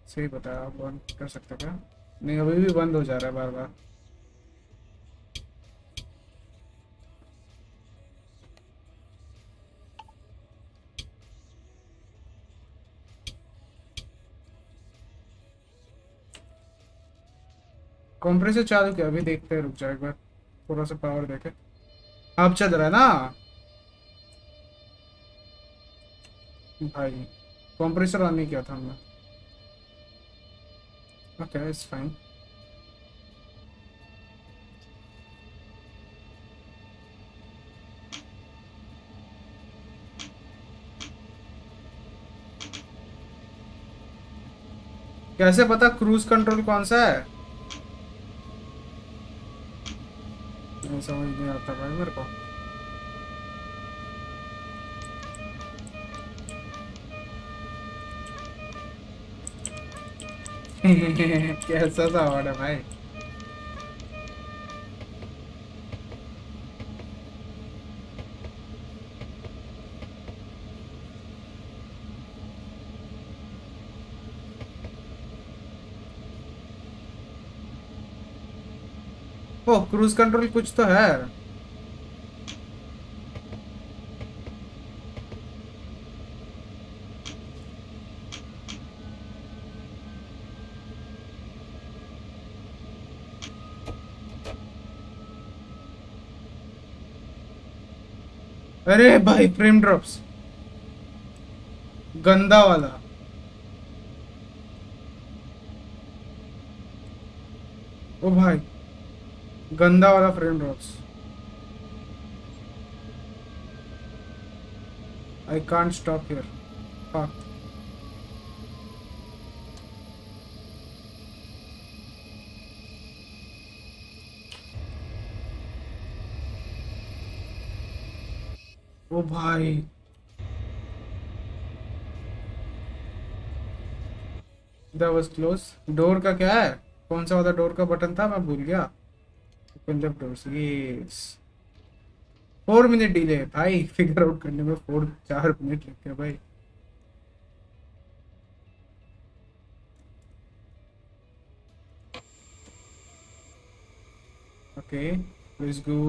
S1: सही बताया, आप ऑन कर सकते हैं क्या? नहीं अभी भी बंद हो जा रहा है बार बार। कंप्रेसर चालू किया, अभी देखते हैं, रुक जाए एक बार, थोड़ा सा पावर देखे। अब चल रहा है ना भाई? कंप्रेसर ऑन नहीं किया था हमने। Okay it's fine. कैसे पता क्रूज कंट्रोल कौन सा है? नहीं समझ नहीं आता भाई मेरे को। कैसा सा आवाज है भाई? ओ क्रूज कंट्रोल कुछ तो है। अरे भाई फ्रेम ड्रॉप्स, गंदा वाला। ओ भाई गंदा वाला frame drops. I can't stop here. Fuck. ओ भाई. That was close. डोर का क्या है? कौन सा वाला डोर का बटन था, मैं भूल गया. Open left doors. Yes. 4 minute delay भाई, फिगर आउट करने में 4 मिनट लग गया भाई. Okay, let's go.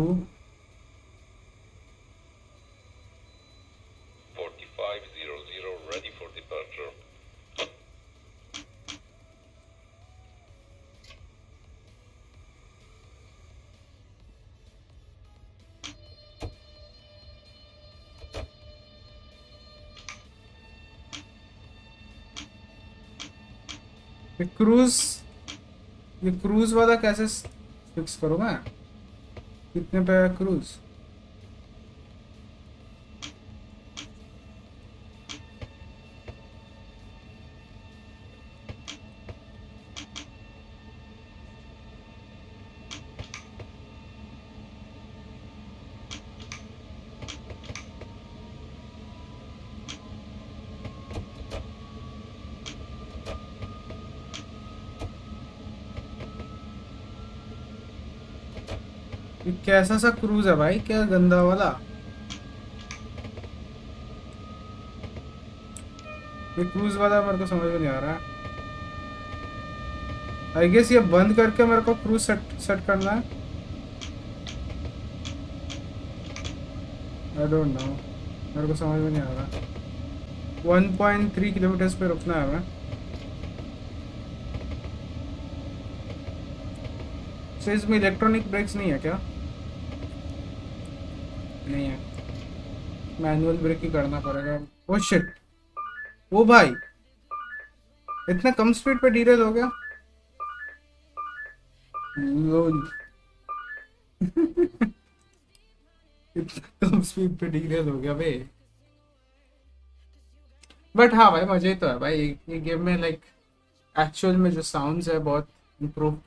S5: 4500 ready for departure.
S1: ये क्रूज ये क्रूज वाला कैसे फिक्स करूँ मैं? कितने पे है क्रूज? ये कैसा सा क्रूज है भाई, क्या गंदा वाला. ये क्रूज वाला मेरे को समझ में नहीं आ रहा है. आई गेस ये बंद करके मेरे को क्रूज सेट सेट करना है. आई डोंट नो, मेरे को समझ में नहीं आ रहा. 1.3 किलोमीटर पे रुकना है हमें. तो इसमें इलेक्ट्रॉनिक ब्रेक्स नहीं है क्या? नहीं है, मैनुअल ब्रेक ही करना पड़ेगा. Oh shit. ओ भाई, इतना कम स्पीड पे डीरेल हो गया. लोल. इतना कम स्पीड पे डीरेल हो गया भाई. बट हाँ भाई, मजे तो है भाई ये गेम में. लाइक एक्चुअल में जो साउंड्स है बहुत इम्प्रूव.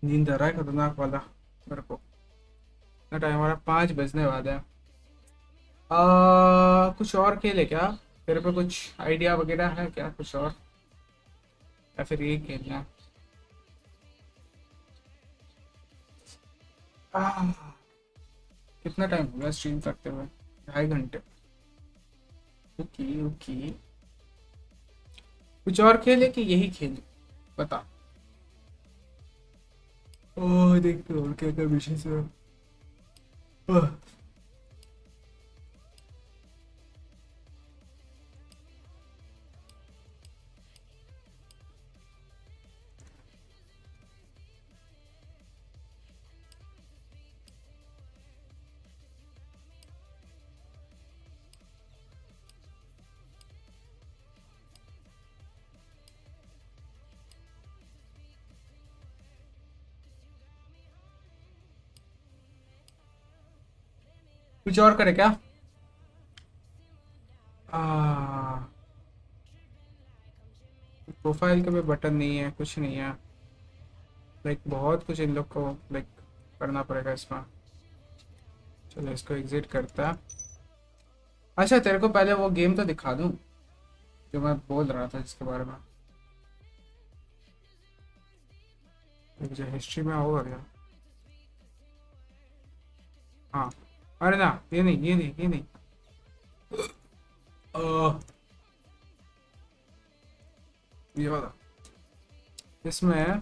S1: नींद आ रहा है खतरनाक वाला मेरे को. इतना टाइम हमारा 5 बजने वाला है. कुछ और खेले क्या? तेरे पे कुछ आइडिया वगैरह है क्या कुछ और, या फिर ये खेलना है? आह, कितना टाइम हो गया स्ट्रीम करते हुए? 2.5 घंटे. Okay okay. कुछ और खेले कि यही खेले, बता. ओह देखते और क्या क्या विषय से. ओह, कुछ और करे क्या? प्रोफाइल का भी बटन नहीं है, कुछ नहीं है. लाइक बहुत कुछ इन लोग को लाइक करना पड़ेगा इसमें. चलो इसको एग्जिट करता है. अच्छा तेरे को पहले वो गेम तो दिखा दूं जो मैं बोल रहा था जिसके बारे में. मुझे हिस्ट्री में होगा क्या? हाँ. अरे ना, ये नहीं ये नहीं ये नहीं. अह, ये वाला. इसमें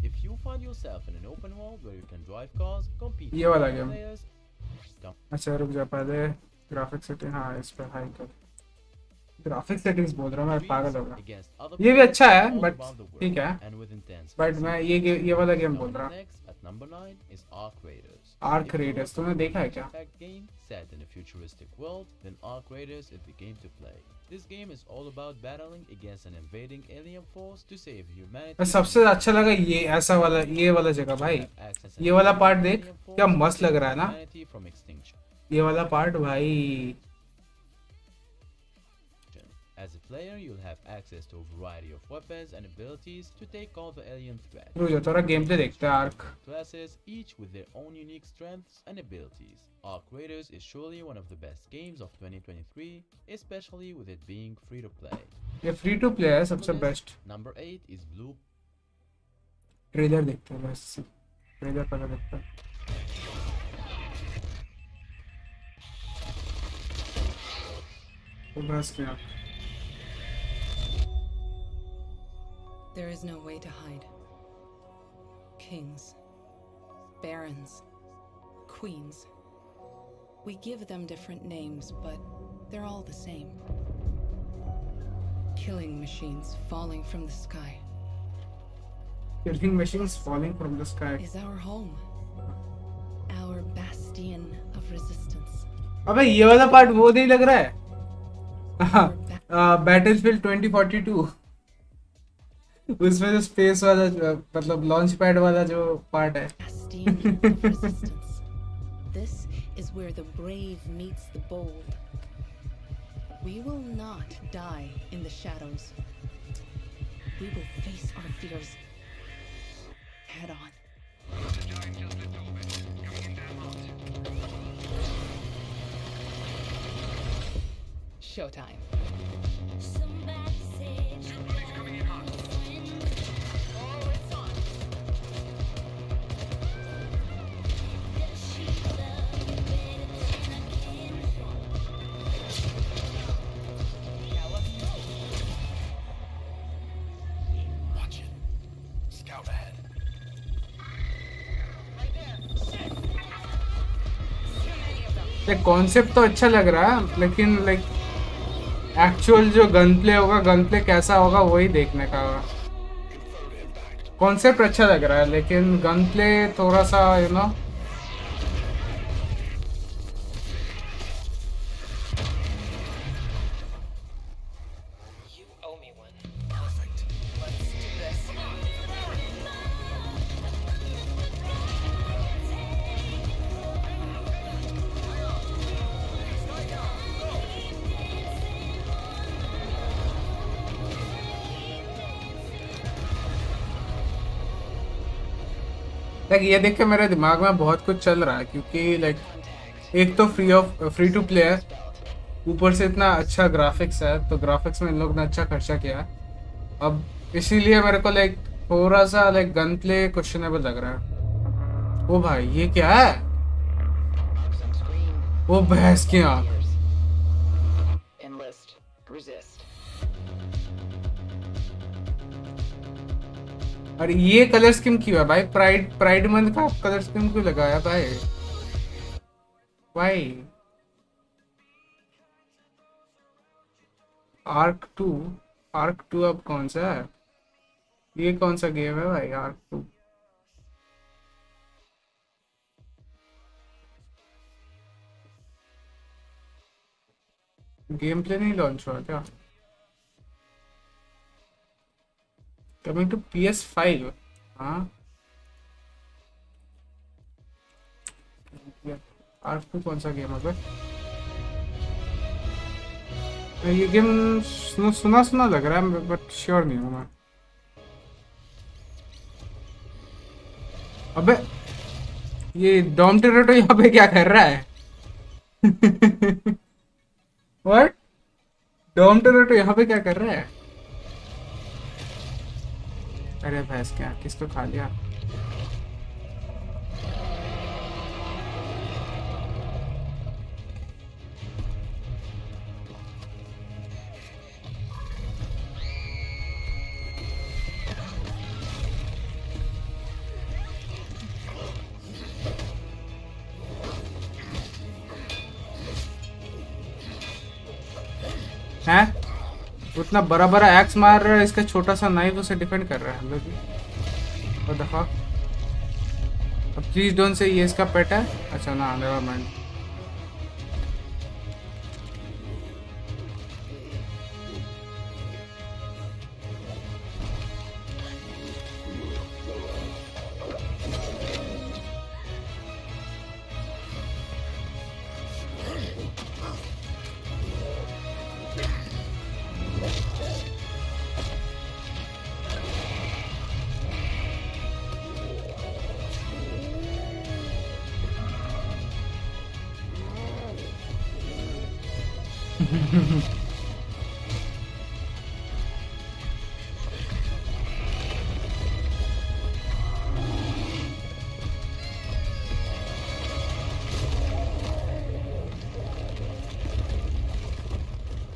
S7: If you find yourself in an open world where you can drive cars, compete
S1: ये
S7: with
S1: वाला
S7: other
S1: गेम.
S7: players,
S1: अच्छा रुक जा, पहले ग्राफिक सेटिंग. हाँ इस पर हाई कर. ग्राफिक सेटिंग्स बोल रहा हूँ मैं, पागल होगा।
S7: against other
S1: ये भी
S7: players
S1: अच्छा है
S7: all
S1: but
S7: around the world,
S1: ठीक है,
S7: and with intense
S1: बट मैं ये वाला गेम बोल
S7: Coming
S1: रहा।
S7: next at number 9 is Ark Raiders.
S1: Arc
S7: If you're
S1: readers
S7: looking
S1: तूने
S7: for
S1: देखा है
S7: an
S1: क्या?
S7: action-packed game set in a futuristic world, then Ark Raiders is the game to play. This game is all about battling against an invading alien force to save humanity.
S1: मैं सबसे अच्छा लगा ये ऐसा वाला, ये वाला जगह भाई, ये वाला पार्ट देख क्या मस्त लग रहा है ना,
S7: from extinction.
S1: ये वाला पार्ट भाई।
S7: As a player, you'll have access to a variety of weapons and abilities to take on the alien threat.
S1: रुक जा थोड़ा गेम प्ले देखते हैं arc.
S7: Classes, each with their own unique strengths and abilities. Ark Raiders is surely one of the best games of 2023, especially with it being free to play.
S1: ये free to play है सबसे best.
S7: Number 8 is Blue.
S1: Trailer देखते हैं बस, trailer पता देखते हैं। तो बस क्या,
S8: There is no way to hide. Kings, barons, queens. We give them different names, but they're all the same. Killing machines falling from the sky
S1: killing machines falling from the sky।
S8: is our home. Our bastion of resistance.
S1: अबे ये वाला part वो नहीं लग रहा है?
S8: Our
S1: battlefield 2042 उसमें जो स्पेस वाला मतलब लॉन्च पैड वाला जो पार्ट है।
S8: bastion of resistance. This is where the brave meets the bold. We will not die in the shadows. We will face our fears head on. Showtime.
S1: Like concept तो अच्छा लग रहा है, लेकिन like actual जो gun play होगा, gun play कैसा होगा वही देखने का होगा। कॉन्सेप्ट अच्छा लग रहा है लेकिन गन प्ले थोड़ा सा यू नो लाइक ये देख के मेरे दिमाग में बहुत कुछ चल रहा है, क्योंकि लाइक एक तो फ्री टू प्ले है, ऊपर से इतना अच्छा ग्राफिक्स है, तो ग्राफिक्स में इन लोग ने अच्छा खर्चा किया है। अब इसीलिए मेरे को लाइक थोड़ा सा लाइक गन प्ले क्वेश्चनेबल लग रहा है। ओ भाई ये क्या है? वो भैंस की आँख।
S9: Enlist. Resist.
S1: और ये कलर स्कीम क्यों है भाई? प्राइड मंथ का कलर स्कीम क्यों लगाया भाई? भाई आर्क टू अब कौन सा है? ये कौन सा गेम है भाई आर्क 2? गेम प्ले नहीं लॉन्च हुआ क्या? Coming to PS5। हाँ आर्क 2 कौन सा गेम है? ये गेम सुना लग रहा है बट श्योर नहीं हूँ मैं। अबे ये डॉम टेरेटो यहाँ पे क्या कर रहा है? व्हाट? डॉम टेरेटो यहाँ पे क्या कर रहा है? अरे भैंस क्या, किसको खा लिया? हैं? उतना बड़ा बड़ा एक्स मार रहा है, इसका छोटा सा नाइफ उसे डिफेंड कर रहा है हम लोग। What the fuck. अब प्लीज डोंट से ये इसका पेट है। अच्छा ना, never mind.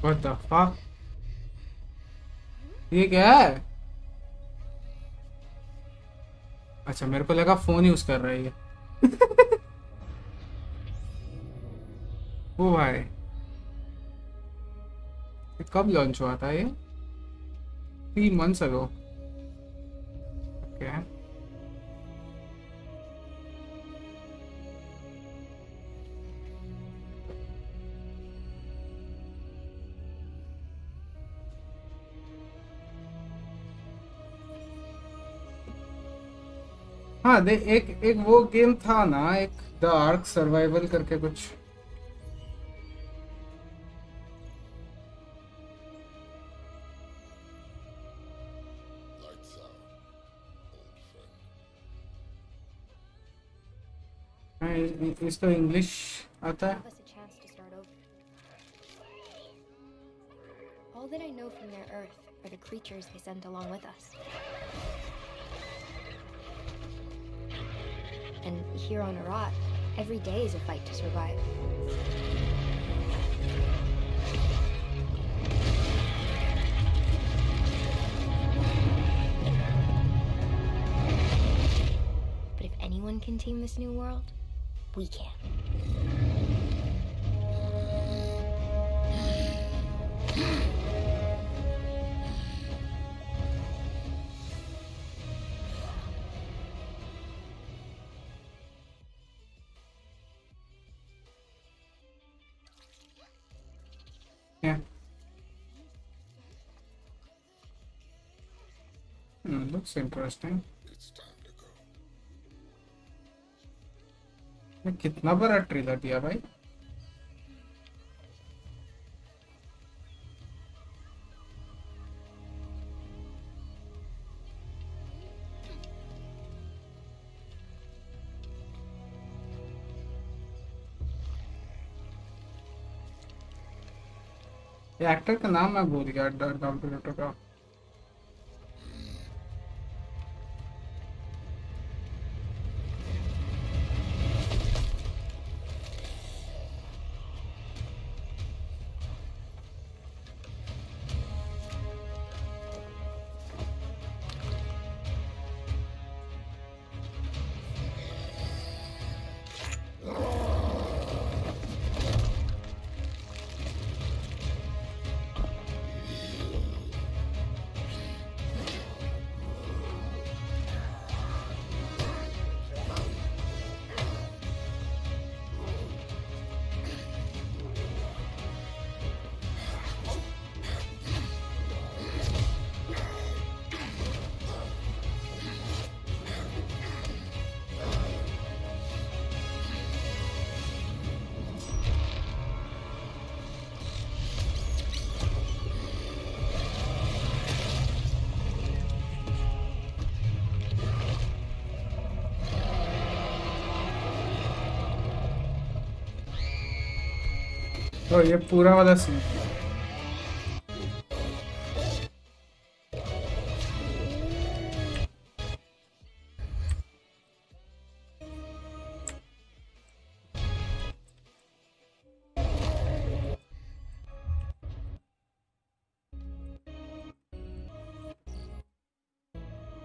S1: What the fuck, ये क्या है? अच्छा मेरे को लगा फोन यूज कर रहा है ये। ओ भाई, ये कब लॉन्च हुआ था ये? 3 months ago। ओके। हाँ दे, एक एक वो गेम था ना, एक द आर्क सर्वाइवल करके कुछ। हाँ, इसको इंग्लिश आता है।
S9: Give us a chance to start over. All that I know from their Earth are the creatures they sent along with us. And here on Arat, every day is a fight to survive. But if anyone can tame this new world, we can.
S1: Yeah. Looks interesting. ये कितना बड़ा trailer दिया भाई। ये actor का नाम मैं भूल गया, डॉक्टर का। तो ये पूरा वाला सीन।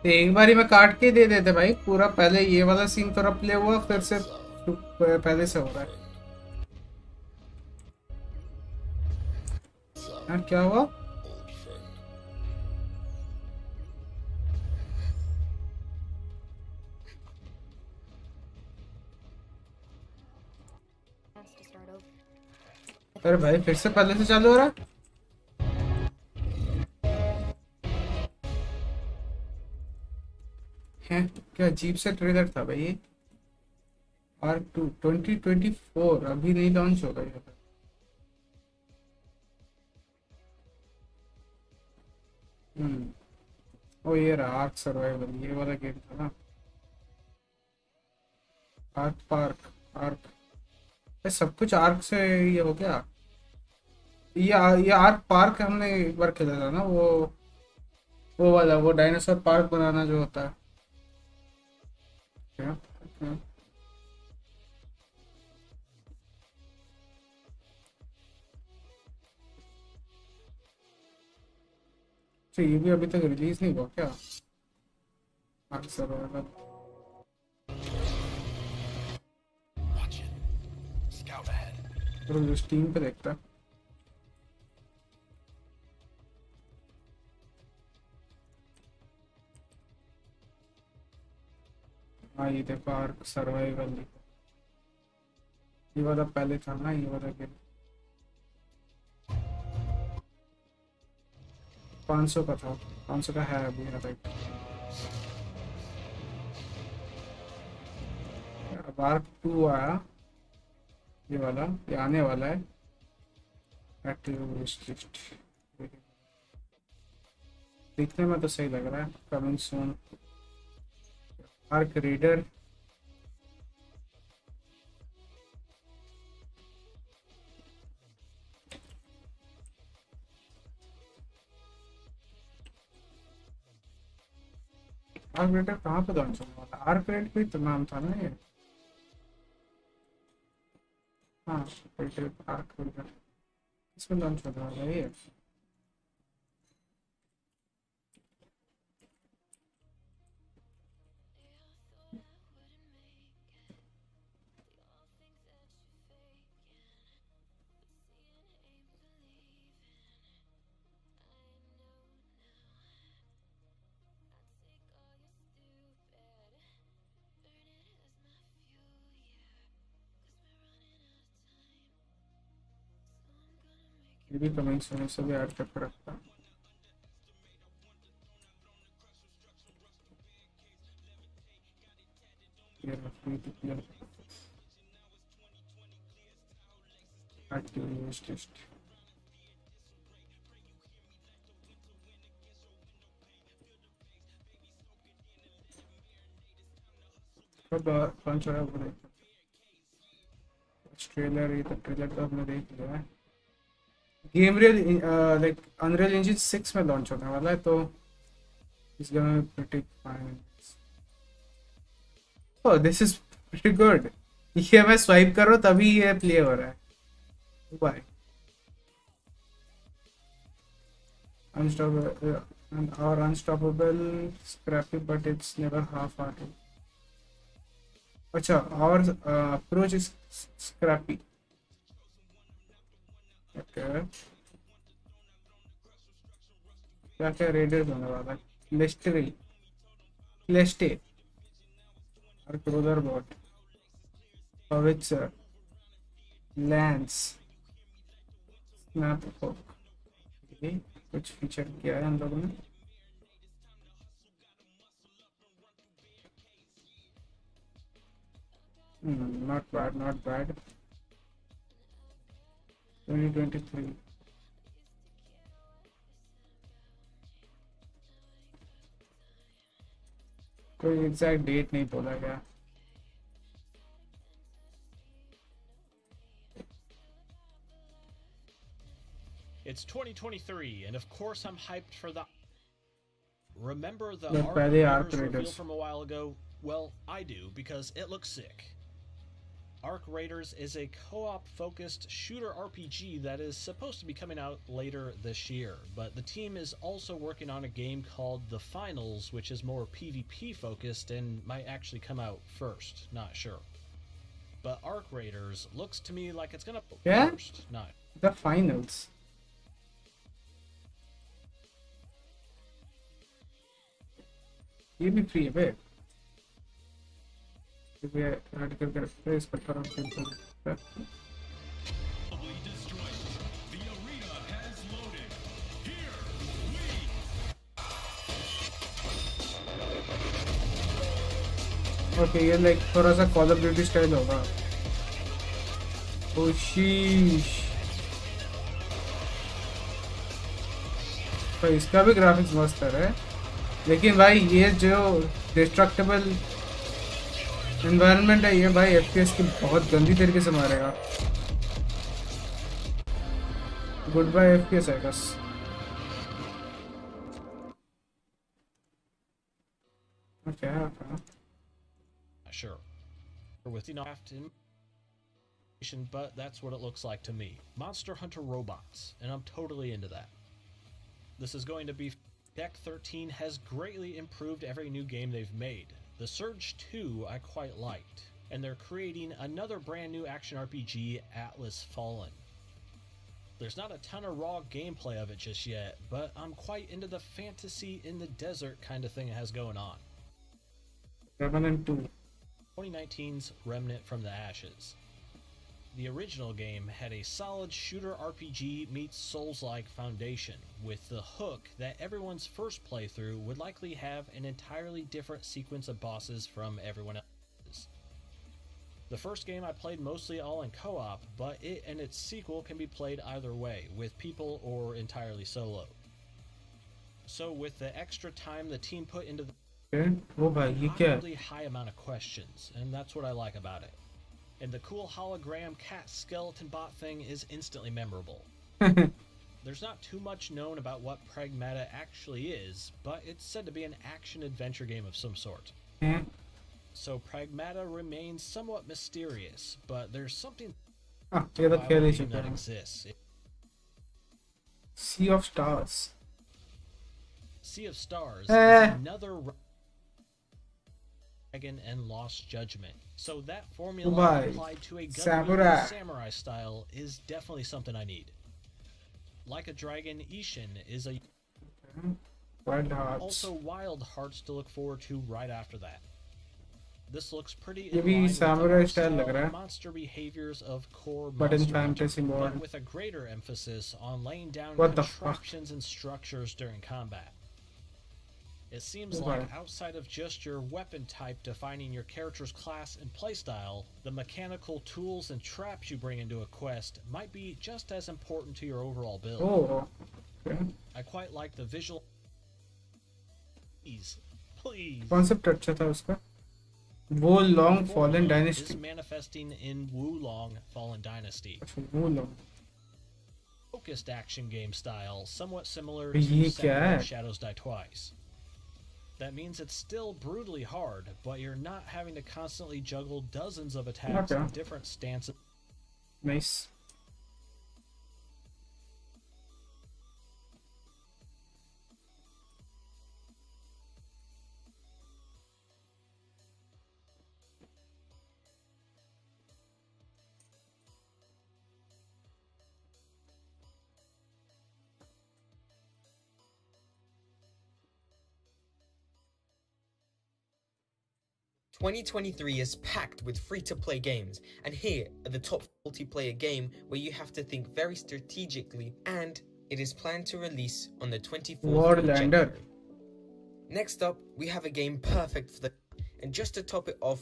S1: तो एक बारी में काट के दे देते भाई पूरा, पहले ये वाला सीन थोड़ा प्ले हुआ, फिर से पहले से हो रहा है। हाँ क्या हुआ?
S9: part of.
S1: अरे भाई फिर से पहले से चालू हो रहा है क्या अजीब सा ट्रेलर था भाई ये R2 2024 अभी नहीं लॉन्च होगा ये ओ ये रहा आर्क सर्वाइवल ये वाला गेम था ना आर्क पार्क आर्क ये सब कुछ आर्क से ये हो गया ये आर्क पार्क हमने एक बार खेला था ना वो वाला वो डायनासोर पार्क बनाना जो होता है क्या क्या अच्छा ये भी अभी तक रिलीज नहीं हुआ क्या आर्क सर्वाइवल तो स्टीम पे देखता है हाँ ये देखो आर्क सर्वाइवल ये वाला पहले था ना ये वाला गेम 500 का था 500 का है अभी राइट अब आर्क 2 आया ये वाला ये आने वाला है एक्टिव लिस्ट दिखने में तो सही लग रहा है coming soon arc reader arc reader कहाँ पे लॉन्च होने वाला आर्क रीडर भी तो नाम था ना ये हाँ आर्क रीडर इसमें लॉन्च होने वाला है ये ये भी कमेंट्स होने से भी ऐड करके रखता ये free to play active test कब लॉन्च होगा वो देखो ट्रेलर ये तो ट्रेलर तो हमने देख लिया है game real like unreal engine 6 में लॉन्च होने वाला है तो it's gonna be pretty fine oh this is pretty good ये मैं स्वाइप कर रहा हूँ तभी ये प्ले हो रहा है by unstoppable scrappy but it's never half hearted अच्छा और अप्रोच इज स्क्रैपी ओके क्या क्या रेडर्स होने वाला है लेस्टरी लेस्टे और क्रोदर बॉट हॉविट्जर लैंस स्नैप फोक कुछ फीचर किया है हम लोगों ने not bad not bad 2023 कोई एग्जैक्ट डेट नहीं बोला गया
S10: It's 2023, and of course I'm hyped for the... Remember the
S1: But
S10: Arc
S1: पहले Arc
S10: Raiders reveal
S1: Raiders.
S10: from a while ago? Well, I do, because it looks sick. Arc Raiders is a co-op focused shooter RPG that is supposed to be coming out later this year, but the team is also working on a game called The Finals, which is more PvP focused and might actually come out first, not sure. But Arc Raiders looks to me like it's gonna
S1: Yeah?
S10: first, not...
S1: The Finals ये भी free है बे ये भी add करके रखते हैं इस पर थोड़ा ओके ये लाइक थोड़ा सा कॉल ऑफ ड्यूटी स्टाइल होगा। ओ शीश, तो इसका भी ग्राफिक्स मस्त है, लेकिन भाई ये जो डिस्ट्रक्टेबल एनवायरनमेंट है ये भाई एफपीएस की बहुत गंदी तरीके से मारेगा। गुड बाय एफपीएस है बस। Okay
S10: Sure. With information, but that's what it looks like to me. Monster Hunter robots, and I'm totally into that. This is going to be... Deck 13 has greatly improved every new game they've made. The Surge 2 I quite liked, and they're creating another brand new action RPG, Atlas Fallen. There's not a ton of raw gameplay of it just yet, but I'm quite into the fantasy in the desert kind of thing it has going on.
S1: Remnant 2.
S10: 2019's Remnant from the Ashes. The original game had a solid shooter RPG meets Souls-like foundation, with the hook that everyone's first playthrough would likely have an entirely different sequence of bosses from everyone else's. The first game I played mostly all in co-op, but it and its sequel can be played either way, with people or entirely solo. So with the extra time the team put into the really high amount of questions, and that's what I like about it. And the cool hologram cat skeleton bot thing is instantly memorable. There's not too much known about what Pragmata actually is, but it's said to be an action-adventure game of some sort. So Pragmata remains somewhat mysterious, but there's something that exists.
S1: Sea of Stars.
S10: Sea of Stars is another Dragon and Lost Judgment. So that formula applied to a samurai style is definitely something I need. Like a Dragon, Ishin is a also Wild Hearts to look forward to right after that. This looks pretty in line with the monster behaviors of core Monster Hunter, but with a greater emphasis on laying down contraptions and structures during combat. It seems like outside of just your weapon type defining your character's class and playstyle, the mechanical tools and traps you bring into a quest might be just as important to your overall build.
S1: Oh, okay.
S10: I quite like the visual... Please.
S1: Concept अच्छा था उसका. Wulong Fallen Dynasty.
S10: Is manifesting in Wulong Fallen Dynasty.
S1: Wulong.
S10: Focused action game style, somewhat similar to Shadows Die Twice. That means it's still brutally hard, but you're not having to constantly juggle dozens of attacks in different stances.
S1: Nice.
S11: ...2023 is packed with free-to-play games, and here are the top multiplayer game where you have to think very strategically, and it is planned to release on the 24th of January. Next up, we have a game perfect for the... And just to top it off,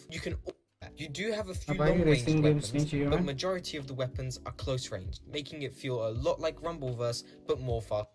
S11: you do have a few long-range weapons, but majority of the weapons are close-ranged, making it feel a lot like Rumbleverse, but more fast.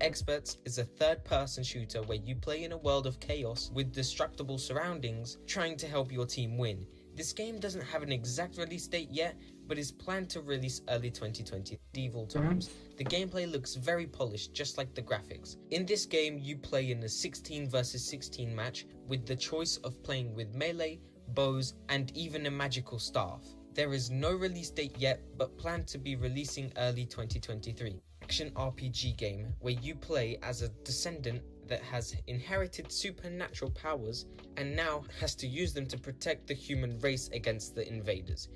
S11: Experts is a third-person shooter where you play in a world of chaos with destructible surroundings, trying to help your team win. This game doesn't have an exact release date yet, but is planned to release early 2020. Medieval times. The gameplay looks very polished, just like the graphics. In this game, you play in a 16 versus 16 match with the choice of playing with melee, bows, and even a magical staff. There is no release date yet, but planned to be releasing early 2023. Action RPG game where you play as a descendant that has inherited supernatural powers and now has to use them to protect the human race against the invaders.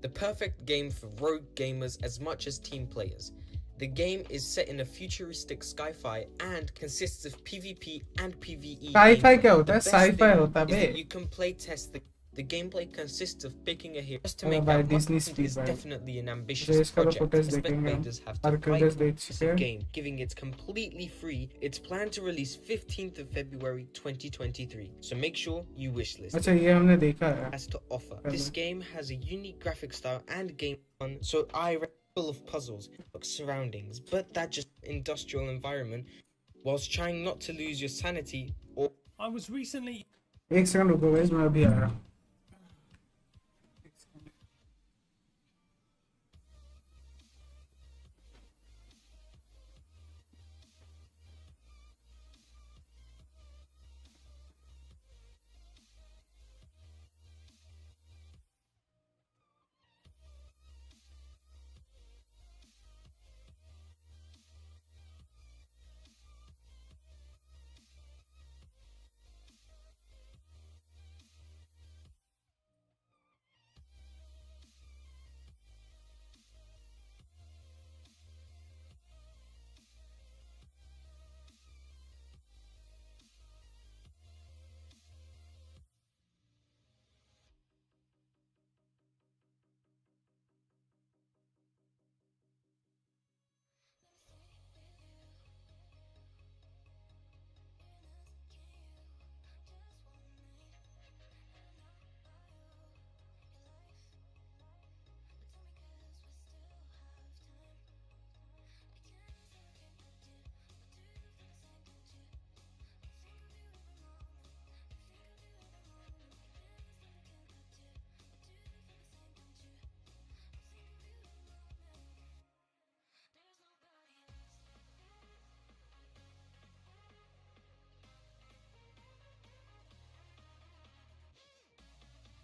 S11: The perfect game for rogue gamers as much as team players. The game is set in a futuristic sci-fi and consists of PvP and PvE.
S1: Sci-fi क्या होता है? Sci-fi होता है
S11: बे. You can play test the The gameplay consists of picking a hero. Just to
S1: अरे
S11: make
S1: भाई
S11: that
S1: Disney
S11: much, it
S1: speed
S11: is
S1: भाई
S11: definitely an
S1: तो
S11: ambitious
S1: इसका तो
S11: project,
S1: फुटेज
S11: especially
S1: देखेंगे हम
S11: players have to
S1: her
S11: play
S1: किल्डर्स देख चुके
S11: the
S1: हैं
S11: game, giving it completely free. It's planned to release 15th of February 2023, so make sure you wishlist
S1: अच्छा ये हमने देखा है
S11: has to offer. This game has a unique graphic style and game fun, so I full of puzzles, surroundings, but that just industrial environment, whilst trying not to lose your sanity or.
S10: I was recently
S1: एक second रुको guys मैं अभी आ रहा हूँ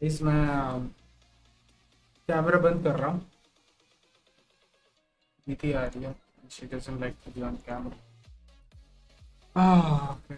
S1: इसमें camera बंद कर रहा हूँ नीति आ रही है she doesn't like to be on camera okay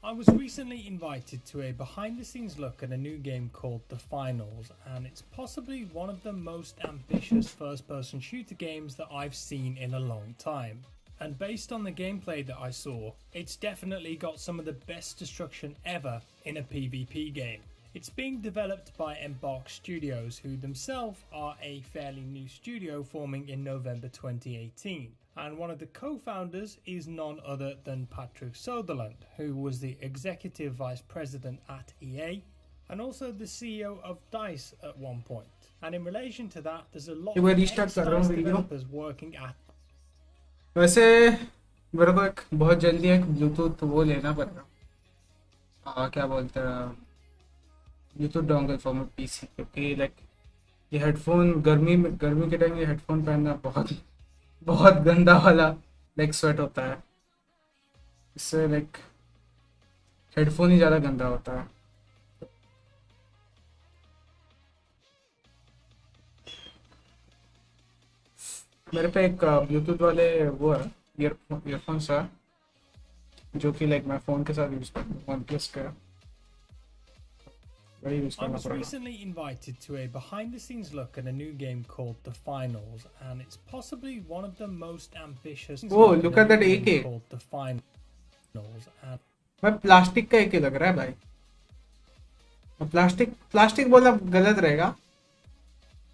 S10: I was recently invited to a behind-the-scenes look at a new game called The Finals, and it's possibly one of the most ambitious first-person shooter games that I've seen in a long time. And based on the gameplay that I saw, it's definitely got some of the best destruction ever in a PvP game. It's being developed by Embark Studios, who themselves are a fairly new studio forming in November 2018. And one of the co-founders is none other than Patrick Sutherland, who was the executive vice president at EA and also the CEO of DICE at one point. And in relation to that, there's a lot of ex-DICE developers working at.
S1: वैसे मेरे को एक बहुत जल्दी एक Bluetooth वो लेना पड़ेगा क्या बोलते हैं Bluetooth dongle for my PC क्योंकि लाइक ये हेडफोन गर्मी के टाइम ये हेडफोन पहनना बहुत गंदा वाला लाइक स्वेट होता है इससे लाइक हेडफोन ही ज़्यादा गंदा होता है मेरे पे एक ब्लूटूथ वाले वो है ईयरफोन्स है जो कि लाइक मैं फ़ोन के साथ यूज़ करता हूँ OnePlus का
S10: I was recently invited to a behind-the-scenes look at a new game called The Finals, and it's possibly one of the most ambitious.
S1: Oh, look at that AK.
S10: Called The Finals.
S1: मैं plastic का AK लग रहा है भाई plastic बोलना गलत रहेगा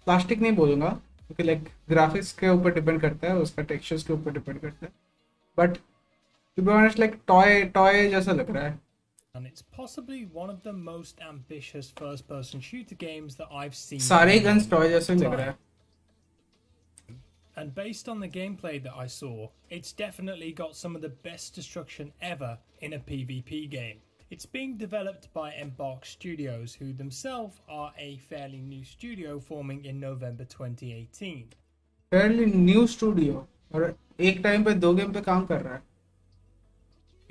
S1: plastic नहीं बोलूँगा क्योंकि लाइक ग्राफिक्स के ऊपर डिपेंड करता है उसका टेक्सचर्स के ऊपर डिपेंड करता है but to be honest like toy जैसा लग रहा है
S10: And it's possibly one of the most ambitious first-person shooter games that I've seen.
S1: सारे guns toy जैसे लग रहा है.
S10: And based on the gameplay that I saw, it's definitely got some of the best destruction ever in a PvP game. It's being developed by Embark Studios, who themselves are a fairly new studio forming in November 2018.
S1: Fairly new studio और एक time पे दो game पे काम कर रहा है.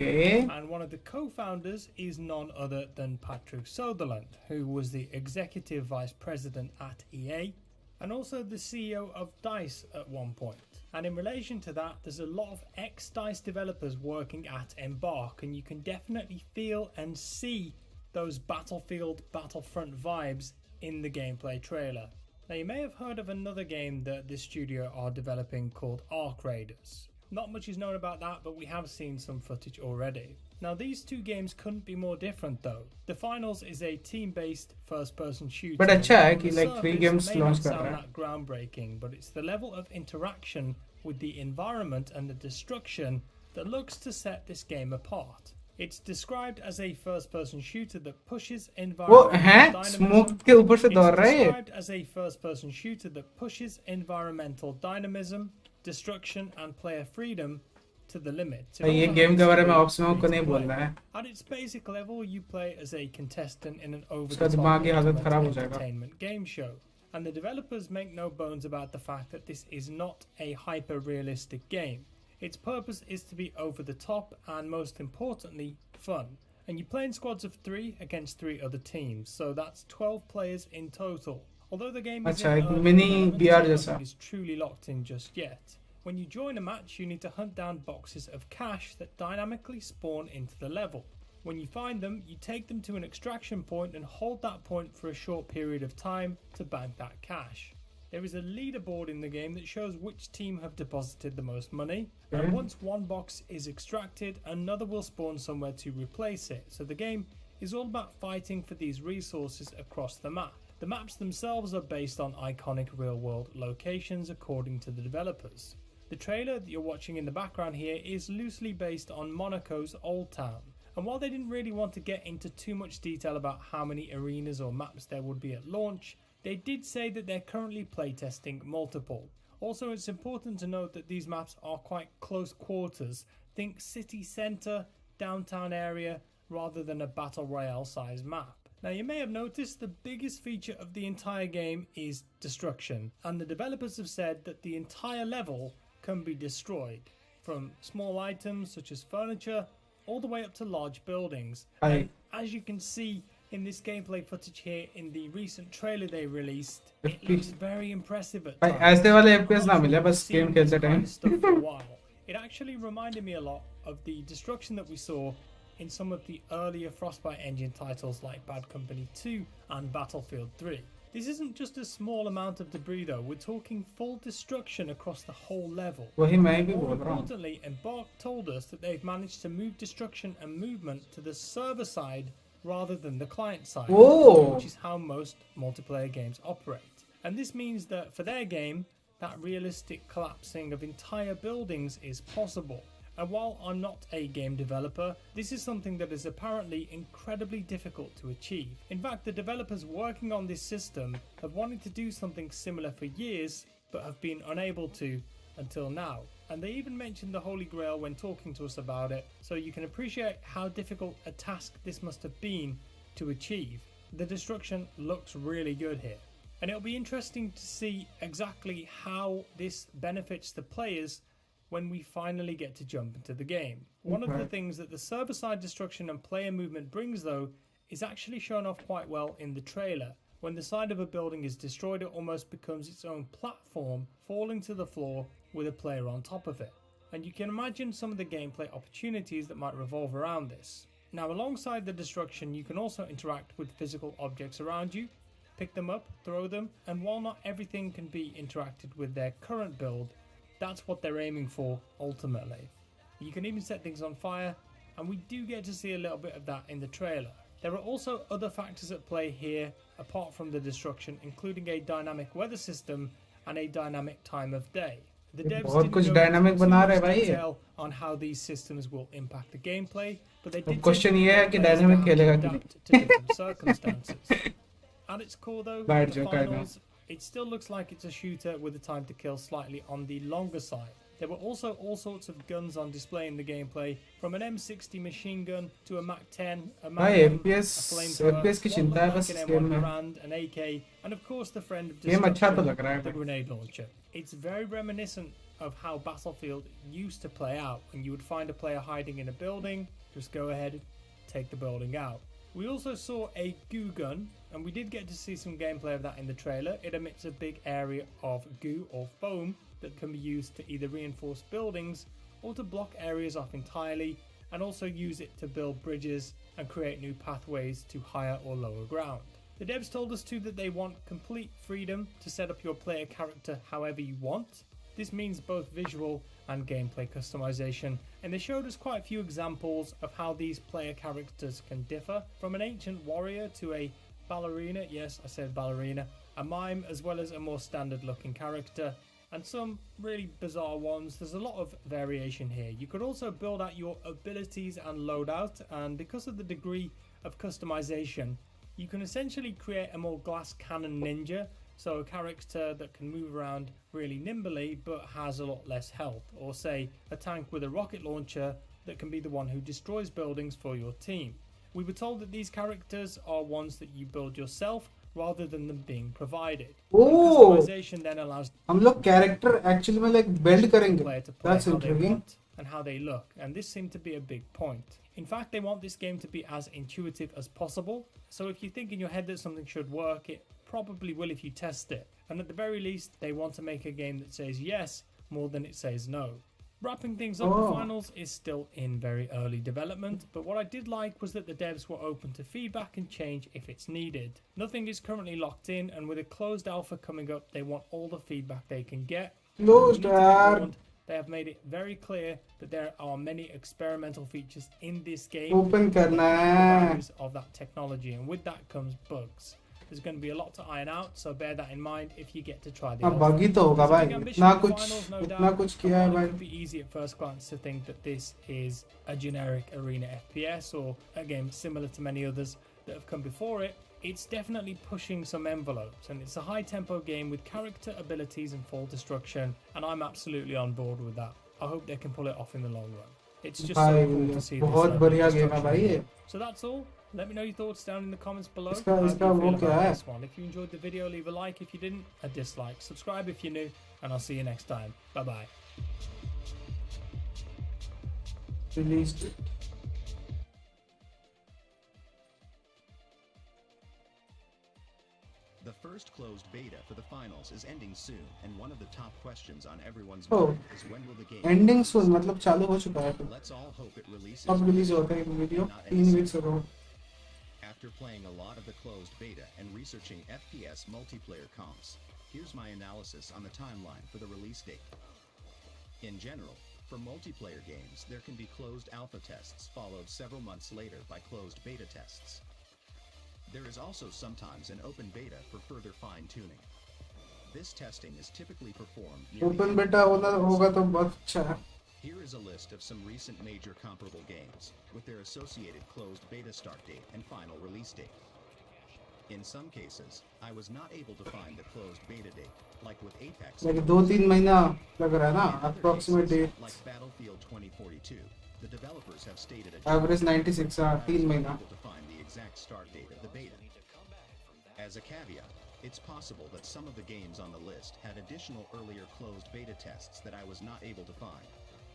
S1: Okay.
S10: And one of the co-founders is none other than Patrick Sutherland, who was the executive vice president at EA and also the CEO of DICE at one point. And in relation to that, there's a lot of ex-DICE developers working at Embark, and you can definitely feel and see those Battlefront vibes in the gameplay trailer. Now, you may have heard of another game that this studio are developing called Arc Raiders. Not much is known about that, but we have seen some footage already.
S12: Now these two games couldn't be more different though. The Finals is a team-based first-person shooter.
S1: But अच्छा है
S12: On
S1: कि
S12: the
S1: like 3
S12: surface,
S1: games
S12: may
S1: launch
S12: not
S1: कर
S12: sound
S1: रहा है.
S12: that groundbreaking, but it's the level of interaction with the environment and the destruction that looks to set this game apart. It's described as a first-person shooter that pushes
S1: वो
S12: environmental
S1: हैं
S12: dynamism.
S1: Smoke के ऊपर से दौड़
S12: It's
S1: रहा है ये.
S12: described as a first-person shooter that pushes environmental dynamism, destruction, and player freedom to the limit. It
S1: ये
S12: also
S1: गेम के बारे में
S12: happens to
S1: of
S12: be
S1: smoke को नहीं
S12: free-to-play.
S1: बोलना है.
S12: At its basic level, you play as a contestant in an
S1: उसका
S12: over-the-top
S1: दिमाग की हालत खराब हो
S12: ultimate
S1: जाएगा.
S12: entertainment game show. And the developers make no bones about the fact that this is not a hyper-realistic game. Its purpose is to be over the top and, most importantly, fun. And you play in squads of 3 against 3 other teams, so that's 12 players in total. Although the game is
S1: अच्छा
S12: in
S1: एक
S12: early
S1: mini
S12: development,
S1: BR
S12: so
S1: जैसा.
S12: nothing is truly locked in just yet. When you join a match, you need to hunt down boxes of cash that dynamically spawn into the level. When you find them, you take them to an extraction point and hold that point for a short period of time to bank that cash. There is a leaderboard in the game that shows which team have deposited the most money, and once one box is extracted, another will spawn somewhere to replace it. So the game is all about fighting for these resources across the map. The maps themselves are based on iconic real-world locations according to the developers. The trailer that you're watching in the background here is loosely based on Monaco's Old Town. And while they didn't really want to get into too much detail about how many arenas or maps there would be at launch, they did say that they're currently playtesting multiple. Also, it's important to note that these maps are quite close quarters. Think city centre, downtown area, rather than a battle royale size map. Now you may have noticed the biggest feature of the entire game is destruction, and the developers have said that the entire level can be destroyed, from small items such as furniture all the way up to large buildings. And as you can see in this gameplay footage here in the recent trailer they released, it looks very impressive at times.
S1: ऐसे वाले FPS ना मिले बस game खेलते time.
S12: It actually reminded me a lot of the destruction that we saw in some of the earlier Frostbite engine titles like Bad Company 2 and Battlefield 3. This isn't just a small amount of debris though, we're talking full destruction across the whole level.
S1: वही मैं भी
S12: More
S1: बोल रहा हूँ.
S12: importantly, Embark told us that they've managed to move destruction and movement to the server side rather than the client side, which is how most multiplayer games operate. And this means that for their game, that realistic collapsing of entire buildings is possible. And while I'm not a game developer, this is something that is apparently incredibly difficult to achieve. In fact, the developers working on this system have wanted to do something similar for years, but have been unable to until now. And they even mentioned the Holy Grail when talking to us about it, so you can appreciate how difficult a task this must have been to achieve. The destruction looks really good here. And it'll be interesting to see exactly how this benefits the players when we finally get to jump into the game. One of the things that the server-side destruction and player movement brings though is actually shown off quite well in the trailer. When the side of a building is destroyed, it almost becomes its own platform, falling to the floor with a player on top of it. And you can imagine some of the gameplay opportunities that might revolve around this. Now, alongside the destruction, you can also interact with physical objects around you, pick them up, throw them, and while not everything can be interacted with their current build, that's what they're aiming for ultimately. You can even set things on fire, and we do get to see a little bit of that in the trailer. There are also other factors at play here apart from the destruction, including a dynamic weather system and a dynamic time of day. The devs didn't go into too much detail on how these systems will impact the gameplay, but they did say that players will have to adapt to different circumstances. At its core though, the finals, it still looks like it's a shooter with a time to kill slightly on the longer side. There were also all sorts of guns on display in the gameplay, from an M60 machine gun to a MAC-10, a Magnum, a flamethrower, like an M1 Garand, an AK, and of course the friend of destruction, the grenade launcher. It's very reminiscent of how Battlefield used to play out, when you would find a player hiding in a building, just go ahead, take the building out. We also saw a goo gun, and we did get to see some gameplay of that in the trailer. It emits a big area of goo or foam that can be used to either reinforce buildings or to block areas off entirely, and also use it to build bridges and create new pathways to higher or lower ground. The devs told us too that they want complete freedom to set up your player character however you want, This means both visual and gameplay customization, and they showed us quite a few examples of how these player characters can differ, from an ancient warrior to a ballerina, yes I said ballerina, a mime, as well as a more standard looking character, and some really bizarre ones. There's a lot of variation here. You could also build out your abilities and loadout, and because of the degree of customization, you can essentially create a more glass cannon ninja, so a character that can move around really nimbly but has a lot less health, or say a tank with a rocket launcher that can be the one who destroys buildings for your team. We were told that these characters are ones that you build yourself rather than them being provided.
S1: Oh,
S12: Customization then allows
S1: हम लोग character actually में like build करेंगे.
S12: player to play
S1: That's
S12: how they
S1: intriguing.
S12: want and how they look, and this seemed to be a big point. In fact, they want this game to be as intuitive as possible, so if you think in your head that something should work, it probably will if you test it, and at the very least they want to make a game that says yes more than it says no. Wrapping things up, the finals is still in very early development, but what I did like was that the devs were open to feedback and change if it's needed. Nothing is currently locked in, and with a closed alpha coming up, they want all the feedback they can get.
S1: Closed,
S12: You need to be warned, they have made it very clear that there are many experimental features in this game
S1: Open
S12: that
S1: करना
S12: push the
S1: है.
S12: boundaries of that technology, and with that comes bugs. There's going to be a lot to iron out, so bear that in mind if you get to try the
S1: हाँ
S12: alpha.
S1: buggy तो होगा
S12: There's a
S1: भाई.
S12: big ambition
S1: इतना
S12: for
S1: कुछ
S12: finals, no
S1: इतना
S12: doubt,
S1: कुछ
S12: and
S1: किया है
S12: while it
S1: भाई.
S12: could be easy at first glance to think that this is a generic arena FPS or a game similar to many others that have come before it, it's definitely pushing some envelopes, and it's a high tempo game with character abilities and fall destruction, and I'm absolutely on board with that. I hope they can pull it off in the long run. It's just so
S1: भाई
S12: cool to see this
S1: बहुत
S12: level of
S1: बढ़िया game है
S12: destruction
S1: भाई
S12: in
S1: ये.
S12: it. So that's all. Let me know your thoughts down in the comments below.
S1: इसका
S12: How do
S1: इसका
S12: you
S1: वो
S12: feel
S1: क्या
S12: about
S1: है?
S12: this one? If you enjoyed the video, leave a like. If you didn't, a dislike. Subscribe if you're new, and I'll see you next time. Bye bye.
S1: Released it.
S13: The first closed beta for the finals is ending soon, and one of the top questions on everyone's
S1: Oh,
S13: mind is when will the game
S1: ending soon मतलब चालू हो चुका है.
S13: Let's all hope it releases.
S1: अब release होता है ये video 3 weeks ago.
S13: After playing a lot of the closed beta and researching FPS multiplayer comps, here's my analysis on the timeline for the release date. In general, for multiplayer games, there can be closed alpha tests followed several months later by closed beta tests. There is also sometimes an open beta for further fine-tuning. This testing is typically performed near
S1: Open
S13: the
S1: beta होगा तो बहुत अच्छा है.
S13: Here is a list of some recent major comparable games, with their associated closed beta start date and final release date. In some cases, I was not able to find the closed beta date, like with Apex.
S1: Like 2-3 महीना लग रहा है ना approximate date.
S13: Like Battlefield 2042, the developers have stated a
S1: Average 96 3 महीना.
S13: able to find the exact start date of the beta. As a caveat, it's possible that some of the games on the list had additional earlier closed beta tests that I was not able to find.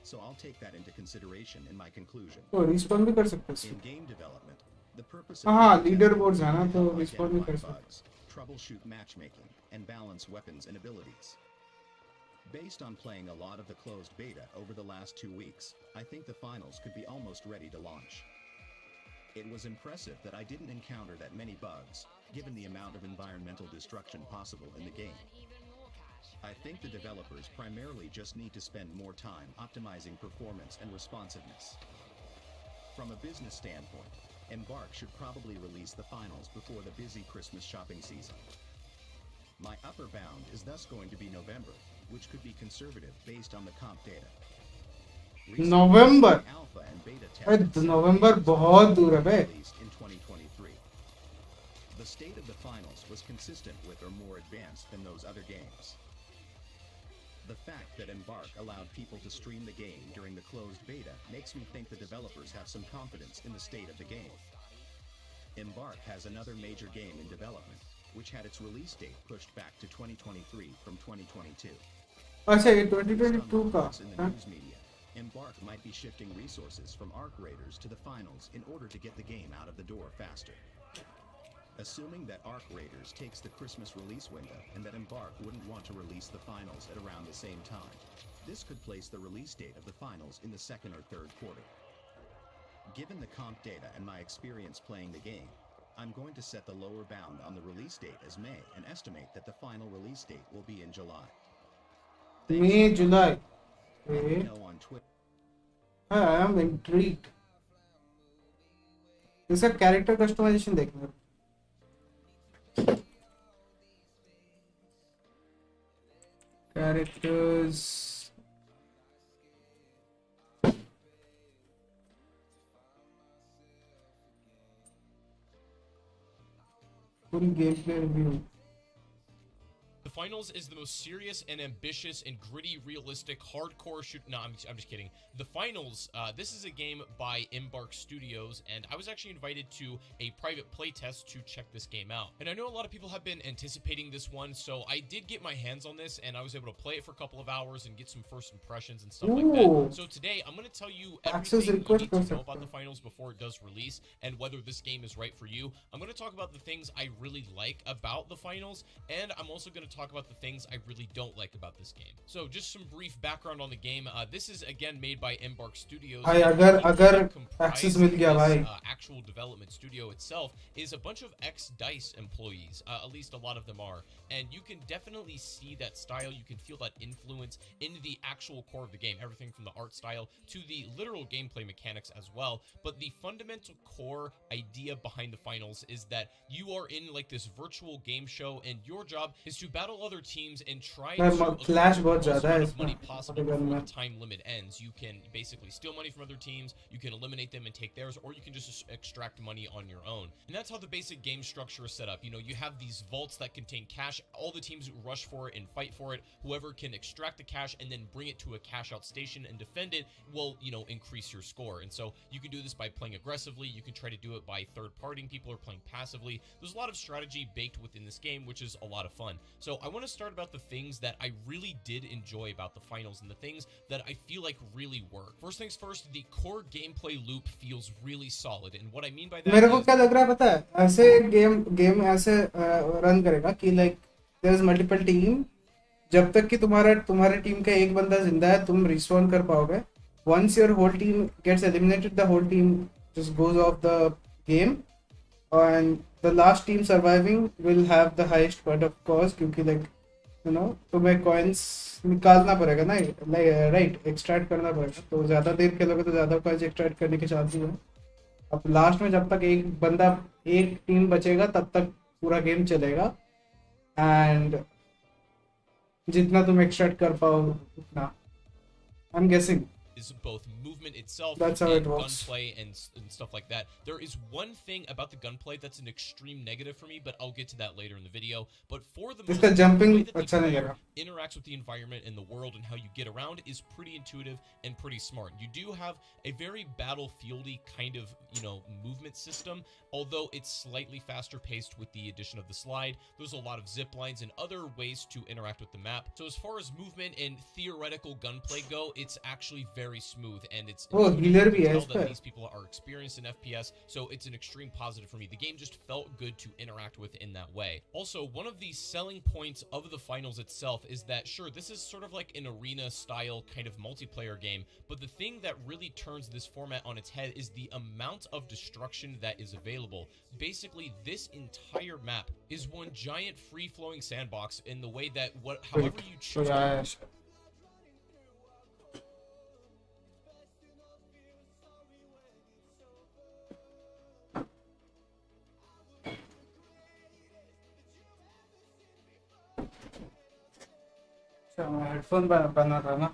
S13: So I'll take that into consideration in my conclusion.
S1: तो respawn भी कर सकते हैं.
S13: In game development, the purpose of
S1: हाँ
S13: beta
S1: leaderboards है ना
S13: testing
S1: तो
S13: is to
S1: respawn भी कर
S13: identify
S1: सकते हैं.
S13: bugs, troubleshoot matchmaking, and balance weapons and abilities. Based on playing a lot of the closed beta over the last 2 weeks, I think the finals could be almost ready to launch. It was impressive that I didn't encounter that many bugs, given the amount of environmental destruction possible in the game. I think the developers primarily just need to spend more time optimizing performance and responsiveness. From a business standpoint, Embark should probably release the finals before the busy Christmas shopping season. My upper bound is thus going to be November, which could be conservative based on the comp data.
S1: November.
S13: Alpha and beta
S1: अरे
S13: tests
S1: November बहुत दूर है बे.
S13: released in 2023. The state of the finals was consistent with or more advanced than those other games. The fact that Embark allowed people to stream the game during the closed beta makes me think the developers have some confidence in the state of the game. Embark has another major game in development, which had its release date pushed back to 2023 from 2022.
S1: अच्छा ये
S13: Based on
S1: 2022 का
S13: reports in the
S1: हाँ?
S13: news media, Embark might be shifting resources from Arc Raiders to the finals in order to get the game out of the door faster. Assuming that Arc Raiders takes the Christmas release window and that Embark wouldn't want to release the finals at around the same time, this could place the release date of the finals in the second or third quarter. Given the comp data and my experience playing the game, I'm going to set the lower bound on the release date as May and estimate that the final release date will be in July.
S1: May, July.
S13: Let me
S1: Okay.
S13: know on Twitter.
S1: I am intrigued. इसका character customization देखना. Characters. Full gameplay review.
S14: The finals is the most serious and ambitious and gritty, realistic, hardcore shoot. No, I'm just kidding. The finals, this is a game by Embark Studios, and I was actually invited to a private playtest to check this game out. And I know a lot of people have been anticipating this one, so I did get my hands on this, and I was able to play it for a couple of hours and get some first impressions and stuff like that. So today, I'm going to tell you everything you need to know about the finals before it does release, and whether this game is right for you. I'm going to talk about the things I really like about the finals, and I'm also going to talk about the things I really don't like about this game. So just some brief background on the game. This is again made by Embark Studios.
S1: भाई अगर access मिल गया भाई.
S14: Actual development studio itself is a bunch of ex-DICE employees. At least a lot of them are, and you can definitely see that style. You can feel that influence in the actual core of the game. Everything from the art style to the literal gameplay mechanics as well. But the fundamental core idea behind the finals is that you are in like this virtual game show, and your job is to battle other teams and try to
S1: clash बहुत
S14: the most
S1: ज़्यादा है
S14: amount of
S1: इसमें.
S14: money possible before the time limit ends. You can basically steal money from other teams, you can eliminate them and take theirs, or you can just extract money on your own. And that's how the basic game structure is set up. You know, you have these vaults that contain cash. All the teams rush for it and fight for it. Whoever can extract the cash and then bring it to a cash out station and defend it will, you know, increase your score. And so you can do this by playing aggressively. You can try to do it by third-partying people or playing passively. There's a lot of strategy baked within this game, which is a lot of fun. So I want to start about the things that I really did enjoy about the finals and the things that I feel like really work. First things first, the core gameplay loop feels really solid, and what I mean by that
S1: मेरे को
S14: is
S1: क्या लग रहा है पता है, ऐसे game ऐसे रन करेगा कि like there is multiple team. जब तक कि तुम्हारे टीम का एक बंदा जिंदा है तुम रिस्पॉन कर पाओगे. Once your whole team gets eliminated the whole team just goes off the game, and the last team surviving will have the highest point of course, क्योंकि like you know तुम्हें coins निकालना पड़ेगा ना, like right extract करना पड़ेगा. तो ज़्यादा देर खेलोगे तो ज़्यादा coins extract करने के चांसेस हैं. अब लास्ट में जब तक एक टीम बचेगा तब तक पूरा गेम चलेगा, एंड जितना तुम एक्सट्रैक्ट कर पाओ उतना. I am guessing
S14: is both movement itself
S1: That's how
S14: and
S1: it works.
S14: gunplay and stuff like that. There is one thing about the gunplay that's an extreme negative for me, but I'll get to that later in the video. But for the most
S1: इसका
S14: part,
S1: jumping
S14: the way that the
S1: अच्छा नहीं
S14: player
S1: लगा.
S14: interacts with the environment and the world and how you get around is pretty intuitive and pretty smart. You do have a very battlefieldy kind of, you know, movement system, although it's slightly faster paced with the addition of the slide. There's a lot of zip lines and other ways to interact with the map. So as far as movement and theoretical gunplay go, it's actually very smooth, and it's
S1: Oh,
S14: you
S1: healer
S14: can
S1: भी है
S14: tell
S1: इस
S14: that
S1: पे.
S14: these people are experienced in FPS, so it's an extreme positive for me. The game just felt good to interact with in that way. Also, one of the selling points of the finals itself is that, sure, this is sort of like an arena style kind of multiplayer game, but the thing that really turns this format on its head is the amount of destruction that is available. Basically, this entire map is one giant free-flowing sandbox in the way that however you choose to
S1: headphone बना था ना,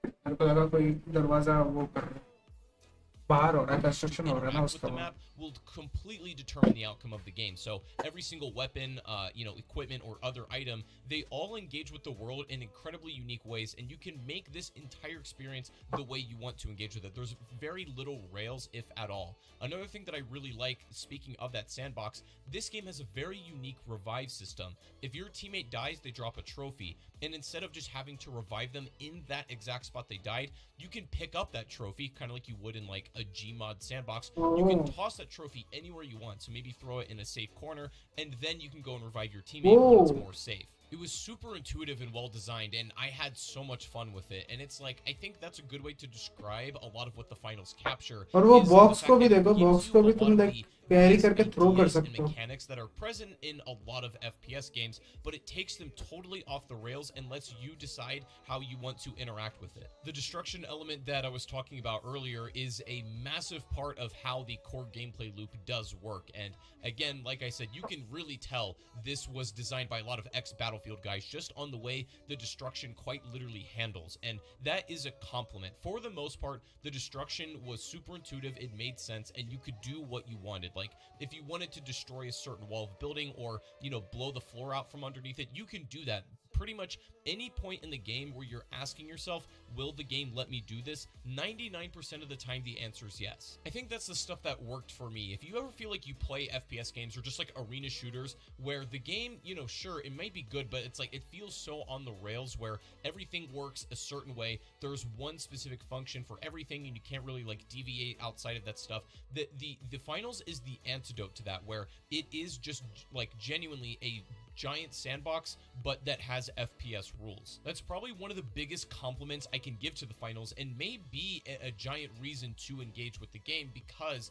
S1: मेरे को लगा कोई दरवाजा वो कर रहा है, बाहर हो रहा है, कंस्ट्रक्शन हो रहा है ना
S14: interact with
S1: उसका.
S14: the map will completely determine the outcome of the game. So every single weapon, you know, equipment or other item, they all engage with the world in incredibly unique ways, and you can make this entire experience the way you want to engage with it. There's very little rails, if at all. Another thing that I really like, speaking of that sandbox, this game has a very unique revive system. If your teammate dies, they drop a trophy, and instead of just having to revive them in that exact spot they died, you can pick up that trophy, kind of like you would in like a Gmod sandbox. You can toss that trophy anywhere you want, so maybe throw it in a safe corner, and then you can go and revive your teammate when it's more safe. It was super intuitive and well designed, and I had so much fun with it. And it's like, I think that's a good way to describe a lot of what the finals capture.
S1: और वो
S14: is the
S1: box
S14: fact
S1: को भी
S14: that it
S1: देखो,
S14: gives
S1: box
S14: you
S1: को
S14: a
S1: भी
S14: lot
S1: तुम
S14: of
S1: देख
S14: the
S1: carry
S14: these
S1: करके थ्रो कर
S14: ideas and
S1: सकते हो.
S14: mechanics that are present in a lot of FPS games, but it takes them totally off the rails and lets you decide how you want to interact with it. The destruction element that I was talking about earlier is a massive part of how the core gameplay loop does work. And again, like I said, you can really tell this was designed by a lot of ex-Battlefield guys just on the way the destruction quite literally handles. And that is a compliment. For the most part, the destruction was super intuitive, it made sense, and you could do what you wanted. Like, if you wanted to destroy a certain wall of building or, you know, blow the floor out from underneath it, you can do that. Pretty much any point in the game where you're asking yourself, will the game let me do this? 99% of the time, the answer is yes. I think that's the stuff that worked for me. If you ever feel like you play FPS games or just like arena shooters where the game, you know, sure, it might be good, but it's like it feels so on the rails where everything works a certain way. There's one specific function for everything and you can't really like deviate outside of that stuff. The finals is the antidote to that, where it is just like genuinely a giant sandbox, but that has FPS rules. That's probably one of the biggest compliments I can give to the finals, and may be a giant reason to engage with the game, because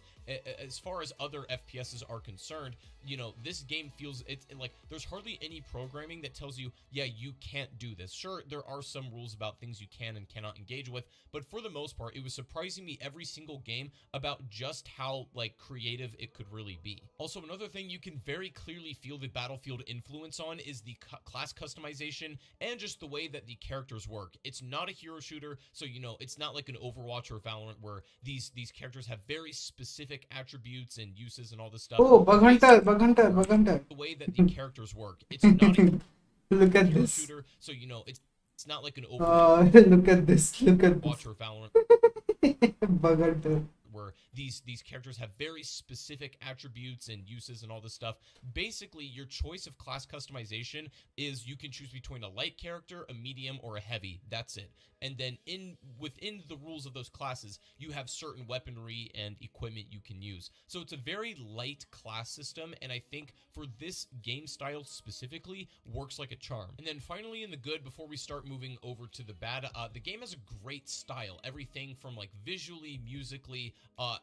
S14: as far as other FPSs are concerned, you know, this game feels, it's like there's hardly any programming that tells you, yeah, you can't do this. Sure, there are some rules about things you can and cannot engage with, but for the most part, it was surprising me every single game about just how like creative it could really be. Also, another thing you can very clearly feel the Battlefield influence on is the class customization and just the way that the characters work. It's not a hero shooter, so you know, it's not like an Overwatch or Valorant where these characters have very specific attributes and uses and all this stuff.
S1: Oh, bug hunter.
S14: The way that the characters work. It's not a
S1: Look at
S14: hero
S1: this.
S14: shooter, so you know, it's not like an Overwatch
S1: Look at this.
S14: or Valorant.
S1: Bug hunter.
S14: Where these characters have very specific attributes and uses and all this stuff. Basically, your choice of class customization is you can choose between a light character, a medium, or a heavy. That's it. And then within the rules of those classes, you have certain weaponry and equipment you can use. So it's a very light class system, and I think for this game style specifically, works like a charm. And then finally in the good, before we start moving over to the bad, the game has a great style. Everything from like visually, musically,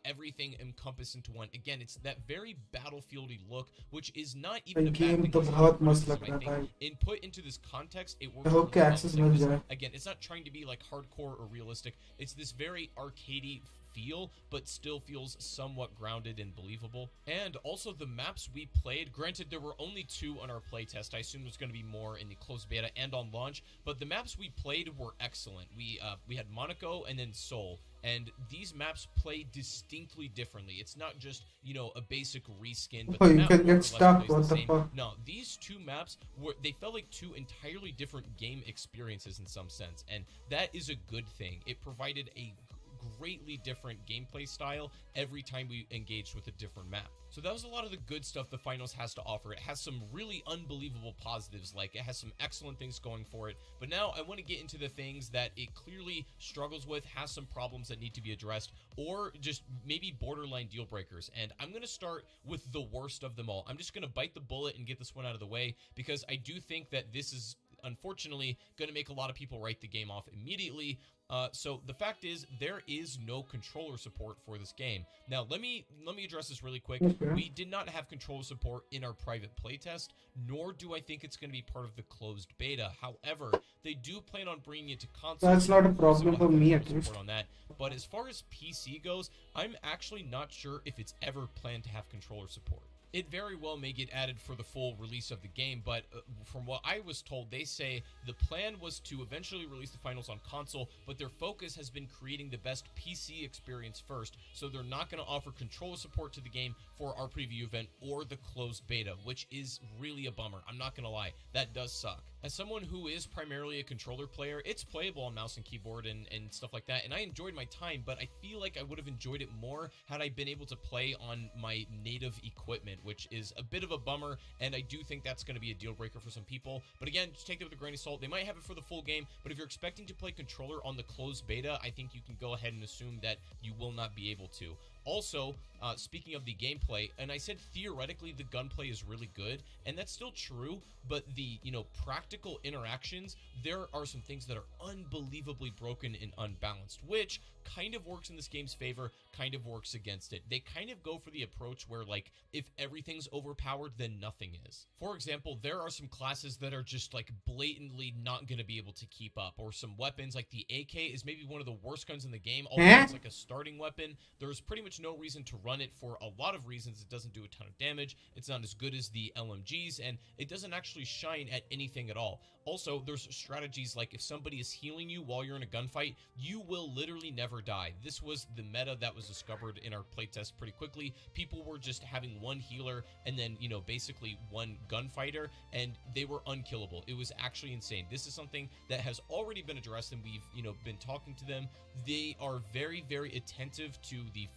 S14: everything encompassed into one. Again, it's that very Battlefield-y look, which is not even a bad
S1: game
S14: thing.
S1: तो बहुत मस्त लग
S14: I
S1: रहा था.
S14: think input into this context, it works
S1: I hope
S14: really well.
S1: access
S14: Like
S1: mill
S14: this-
S1: जाए.
S14: again, it's not trying to be like hardcore or realistic. It's this very arcadey feel, but still feels somewhat grounded and believable. And also the maps we played, granted there were only 2 on our playtest. I assume there's going to be more in the closed beta and on launch, but the maps we played were excellent. We had Monaco and then Seoul. And these maps play distinctly differently. It's not just, you know, a basic reskin, but
S1: Oh,
S14: the
S1: you
S14: map
S1: can
S14: more or
S1: get
S14: less
S1: stuck,
S14: plays
S1: what
S14: the
S1: the
S14: same.
S1: fuck?
S14: No, these 2 maps they felt like 2 entirely different game experiences in some sense, and that is a good thing. It provided a greatly different gameplay style every time we engaged with a different map. So that was a lot of the good stuff the finals has to offer. It has some really unbelievable positives, like it has some excellent things going for it. But now I want to get into the things that it clearly struggles with, has some problems that need to be addressed, or just maybe borderline deal breakers. And I'm going to start with the worst of them all. I'm just going to bite the bullet and get this one out of the way, because I do think that this is unfortunately going to make a lot of people write the game off immediately. So the fact is, there is no controller support for this game. Now, let me address this really quick.
S1: Okay.
S14: We did not have controller support in our private playtest, nor do I think it's going to be part of the closed beta. However, they do plan on bringing it to console.
S1: That's not a
S14: so
S1: problem
S14: we'll
S1: for
S14: have
S1: me,
S14: controller
S1: at least.
S14: support on that. But as far as PC goes, I'm actually not sure if it's ever planned to have controller support. It very well may get added for the full release of the game, but from what I was told, they say the plan was to eventually release the finals on console, but their focus has been creating the best PC experience first, so they're not going to offer controller support to the game for our preview event or the closed beta, which is really a bummer. I'm not going to lie, that does suck. As someone who is primarily a controller player, it's playable on mouse and keyboard and stuff like that, and I enjoyed my time, but I feel like I would have enjoyed it more had I been able to play on my native equipment, which is a bit of a bummer, and I do think that's going to be a deal breaker for some people. But again, just take it with a grain of salt. They might have it for the full game, but if you're expecting to play controller on the closed beta, I think you can go ahead and assume that you will not be able to. Also, speaking of the gameplay, and I said theoretically the gunplay is really good, and that's still true, but the, practical interactions, there are some things that are unbelievably broken and unbalanced, which kind of works in this game's favor, kind of works against it. They kind of go for the approach where, like, if everything's overpowered, then nothing is. For example, there are some classes that are just, like, blatantly not going to be able to keep up, or some weapons, like the AK is maybe one of the worst guns in the game, although it's like a starting weapon. There's pretty much no reason to run it for a lot of reasons. It doesn't do a ton of damage, it's not as good as the LMGs, and it doesn't actually shine at anything at all. Also, there's strategies like if somebody is healing you while you're in a gunfight, you will literally never die. This was the meta that was discovered in our playtest pretty quickly. People were just having one healer and then, basically one gunfighter, and they were unkillable. It was actually insane. This is something that has already been addressed, and we've, been talking to them. They are very, very attentive to the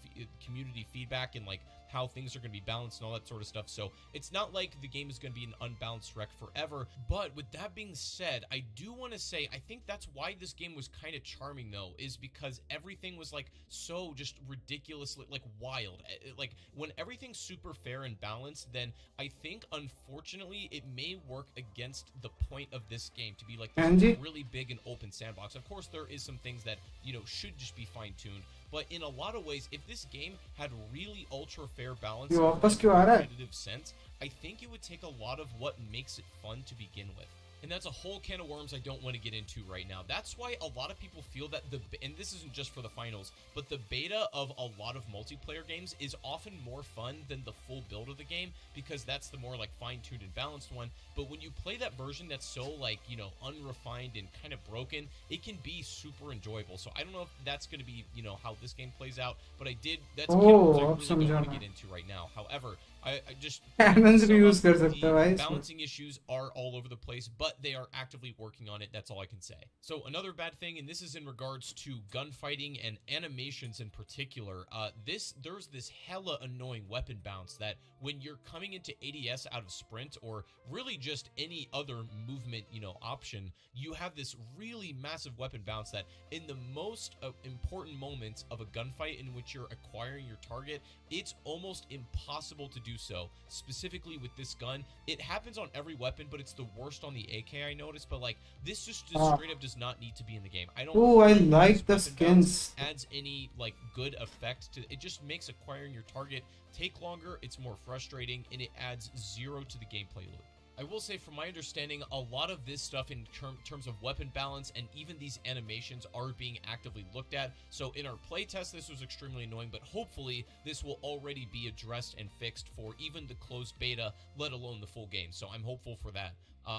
S14: community feedback and, like, how things are going to be balanced and all that sort of stuff. So it's not like the game is going to be an unbalanced wreck forever. But with that being said, I do want to say, I think that's why this game was kind of charming, though, is because everything was, like, so just ridiculously, like, wild. Like, when everything's super fair and balanced, then I think, unfortunately, it may work against the point of this game to be, like, this really big and open sandbox. Of course, there is some things that, should just be fine-tuned. But in a lot of ways, if this game had really ultra fair balance in a competitive sense, I think it would take a lot of what makes it fun to begin with. And that's a whole can of worms I don't want to get into right now. That's why a lot of people feel that and this isn't just for the finals, but the beta of a lot of multiplayer games is often more fun than the full build of the game, because that's the more, like, fine-tuned and balanced one. But when you play that version that's so, like, unrefined and kind of broken, it can be super enjoyable. So I don't know if that's going to be, how this game plays out, but that's a can of worms I really don't want to get into right now. However, I just the balancing issues are all over the place, but they are actively working on it. That's all I can say. So another bad thing, and this is in regards to gunfighting and animations in particular, there's this hella annoying weapon bounce that when you're coming into ADS out of sprint, or really just any other movement, option, you have this really massive weapon bounce that in the most important moments of a gunfight in which you're acquiring your target, it's almost impossible to do so. Specifically with this gun, it happens on every weapon, but it's the worst on the AK, I noticed. But, like, this just straight up does not need to be in the game. I don't.
S1: Oh, I like the skins.
S14: Adds any, like, good effect to it. Just makes acquiring your target take longer. It's more frustrating, and it adds zero to the gameplay loop. I will say, from my understanding, a lot of this stuff in terms of weapon balance and even these animations are being actively looked at. So in our playtest, this was extremely annoying, but hopefully this will already be addressed and fixed for even the closed beta, let alone the full game. So I'm hopeful for that.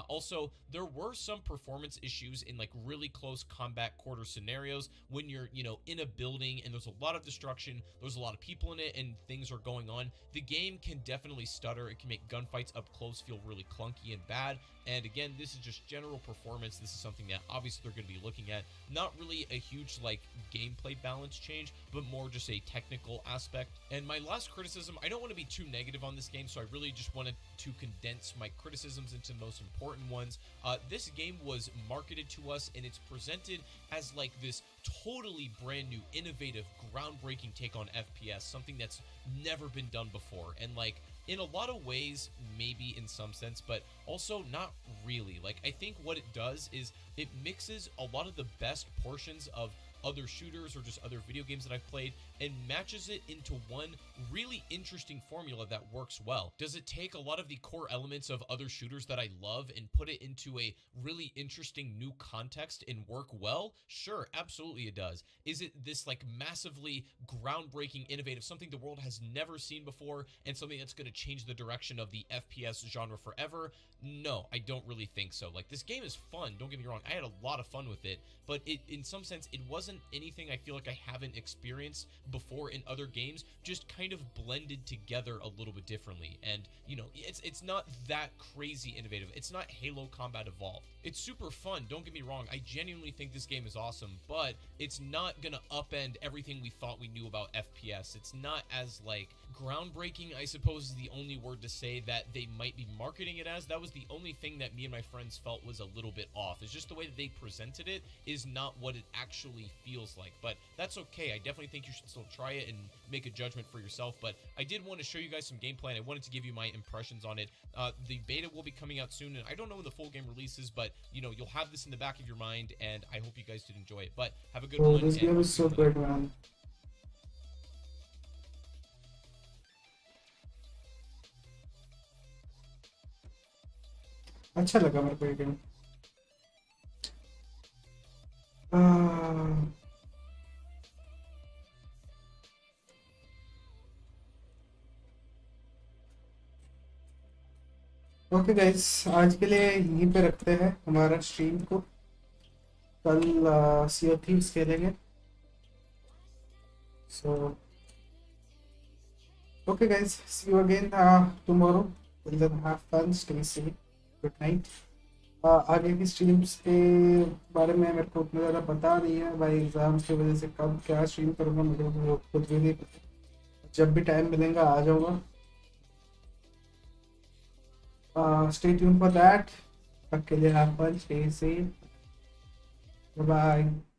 S14: Also, there were some performance issues in, like, really close combat quarter scenarios when you're, in a building and there's a lot of destruction, there's a lot of people in it, and things are going on. The game can definitely stutter. It can make gunfights up close feel really clunky and bad. And again, this is just general performance. This is something that obviously they're going to be looking at. Not really a huge, like, gameplay balance change, but more just a technical aspect. And my last criticism, I don't want to be too negative on this game, so I really just wanted to condense my criticisms into the most important ones. This game was marketed to us, and it's presented as, like, this totally brand new, innovative, groundbreaking take on FPS, something that's never been done before. And, like, in a lot of ways, maybe in some sense, but also not really. Like, I think what it does is it mixes a lot of the best portions of other shooters or just other video games that I've played and matches it into one really interesting formula that works well. Does it take a lot of the core elements of other shooters that I love and put it into a really interesting new context and work well? Sure, absolutely it does. Is it this, like, massively groundbreaking, innovative, something the world has never seen before and something that's going to change the direction of the FPS genre forever? No, I don't really think so. Like, this game is fun, don't get me wrong. I had a lot of fun with it, but in some sense, it wasn't anything I feel like I haven't experienced before in other games, just kind of blended together a little bit differently. And, it's not that crazy innovative. It's not Halo Combat Evolved. It's super fun, don't get me wrong. I genuinely think this game is awesome, but it's not gonna upend everything we thought we knew about FPS. It's not as, like, groundbreaking, I suppose, is the only word to say that they might be marketing it as. That was the only thing that me and my friends felt was a little bit off. It's just the way that they presented it is not what it actually feels like. But that's okay. I definitely think you should still try it and make a judgment for yourself. But I did want to show you guys some gameplay, and I wanted to give you my impressions on it. The beta will be coming out soon, and I don't know when the full game releases, but you know, you'll have this in the back of your mind, and I hope you guys did enjoy it. But have a good
S1: Oh,
S14: one.
S1: this
S14: And
S1: game
S14: I'll
S1: is
S14: see you
S1: so
S14: later.
S1: good, man. अच्छा लगा मेरे को ये game. Okay guys, आज के लिए यहीं पे रखते हैं हमारा स्ट्रीम को। कल सी ऑफ थीव्स खेलेंगे। So okay guys, see you again tomorrow. Till then have fun, stay safe, good night. आगे की स्ट्रीम्स के बारे में मेरे को उतना ज़्यादा पता नहीं है भाई, एग्जाम्स की वजह से कब क्या स्ट्रीम करूँगा मुझे वो खुद भी नहीं पता। जब भी टाइम मिलेगा आ जाऊँगा। Stay tuned for that. तब के लिए have fun, stay safe, bye bye.